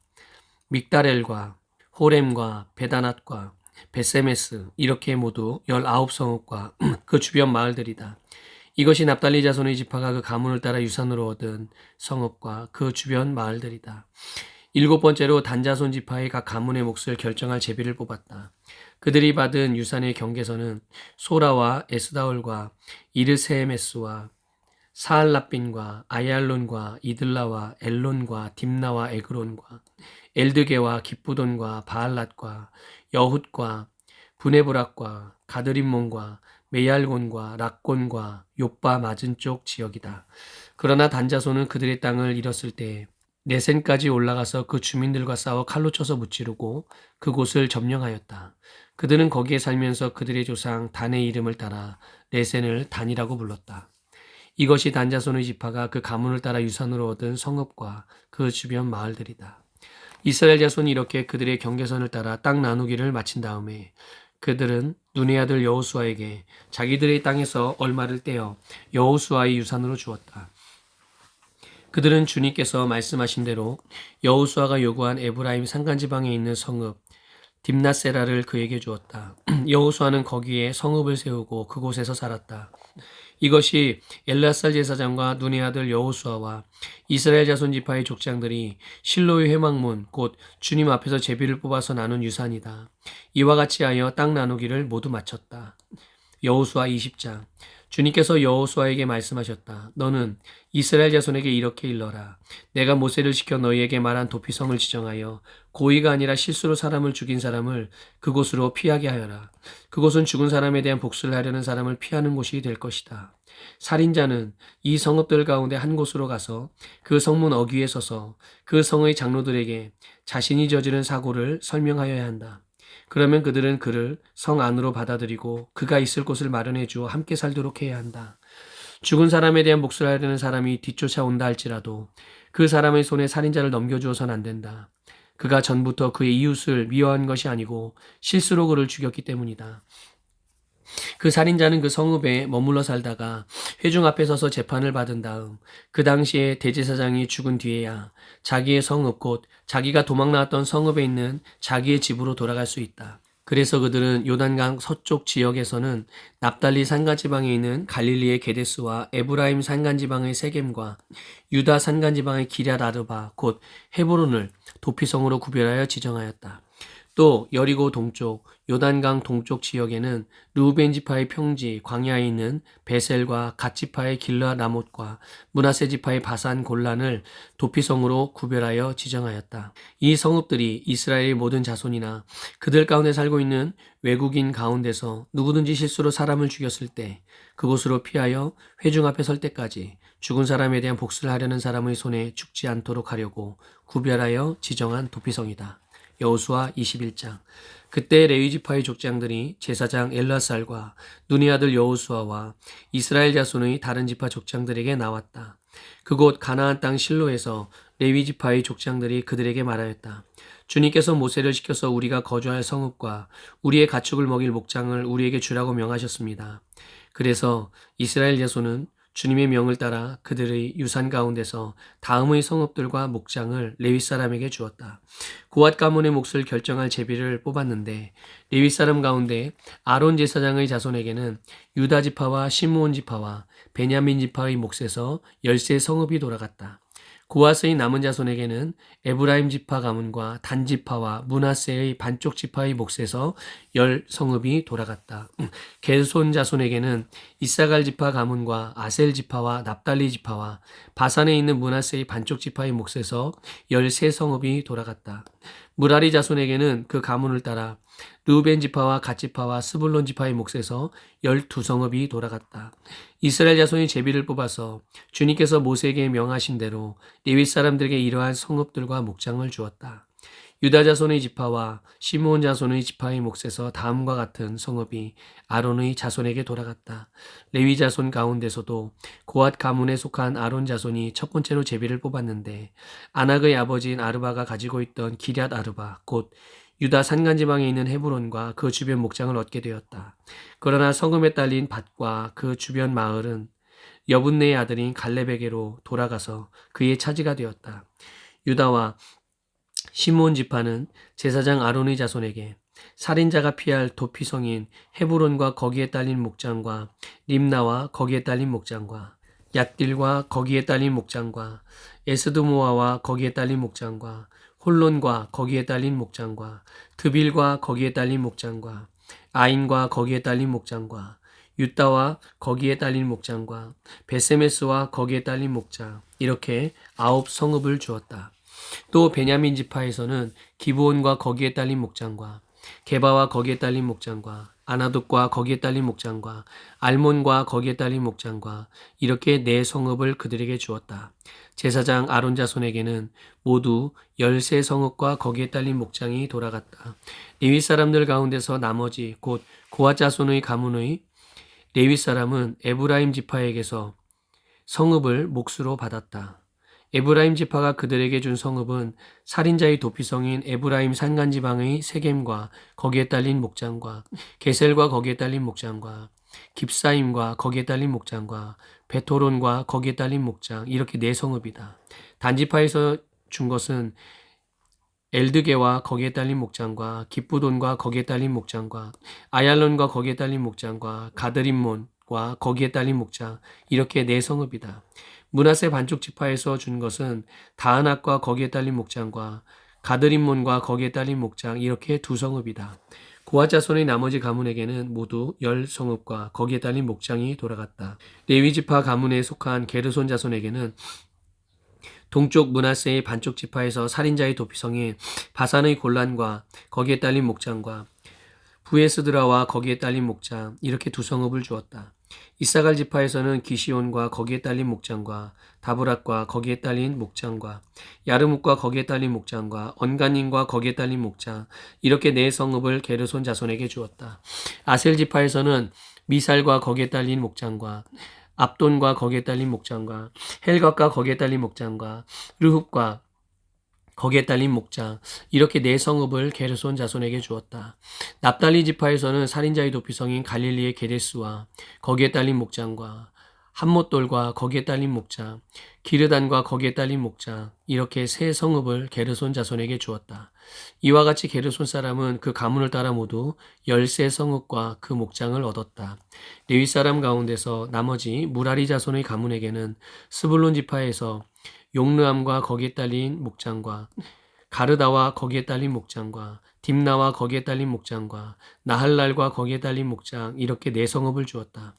믹다렐과 호렘과 베다낫과 베세메스 이렇게 모두 19성읍과 그 주변 마을들이다. 이것이 납달리 자손의 지파가 그 가문을 따라 유산으로 얻은 성읍과 그 주변 마을들이다. 일곱 번째로 단자손 지파의 각 가문의 몫을 결정할 제비를 뽑았다. 그들이 받은 유산의 경계선은 소라와 에스다올과 이르세메스와 사알라빈과 아얄론과 이들라와 엘론과 딥나와 에그론과 엘드게와 기쁘돈과 바알랏과 여훗과 부네브락과 가드림몬과 메얄곤과 락곤과 욥바 맞은 쪽 지역이다. 그러나 단자손은 그들의 땅을 잃었을 때 네센까지 올라가서 그 주민들과 싸워 칼로 쳐서 무찌르고 그곳을 점령하였다. 그들은 거기에 살면서 그들의 조상 단의 이름을 따라 네센을 단이라고 불렀다. 이것이 단자손의 지파가 그 가문을 따라 유산으로 얻은 성읍과 그 주변 마을들이다. 이스라엘 자손이 이렇게 그들의 경계선을 따라 땅 나누기를 마친 다음에 그들은 눈의 아들 여호수아에게 자기들의 땅에서 얼마를 떼어 여호수아의 유산으로 주었다. 그들은 주님께서 말씀하신 대로 여호수아가 요구한 에브라임 산간지방에 있는 성읍 딥나세라를 그에게 주었다. 여호수아는 거기에 성읍을 세우고 그곳에서 살았다. 이것이 엘르앗살 제사장과 눈의 아들 여호수아와 이스라엘 자손 지파의 족장들이 실로의 회막문 곧 주님 앞에서 제비를 뽑아서 나눈 유산이다. 이와 같이 하여 땅 나누기를 모두 마쳤다. 여호수아 20장. 주님께서 여호수아에게 말씀하셨다. 너는 이스라엘 자손에게 이렇게 일러라. 내가 모세를 시켜 너희에게 말한 도피성을 지정하여 고의가 아니라 실수로 사람을 죽인 사람을 그곳으로 피하게 하여라. 그곳은 죽은 사람에 대한 복수를 하려는 사람을 피하는 곳이 될 것이다. 살인자는 이 성읍들 가운데 한 곳으로 가서 그 성문 어귀에 서서 그 성의 장로들에게 자신이 저지른 사고를 설명하여야 한다. 그러면 그들은 그를 성 안으로 받아들이고 그가 있을 곳을 마련해 주어 함께 살도록 해야 한다. 죽은 사람에 대한 몫을 하려는 사람이 뒤쫓아온다 할지라도 그 사람의 손에 살인자를 넘겨주어서는 안 된다. 그가 전부터 그의 이웃을 미워한 것이 아니고 실수로 그를 죽였기 때문이다. 그 살인자는 그 성읍에 머물러 살다가 회중 앞에 서서 재판을 받은 다음 그 당시에 대제사장이 죽은 뒤에야 자기의 성읍 곧 자기가 도망 나왔던 성읍에 있는 자기의 집으로 돌아갈 수 있다. 그래서 그들은 요단강 서쪽 지역에서는 납달리 산간지방에 있는 갈릴리의 게데스와 에브라임 산간지방의 세겜과 유다 산간지방의 기럇 아르바 곧 헤브론을 도피성으로 구별하여 지정하였다. 또 여리고 동쪽 요단강 동쪽 지역에는 르우벤 지파의 평지 광야에 있는 베셀과 갓 지파의 길르앗 라못과 므낫세 지파의 바산 골란을 도피성으로 구별하여 지정하였다. 이 성읍들이 이스라엘의 모든 자손이나 그들 가운데 살고 있는 외국인 가운데서 누구든지 실수로 사람을 죽였을 때 그곳으로 피하여 회중 앞에 설 때까지 죽은 사람에 대한 복수를 하려는 사람의 손에 죽지 않도록 하려고 구별하여 지정한 도피성이다. 여호수아 21장. 그때 레위 지파의 족장들이 제사장 엘르앗살과 눈의 아들 여호수아와 이스라엘 자손의 다른 지파 족장들에게 나왔다. 그곳 가나안 땅 실로에서 레위 지파의 족장들이 그들에게 말하였다. 주님께서 모세를 시켜서 우리가 거주할 성읍과 우리의 가축을 먹일 목장을 우리에게 주라고 명하셨습니다. 그래서 이스라엘 자손은 주님의 명을 따라 그들의 유산 가운데서 다음의 성읍들과 목장을 레위 사람에게 주었다. 고앗 가문의 몫을 결정할 제비를 뽑았는데 레위 사람 가운데 아론 제사장의 자손에게는 유다 지파와 시므온 지파와 베냐민 지파의 몫에서 10세 성읍이 돌아갔다. 고앗의 남은 자손에게는 에브라임 지파 가문과 단 지파와 므낫세의 반쪽 지파의 몫에서 10성읍이 돌아갔다. 게손 자손에게는 이사갈 지파 가문과 아셀 지파와 납달리 지파와 바산에 있는 므낫세의 반쪽 지파의 몫에서 13성읍이 돌아갔다. 무라리 자손에게는 그 가문을 따라 르우벤 지파와 갓 지파와 스불론 지파의 몫에서 12성읍이 돌아갔다. 이스라엘 자손이 제비를 뽑아서 주님께서 모세에게 명하신 대로 레위 사람들에게 이러한 성읍들과 목장을 주었다. 유다 자손의 지파와 시므온 자손의 지파의 몫에서 다음과 같은 성읍이 아론의 자손에게 돌아갔다. 레위 자손 가운데서도 고앗 가문에 속한 아론 자손이 첫 번째로 제비를 뽑았는데 아낙의 아버지인 아르바가 가지고 있던 기럇 아르바 곧 유다 산간지방에 있는 헤브론과 그 주변 목장을 얻게 되었다. 그러나 성읍에 딸린 밭과 그 주변 마을은 여분네의 아들인 갈렙에게로 돌아가서 그의 차지가 되었다. 유다와 시므온 지파는 제사장 아론의 자손에게 살인자가 피할 도피성인 헤브론과 거기에 딸린 목장과 림나와 거기에 딸린 목장과 얏딜과 거기에 딸린 목장과 에스드모아와 거기에 딸린 목장과 홀론과 거기에 딸린 목장과 드빌과 거기에 딸린 목장과 아인과 거기에 딸린 목장과 유다와 거기에 딸린 목장과 베세메스와 거기에 딸린 목장 이렇게 9성읍을 주었다. 또 베냐민 지파에서는 기브온과 거기에 딸린 목장과 게바와 거기에 딸린 목장과 아나돗과 거기에 딸린 목장과 알몬과 거기에 딸린 목장과 이렇게 4성읍을 그들에게 주었다. 제사장 아론 자손에게는 모두 13성읍과 거기에 딸린 목장이 돌아갔다. 레위 사람들 가운데서 나머지 곧 고앗 자손의 가문의 레위 사람은 에브라임 지파에게서 성읍을 몫으로 받았다. 에브라임 지파가 그들에게 준 성읍은 살인자의 도피성인 에브라임 산간지방의 세겜과 거기에 딸린 목장과 게셀과 거기에 딸린 목장과 깁사임과 거기에 딸린 목장과 베토론과 거기에 딸린 목장 이렇게 4성읍이다. 단지파에서 준 것은 엘드게와 거기에 딸린 목장과 기쁘돈과 거기에 딸린 목장과 아얄론과 거기에 딸린 목장과 가드림몬과 거기에 딸린 목장 이렇게 4성읍이다. 므낫세 반쪽 지파에서 준 것은 다하낙과 거기에 딸린 목장과 가드림몬과 거기에 딸린 목장 이렇게 2성읍이다. 고앗 자손의 나머지 가문에게는 모두 10성읍과 거기에 딸린 목장이 돌아갔다. 레위 지파 가문에 속한 게르손 자손에게는 동쪽 므낫세의 반쪽 지파에서 살인자의 도피성인 바산의 골란과 거기에 딸린 목장과 부에스드라와 거기에 딸린 목장 이렇게 2성읍을 주었다. 이사갈 지파에서는 기시온과 거기에 딸린 목장과 다브락과 거기에 딸린 목장과 야르묵과 거기에 딸린 목장과 언가님과 거기에 딸린 목장 이렇게 4성읍을 게르손 자손에게 주었다. 아셀 지파에서는 미살과 거기에 딸린 목장과 압돈과 거기에 딸린 목장과 헬각과 거기에 딸린 목장과 르흡과 거기에 딸린 목장 이렇게 4성읍을 게르손 자손에게 주었다. 납달리 지파에서는 살인자의 도피성인 갈릴리의 게데스와 거기에 딸린 목장과 함못돌과 거기에 딸린 목장, 기르단과 거기에 딸린 목장 이렇게 3성읍을 게르손 자손에게 주었다. 이와 같이 게르손 사람은 그 가문을 따라 모두 13성읍과 그 목장을 얻었다. 레위 사람 가운데서 나머지 무라리 자손의 가문에게는 스불론 지파에서 용르암과 거기에 딸린 목장과 가르다와 거기에 딸린 목장과 딥나와 거기에 딸린 목장과 나할랄과 거기에 딸린 목장 이렇게 4성읍을 주었다.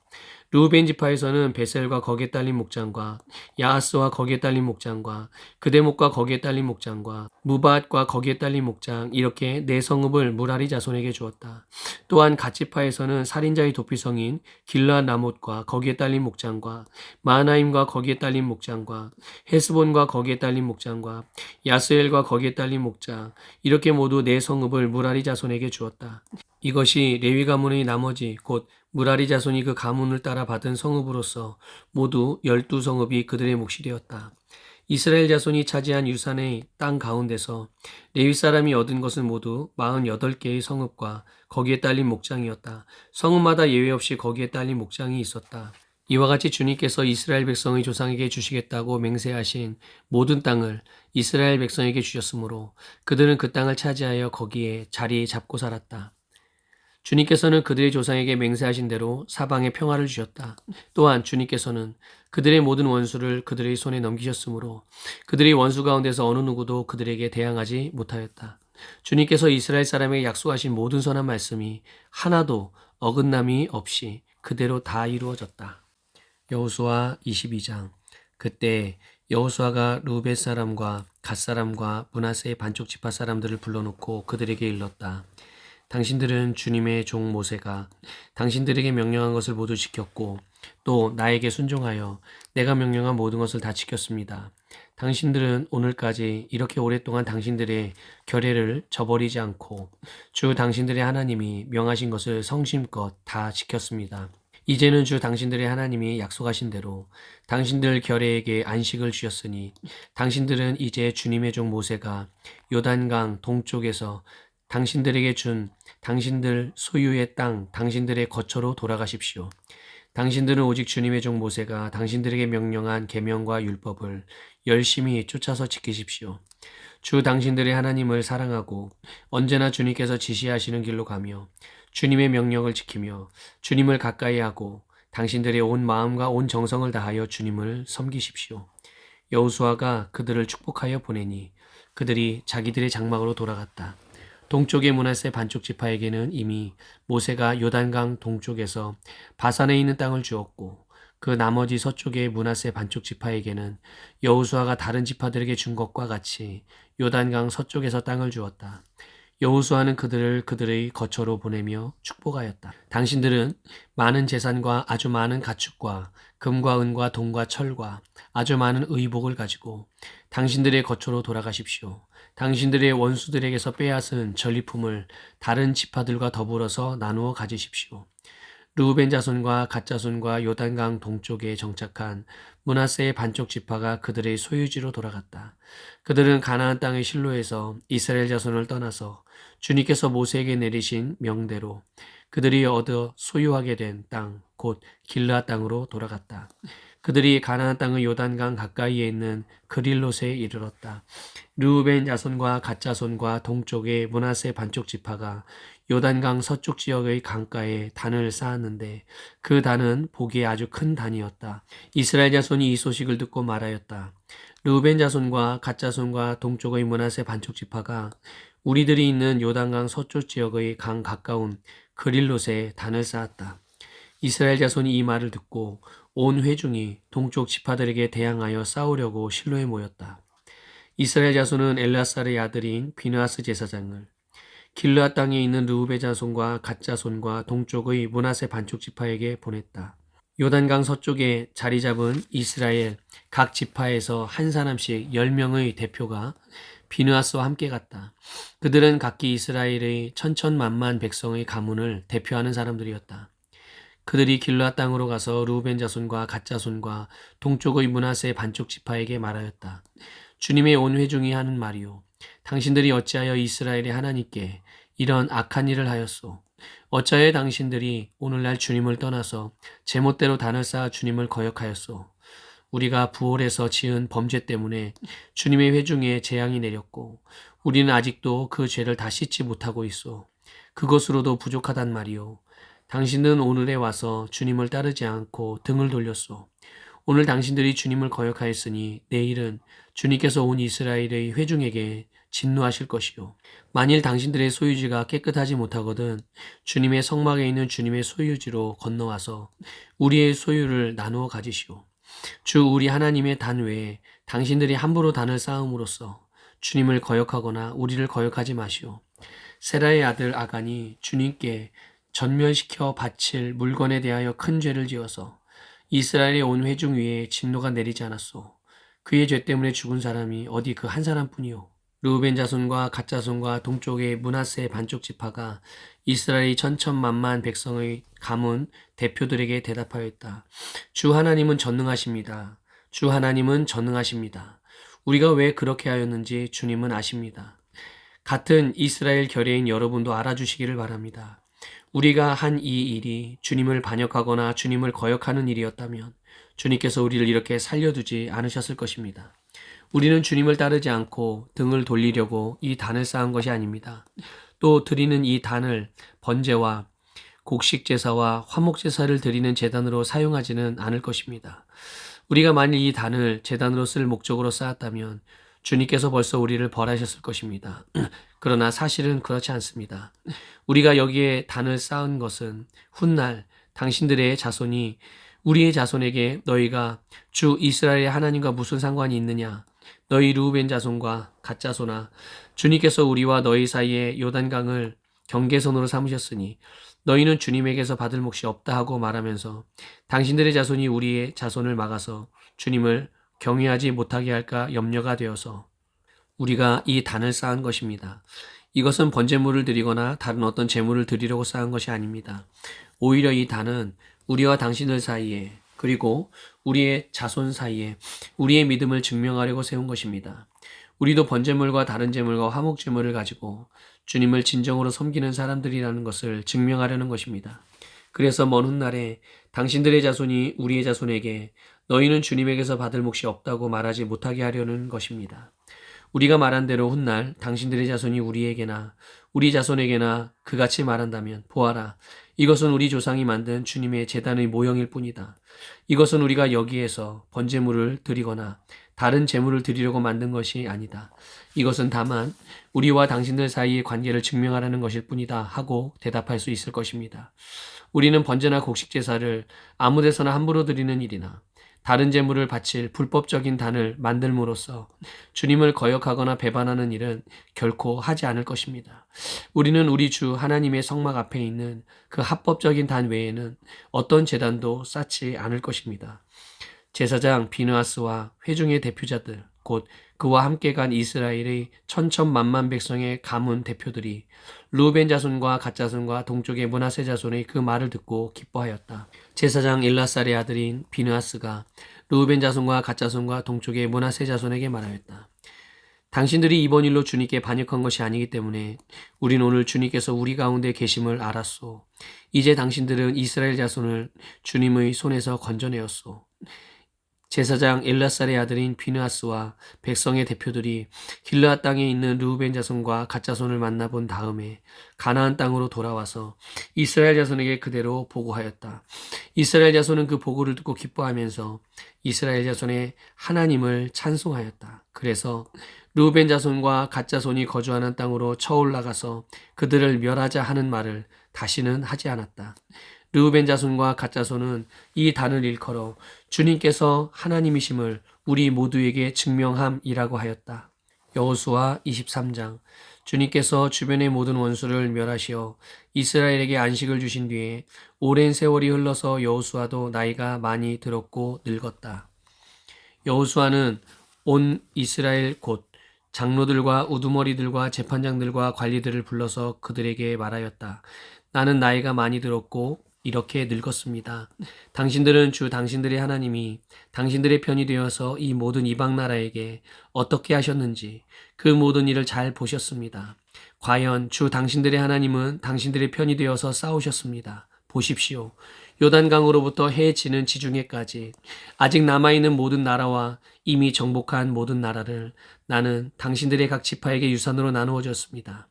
르우벤 지파에서는 베셀과 거기에 딸린 목장과 야하스와 거기에 딸린 목장과 그데목과 거기에 딸린 목장과 무바앗과 거기에 딸린 목장 이렇게 4성읍을 무라리 자손에게 주었다. 또한 갓 지파에서는 살인자의 도피성인 길르앗 라못과 거기에 딸린 목장과 마하나임과 거기에 딸린 목장과 헤스본과 거기에 딸린 목장과 야스엘과 거기에 딸린 목장 이렇게 모두 4성읍을 무라리 자손에게 주었다. 이것이 레위 가문의 나머지 곧 무라리 자손이 그 가문을 따라 받은 성읍으로서 모두 12성읍이 그들의 몫이 되었다. 이스라엘 자손이 차지한 유산의 땅 가운데서 레위 사람이 얻은 것은 모두 48개의 성읍과 거기에 딸린 목장이었다. 성읍마다 예외 없이 거기에 딸린 목장이 있었다. 이와 같이 주님께서 이스라엘 백성의 조상에게 주시겠다고 맹세하신 모든 땅을 이스라엘 백성에게 주셨으므로 그들은 그 땅을 차지하여 거기에 자리 잡고 살았다. 주님께서는 그들의 조상에게 맹세하신 대로 사방에 평화를 주셨다. 또한 주님께서는 그들의 모든 원수를 그들의 손에 넘기셨으므로 그들의 원수 가운데서 어느 누구도 그들에게 대항하지 못하였다. 주님께서 이스라엘 사람에게 약속하신 모든 선한 말씀이 하나도 어긋남이 없이 그대로 다 이루어졌다. 여호수아 22장. 그때 여호수아가 루벤 사람과 갓 사람과 므낫세의 반쪽 지파 사람들을 불러놓고 그들에게 일렀다. 당신들은 주님의 종 모세가 당신들에게 명령한 것을 모두 지켰고 또 나에게 순종하여 내가 명령한 모든 것을 다 지켰습니다. 당신들은 오늘까지 이렇게 오랫동안 당신들의 결례를 저버리지 않고 주 당신들의 하나님이 명하신 것을 성심껏 다 지켰습니다. 이제는 주 당신들의 하나님이 약속하신 대로 당신들 결례에게 안식을 주셨으니 당신들은 이제 주님의 종 모세가 요단강 동쪽에서 당신들에게 준 당신들 소유의 땅, 당신들의 거처로 돌아가십시오. 당신들은 오직 주님의 종 모세가 당신들에게 명령한 계명과 율법을 열심히 쫓아서 지키십시오. 주 당신들의 하나님을 사랑하고 언제나 주님께서 지시하시는 길로 가며 주님의 명령을 지키며 주님을 가까이 하고 당신들의 온 마음과 온 정성을 다하여 주님을 섬기십시오. 여호수아가 그들을 축복하여 보내니 그들이 자기들의 장막으로 돌아갔다. 동쪽의 므낫세 반쪽 지파에게는 이미 모세가 요단강 동쪽에서 바산에 있는 땅을 주었고 그 나머지 서쪽의 므낫세 반쪽 지파에게는 여호수아가 다른 지파들에게 준 것과 같이 요단강 서쪽에서 땅을 주었다. 여호수아는 그들을 그들의 거처로 보내며 축복하였다. 당신들은 많은 재산과 아주 많은 가축과 금과 은과 동과 철과 아주 많은 의복을 가지고 당신들의 거처로 돌아가십시오. 당신들의 원수들에게서 빼앗은 전리품을 다른 지파들과 더불어서 나누어 가지십시오. 르우벤 자손과 갓 자손과 요단강 동쪽에 정착한 므낫세의 반쪽 지파가 그들의 소유지로 돌아갔다. 그들은 가나안 땅의 실로에서 이스라엘 자손을 떠나서 주님께서 모세에게 내리신 명대로 그들이 얻어 소유하게 된 땅, 곧 길르앗 땅으로 돌아갔다. 그들이 가나안 땅의 요단강 가까이에 있는 그릴롯에 이르렀다. 르우벤 자손과 갓 자손과 동쪽의 므낫세 반쪽 지파가 요단강 서쪽 지역의 강가에 단을 쌓았는데 그 단은 보기에 아주 큰 단이었다. 이스라엘 자손이 이 소식을 듣고 말하였다. 르우벤 자손과 갓 자손과 동쪽의 므낫세 반쪽 지파가 우리들이 있는 요단강 서쪽 지역의 강 가까운 그릴롯에 단을 쌓았다. 이스라엘 자손이 이 말을 듣고 온 회중이 동쪽 지파들에게 대항하여 싸우려고 실로에 모였다. 이스라엘 자손은 엘라살의 아들인 비느하스 제사장을 길르앗 땅에 있는 르우벤 자손과 갓 자손과 동쪽의 므낫세 반쪽 지파에게 보냈다. 요단강 서쪽에 자리 잡은 이스라엘 각 지파에서 한 사람씩 10명의 대표가 비느하스와 함께 갔다. 그들은 각기 이스라엘의 천천만만 백성의 가문을 대표하는 사람들이었다. 그들이 길르앗 땅으로 가서 르우벤 자손과 갓 자손과 동쪽의 므낫세 반쪽 지파에게 말하였다. 주님의 온 회중이 하는 말이요. 당신들이 어찌하여 이스라엘의 하나님께 이런 악한 일을 하였소? 어찌하여 당신들이 오늘날 주님을 떠나서 제멋대로 단을 쌓아 주님을 거역하였소? 우리가 부올에서 지은 범죄 때문에 주님의 회중에 재앙이 내렸고 우리는 아직도 그 죄를 다 씻지 못하고 있소. 그것으로도 부족하단 말이요. 당신은 오늘에 와서 주님을 따르지 않고 등을 돌렸소. 오늘 당신들이 주님을 거역하였으니 내일은 주님께서 온 이스라엘의 회중에게 진노하실 것이요. 만일 당신들의 소유지가 깨끗하지 못하거든 주님의 성막에 있는 주님의 소유지로 건너와서 우리의 소유를 나누어 가지시오. 주 우리 하나님의 단 외에 당신들이 함부로 단을 쌓음으로써 주님을 거역하거나 우리를 거역하지 마시오. 세라의 아들 아간이 주님께 전멸시켜 바칠 물건에 대하여 큰 죄를 지어서 이스라엘의 온 회중 위에 진노가 내리지 않았소. 그의 죄 때문에 죽은 사람이 어디 그 한 사람뿐이요. 르우벤 자손과 갓 자손과 동쪽의 므낫세 반쪽 지파가 이스라엘의 천천만만 백성의 가문 대표들에게 대답하였다. 주 하나님은 전능하십니다. 주 하나님은 전능하십니다. 우리가 왜 그렇게 하였는지 주님은 아십니다. 같은 이스라엘 결의인 여러분도 알아주시기를 바랍니다. 우리가 한 이 일이 주님을 반역하거나 주님을 거역하는 일이었다면 주님께서 우리를 이렇게 살려두지 않으셨을 것입니다. 우리는 주님을 따르지 않고 등을 돌리려고 이 단을 쌓은 것이 아닙니다. 또 드리는 이 단을 번제와 곡식제사와 화목제사를 드리는 제단으로 사용하지는 않을 것입니다. 우리가 만일 이 단을 제단으로 쓸 목적으로 쌓았다면 주님께서 벌써 우리를 벌하셨을 것입니다. 그러나 사실은 그렇지 않습니다. 우리가 여기에 단을 쌓은 것은 훗날 당신들의 자손이 우리의 자손에게 너희가 주 이스라엘의 하나님과 무슨 상관이 있느냐? 너희 르우벤 자손과 갓 자손아, 주님께서 우리와 너희 사이에 요단강을 경계선으로 삼으셨으니 너희는 주님에게서 받을 몫이 없다 하고 말하면서 당신들의 자손이 우리의 자손을 막아서 주님을 경외하지 못하게 할까 염려가 되어서 우리가 이 단을 쌓은 것입니다. 이것은 번제물을 드리거나 다른 어떤 제물을 드리려고 쌓은 것이 아닙니다. 오히려 이 단은 우리와 당신들 사이에 그리고 우리의 자손 사이에 우리의 믿음을 증명하려고 세운 것입니다. 우리도 번제물과 다른 제물과 화목제물을 가지고 주님을 진정으로 섬기는 사람들이라는 것을 증명하려는 것입니다. 그래서 먼 훗날에 당신들의 자손이 우리의 자손에게 너희는 주님에게서 받을 몫이 없다고 말하지 못하게 하려는 것입니다. 우리가 말한 대로 훗날 당신들의 자손이 우리에게나 우리 자손에게나 그같이 말한다면 보아라, 이것은 우리 조상이 만든 주님의 제단의 모형일 뿐이다. 이것은 우리가 여기에서 번제물을 드리거나 다른 제물을 드리려고 만든 것이 아니다. 이것은 다만 우리와 당신들 사이의 관계를 증명하라는 것일 뿐이다 하고 대답할 수 있을 것입니다. 우리는 번제나 곡식 제사를 아무 데서나 함부로 드리는 일이나 다른 제물을 바칠 불법적인 단을 만들므로써 주님을 거역하거나 배반하는 일은 결코 하지 않을 것입니다. 우리는 우리 주 하나님의 성막 앞에 있는 그 합법적인 단 외에는 어떤 제단도 쌓지 않을 것입니다. 제사장 비느하스와 회중의 대표자들, 곧 그와 함께 간 이스라엘의 천천만만 백성의 가문 대표들이 르우벤 자손과 갓 자손과 동쪽의 므낫세 자손의 그 말을 듣고 기뻐하였다. 제사장 엘라살의 아들인 비느하스가 르우벤 자손과 갓 자손과 동쪽의 므낫세 자손에게 말하였다. 당신들이 이번 일로 주님께 반역한 것이 아니기 때문에 우린 오늘 주님께서 우리 가운데 계심을 알았소. 이제 당신들은 이스라엘 자손을 주님의 손에서 건져내었소. 제사장 엘라살의 아들인 비느하스와 백성의 대표들이 길르앗 땅에 있는 르우벤 자손과 갓 자손을 만나본 다음에 가나안 땅으로 돌아와서 이스라엘 자손에게 그대로 보고하였다. 이스라엘 자손은 그 보고를 듣고 기뻐하면서 이스라엘 자손의 하나님을 찬송하였다. 그래서 르우벤 자손과 갓 자손이 거주하는 땅으로 쳐올라가서 그들을 멸하자 하는 말을 다시는 하지 않았다. 르우벤 자손과 갓 자손은 이 단을 일컬어 주님께서 하나님이심을 우리 모두에게 증명함이라고 하였다. 여호수아 23장. 주님께서 주변의 모든 원수를 멸하시어 이스라엘에게 안식을 주신 뒤에 오랜 세월이 흘러서 여호수아도 나이가 많이 들었고 늙었다. 여호수아는 온 이스라엘 곧 장로들과 우두머리들과 재판장들과 관리들을 불러서 그들에게 말하였다. 나는 나이가 많이 들었고 이렇게 늙었습니다. 당신들은 주 당신들의 하나님이 당신들의 편이 되어서 이 모든 이방 나라에게 어떻게 하셨는지 그 모든 일을 잘 보셨습니다. 과연 주 당신들의 하나님은 당신들의 편이 되어서 싸우셨습니다. 보십시오. 요단강으로부터 해 지는 지중해까지 아직 남아있는 모든 나라와 이미 정복한 모든 나라를 나는 당신들의 각 지파에게 유산으로 나누어 줬습니다.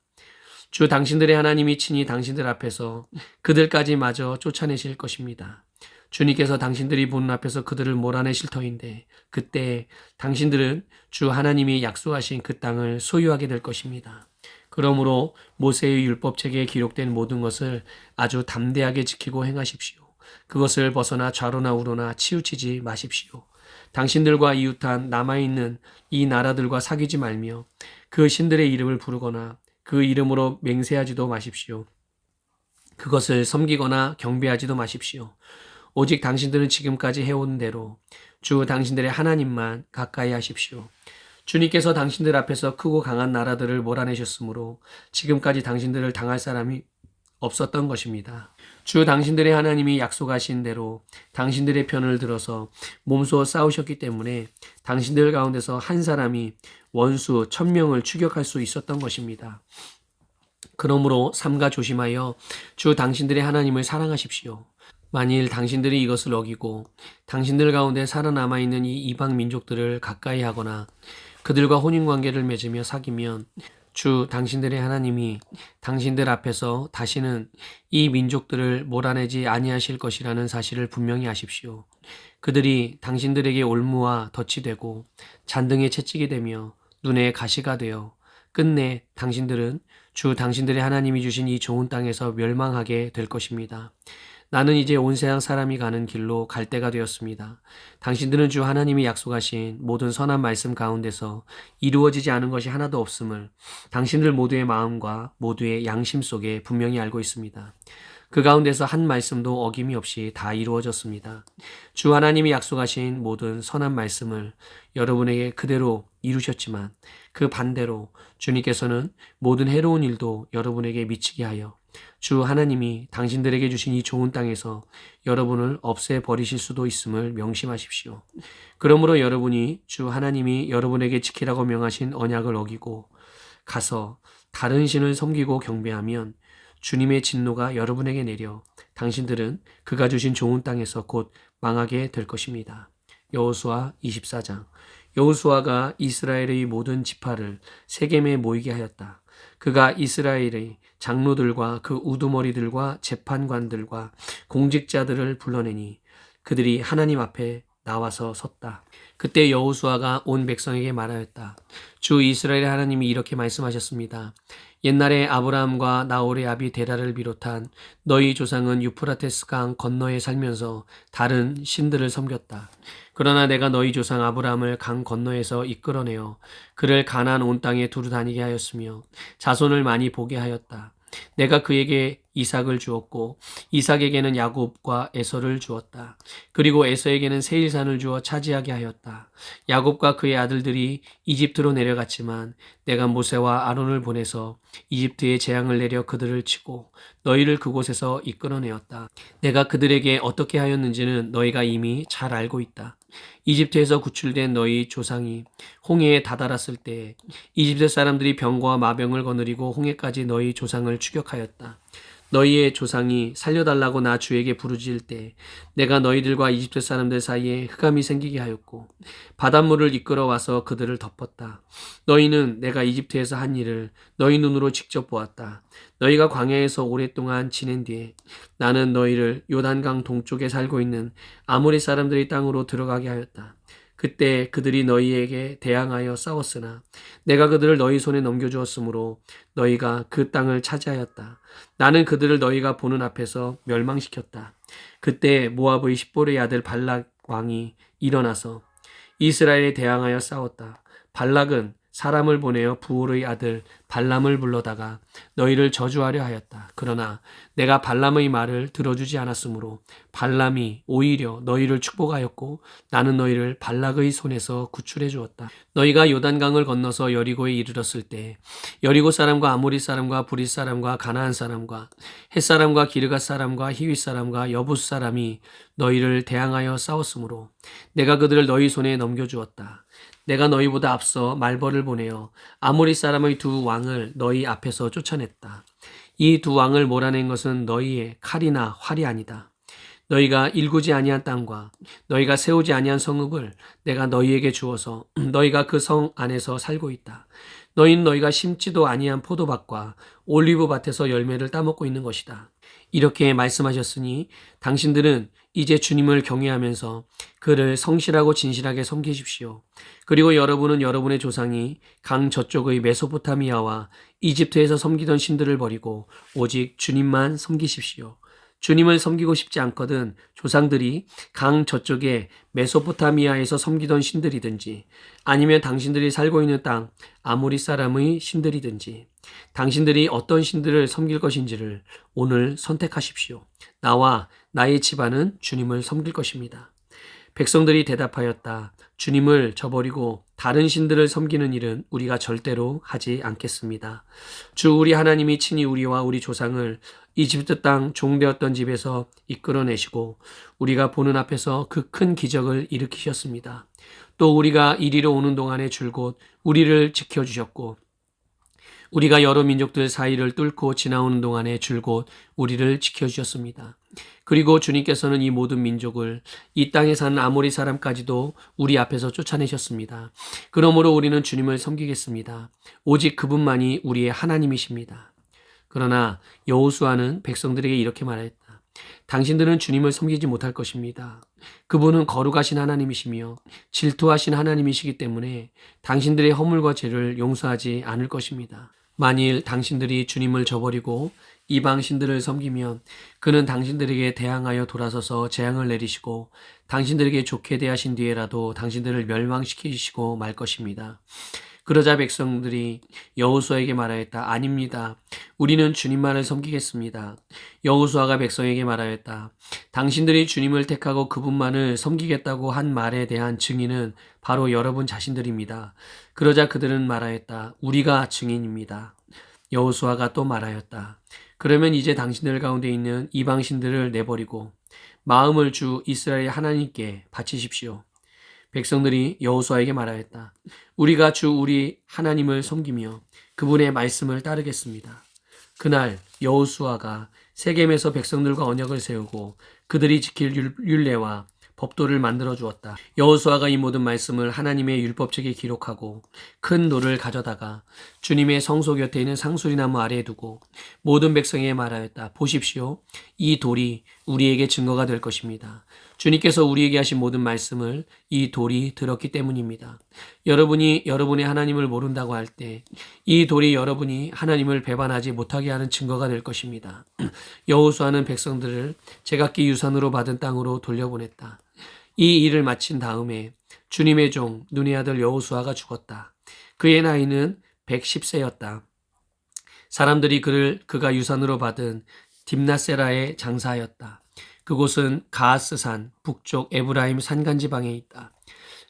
주 당신들의 하나님이 친히 당신들 앞에서 그들까지 마저 쫓아내실 것입니다. 주님께서 당신들이 보는 앞에서 그들을 몰아내실 터인데 그때 당신들은 주 하나님이 약속하신 그 땅을 소유하게 될 것입니다. 그러므로 모세의 율법책에 기록된 모든 것을 아주 담대하게 지키고 행하십시오. 그것을 벗어나 좌로나 우로나 치우치지 마십시오. 당신들과 이웃한 남아있는 이 나라들과 사귀지 말며 그 신들의 이름을 부르거나 그 이름으로 맹세하지도 마십시오. 그것을 섬기거나 경배하지도 마십시오. 오직 당신들은 지금까지 해온 대로 주 당신들의 하나님만 가까이 하십시오. 주님께서 당신들 앞에서 크고 강한 나라들을 몰아내셨으므로 지금까지 당신들을 당할 사람이 없었던 것입니다. 주 당신들의 하나님이 약속하신 대로 당신들의 편을 들어서 몸소 싸우셨기 때문에 당신들 가운데서 한 사람이 원수 1000명을 추격할 수 있었던 것입니다. 그러므로 삼가 조심하여 주 당신들의 하나님을 사랑하십시오. 만일 당신들이 이것을 어기고 당신들 가운데 살아남아 있는 이 이방 민족들을 가까이 하거나 그들과 혼인관계를 맺으며 사귀면 주 당신들의 하나님이 당신들 앞에서 다시는 이 민족들을 몰아내지 아니하실 것이라는 사실을 분명히 아십시오. 그들이 당신들에게 올무와 덫이 되고 잔등에 채찍이 되며 눈에 가시가 되어 끝내 당신들은 주 당신들의 하나님이 주신 이 좋은 땅에서 멸망하게 될 것입니다. 나는 이제 온 세상 사람이 가는 길로 갈 때가 되었습니다. 당신들은 주 하나님이 약속하신 모든 선한 말씀 가운데서 이루어지지 않은 것이 하나도 없음을 당신들 모두의 마음과 모두의 양심 속에 분명히 알고 있습니다. 그 가운데서 한 말씀도 어김이 없이 다 이루어졌습니다. 주 하나님이 약속하신 모든 선한 말씀을 여러분에게 그대로 이루셨지만 그 반대로 주님께서는 모든 해로운 일도 여러분에게 미치게 하여 주 하나님이 당신들에게 주신 이 좋은 땅에서 여러분을 없애버리실 수도 있음을 명심하십시오. 그러므로 여러분이 주 하나님이 여러분에게 지키라고 명하신 언약을 어기고 가서 다른 신을 섬기고 경배하면 주님의 진노가 여러분에게 내려 당신들은 그가 주신 좋은 땅에서 곧 망하게 될 것입니다. 여호수아 24장. 여호수아가 이스라엘의 모든 지파를 세겜에 모이게 하였다. 그가 이스라엘의 장로들과 그 우두머리들과 재판관들과 공직자들을 불러내니 그들이 하나님 앞에 나와서 섰다. 그때 여호수아가 온 백성에게 말하였다. 주 이스라엘의 하나님이 이렇게 말씀하셨습니다. 옛날에 아브라함과 나홀의 아비 데라를 비롯한 너희 조상은 유프라테스 강 건너에 살면서 다른 신들을 섬겼다. 그러나 내가 너희 조상 아브라함을 강 건너에서 이끌어내어 그를 가나안 온 땅에 두루 다니게 하였으며 자손을 많이 보게 하였다. 내가 그에게 이삭을 주었고 이삭에게는 야곱과 에서를 주었다. 그리고 에서에게는 세일산을 주어 차지하게 하였다. 야곱과 그의 아들들이 이집트로 내려갔지만 내가 모세와 아론을 보내서 이집트에 재앙을 내려 그들을 치고 너희를 그곳에서 이끌어내었다. 내가 그들에게 어떻게 하였는지는 너희가 이미 잘 알고 있다. 이집트에서 구출된 너희 조상이 홍해에 다다랐을 때 이집트 사람들이 병과 마병을 거느리고 홍해까지 너희 조상을 추격하였다. 너희의 조상이 살려달라고 나 주에게 부르짖을 때 내가 너희들과 이집트 사람들 사이에 흑암이 생기게 하였고 바닷물을 이끌어와서 그들을 덮었다. 너희는 내가 이집트에서 한 일을 너희 눈으로 직접 보았다. 너희가 광야에서 오랫동안 지낸 뒤에 나는 너희를 요단강 동쪽에 살고 있는 아모리 사람들의 땅으로 들어가게 하였다. 그때 그들이 너희에게 대항하여 싸웠으나 내가 그들을 너희 손에 넘겨주었으므로 너희가 그 땅을 차지하였다. 나는 그들을 너희가 보는 앞에서 멸망시켰다. 그때 모압의 십볼의 아들 발락 왕이 일어나서 이스라엘에 대항하여 싸웠다. 발락은 사람을 보내어 부올의 아들 발람을 불러다가 너희를 저주하려 하였다. 그러나 내가 발람의 말을 들어주지 않았으므로 발람이 오히려 너희를 축복하였고 나는 너희를 발락의 손에서 구출해 주었다. 너희가 요단강을 건너서 여리고에 이르렀을 때 여리고 사람과 아모리 사람과 브릿 사람과 가나안 사람과 헷 사람과 기르갓 사람과 히윗 사람과 여부스 사람이 너희를 대항하여 싸웠으므로 내가 그들을 너희 손에 넘겨주었다. 내가 너희보다 앞서 말벌을 보내어 아모리 사람의 두 왕을 너희 앞에서 쫓아냈다. 이 두 왕을 몰아낸 것은 너희의 칼이나 활이 아니다. 너희가 일구지 아니한 땅과 너희가 세우지 아니한 성읍을 내가 너희에게 주어서 너희가 그 성 안에서 살고 있다. 너희는 너희가 심지도 아니한 포도밭과 올리브 밭에서 열매를 따먹고 있는 것이다. 이렇게 말씀하셨으니 당신들은 이제 주님을 경외하면서 그를 성실하고 진실하게 섬기십시오. 그리고 여러분은 여러분의 조상이 강 저쪽의 메소포타미아와 이집트에서 섬기던 신들을 버리고 오직 주님만 섬기십시오. 주님을 섬기고 싶지 않거든 조상들이 강 저쪽에 메소포타미아에서 섬기던 신들이든지 아니면 당신들이 살고 있는 땅 아모리 사람의 신들이든지 당신들이 어떤 신들을 섬길 것인지를 오늘 선택하십시오. 나와 나의 집안은 주님을 섬길 것입니다. 백성들이 대답하였다. 주님을 저버리고 다른 신들을 섬기는 일은 우리가 절대로 하지 않겠습니다. 주 우리 하나님이 친히 우리와 우리 조상을 이집트 땅 종되었던 집에서 이끌어내시고 우리가 보는 앞에서 그 큰 기적을 일으키셨습니다. 또 우리가 이리로 오는 동안에 줄곧 우리를 지켜주셨고 우리가 여러 민족들 사이를 뚫고 지나오는 동안에 줄곧 우리를 지켜주셨습니다. 그리고 주님께서는 이 모든 민족을 이 땅에 사는 아모리 사람까지도 우리 앞에서 쫓아내셨습니다. 그러므로 우리는 주님을 섬기겠습니다. 오직 그분만이 우리의 하나님이십니다. 그러나 여호수아는 백성들에게 이렇게 말했다. 당신들은 주님을 섬기지 못할 것입니다. 그분은 거룩하신 하나님이시며 질투하신 하나님이시기 때문에 당신들의 허물과 죄를 용서하지 않을 것입니다. 만일 당신들이 주님을 저버리고 이방 신들을 섬기면 그는 당신들에게 대항하여 돌아서서 재앙을 내리시고 당신들에게 좋게 대하신 뒤에라도 당신들을 멸망시키시고 말 것입니다. 그러자 백성들이 여호수아에게 말하였다. 아닙니다. 우리는 주님만을 섬기겠습니다. 여호수아가 백성에게 말하였다. 당신들이 주님을 택하고 그분만을 섬기겠다고 한 말에 대한 증인은 바로 여러분 자신들입니다. 그러자 그들은 말하였다. 우리가 증인입니다. 여호수아가 또 말하였다. 그러면 이제 당신들 가운데 있는 이방신들을 내버리고 마음을 주 이스라엘 하나님께 바치십시오. 백성들이 여호수아에게 말하였다. 우리가 주 우리 하나님을 섬기며 그분의 말씀을 따르겠습니다. 그날 여호수아가 세겜에서 백성들과 언약을 세우고 그들이 지킬 율례와 법도를 만들어 주었다. 여호수아가 이 모든 말씀을 하나님의 율법책에 기록하고 큰 돌을 가져다가 주님의 성소 곁에 있는 상수리나무 아래에 두고 모든 백성에게 말하였다. 보십시오. 이 돌이 우리에게 증거가 될 것입니다. 주님께서 우리에게 하신 모든 말씀을 이 돌이 들었기 때문입니다. 여러분이 여러분의 하나님을 모른다고 할 때 이 돌이 여러분이 하나님을 배반하지 못하게 하는 증거가 될 것입니다. 여호수아는 백성들을 제각기 유산으로 받은 땅으로 돌려보냈다. 이 일을 마친 다음에 주님의 종 눈의 아들 여호수아가 죽었다. 그의 나이는 110세였다. 사람들이 그가 유산으로 받은 딥나세라에 장사하였다. 그곳은 가하스산 북쪽 에브라임 산간 지방에 있다.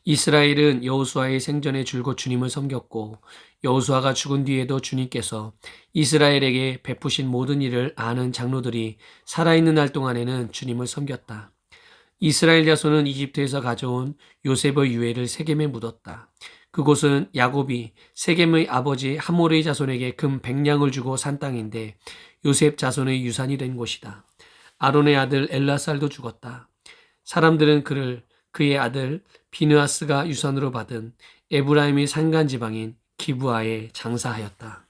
이스라엘은 여호수아의 생전에 줄곧 주님을 섬겼고 여호수아가 죽은 뒤에도 주님께서 이스라엘에게 베푸신 모든 일을 아는 장로들이 살아있는 날 동안에는 주님을 섬겼다. 이스라엘 자손은 이집트에서 가져온 요셉의 유해를 세겜에 묻었다. 그곳은 야곱이 세겜의 아버지 하몰의 자손에게 금 100냥을 주고 산 땅인데 요셉 자손의 유산이 된 곳이다. 아론의 아들 엘라살도 죽었다. 사람들은 그의 아들 비느하스가 유산으로 받은 에브라임의 산간 지방인 기브아에 장사하였다.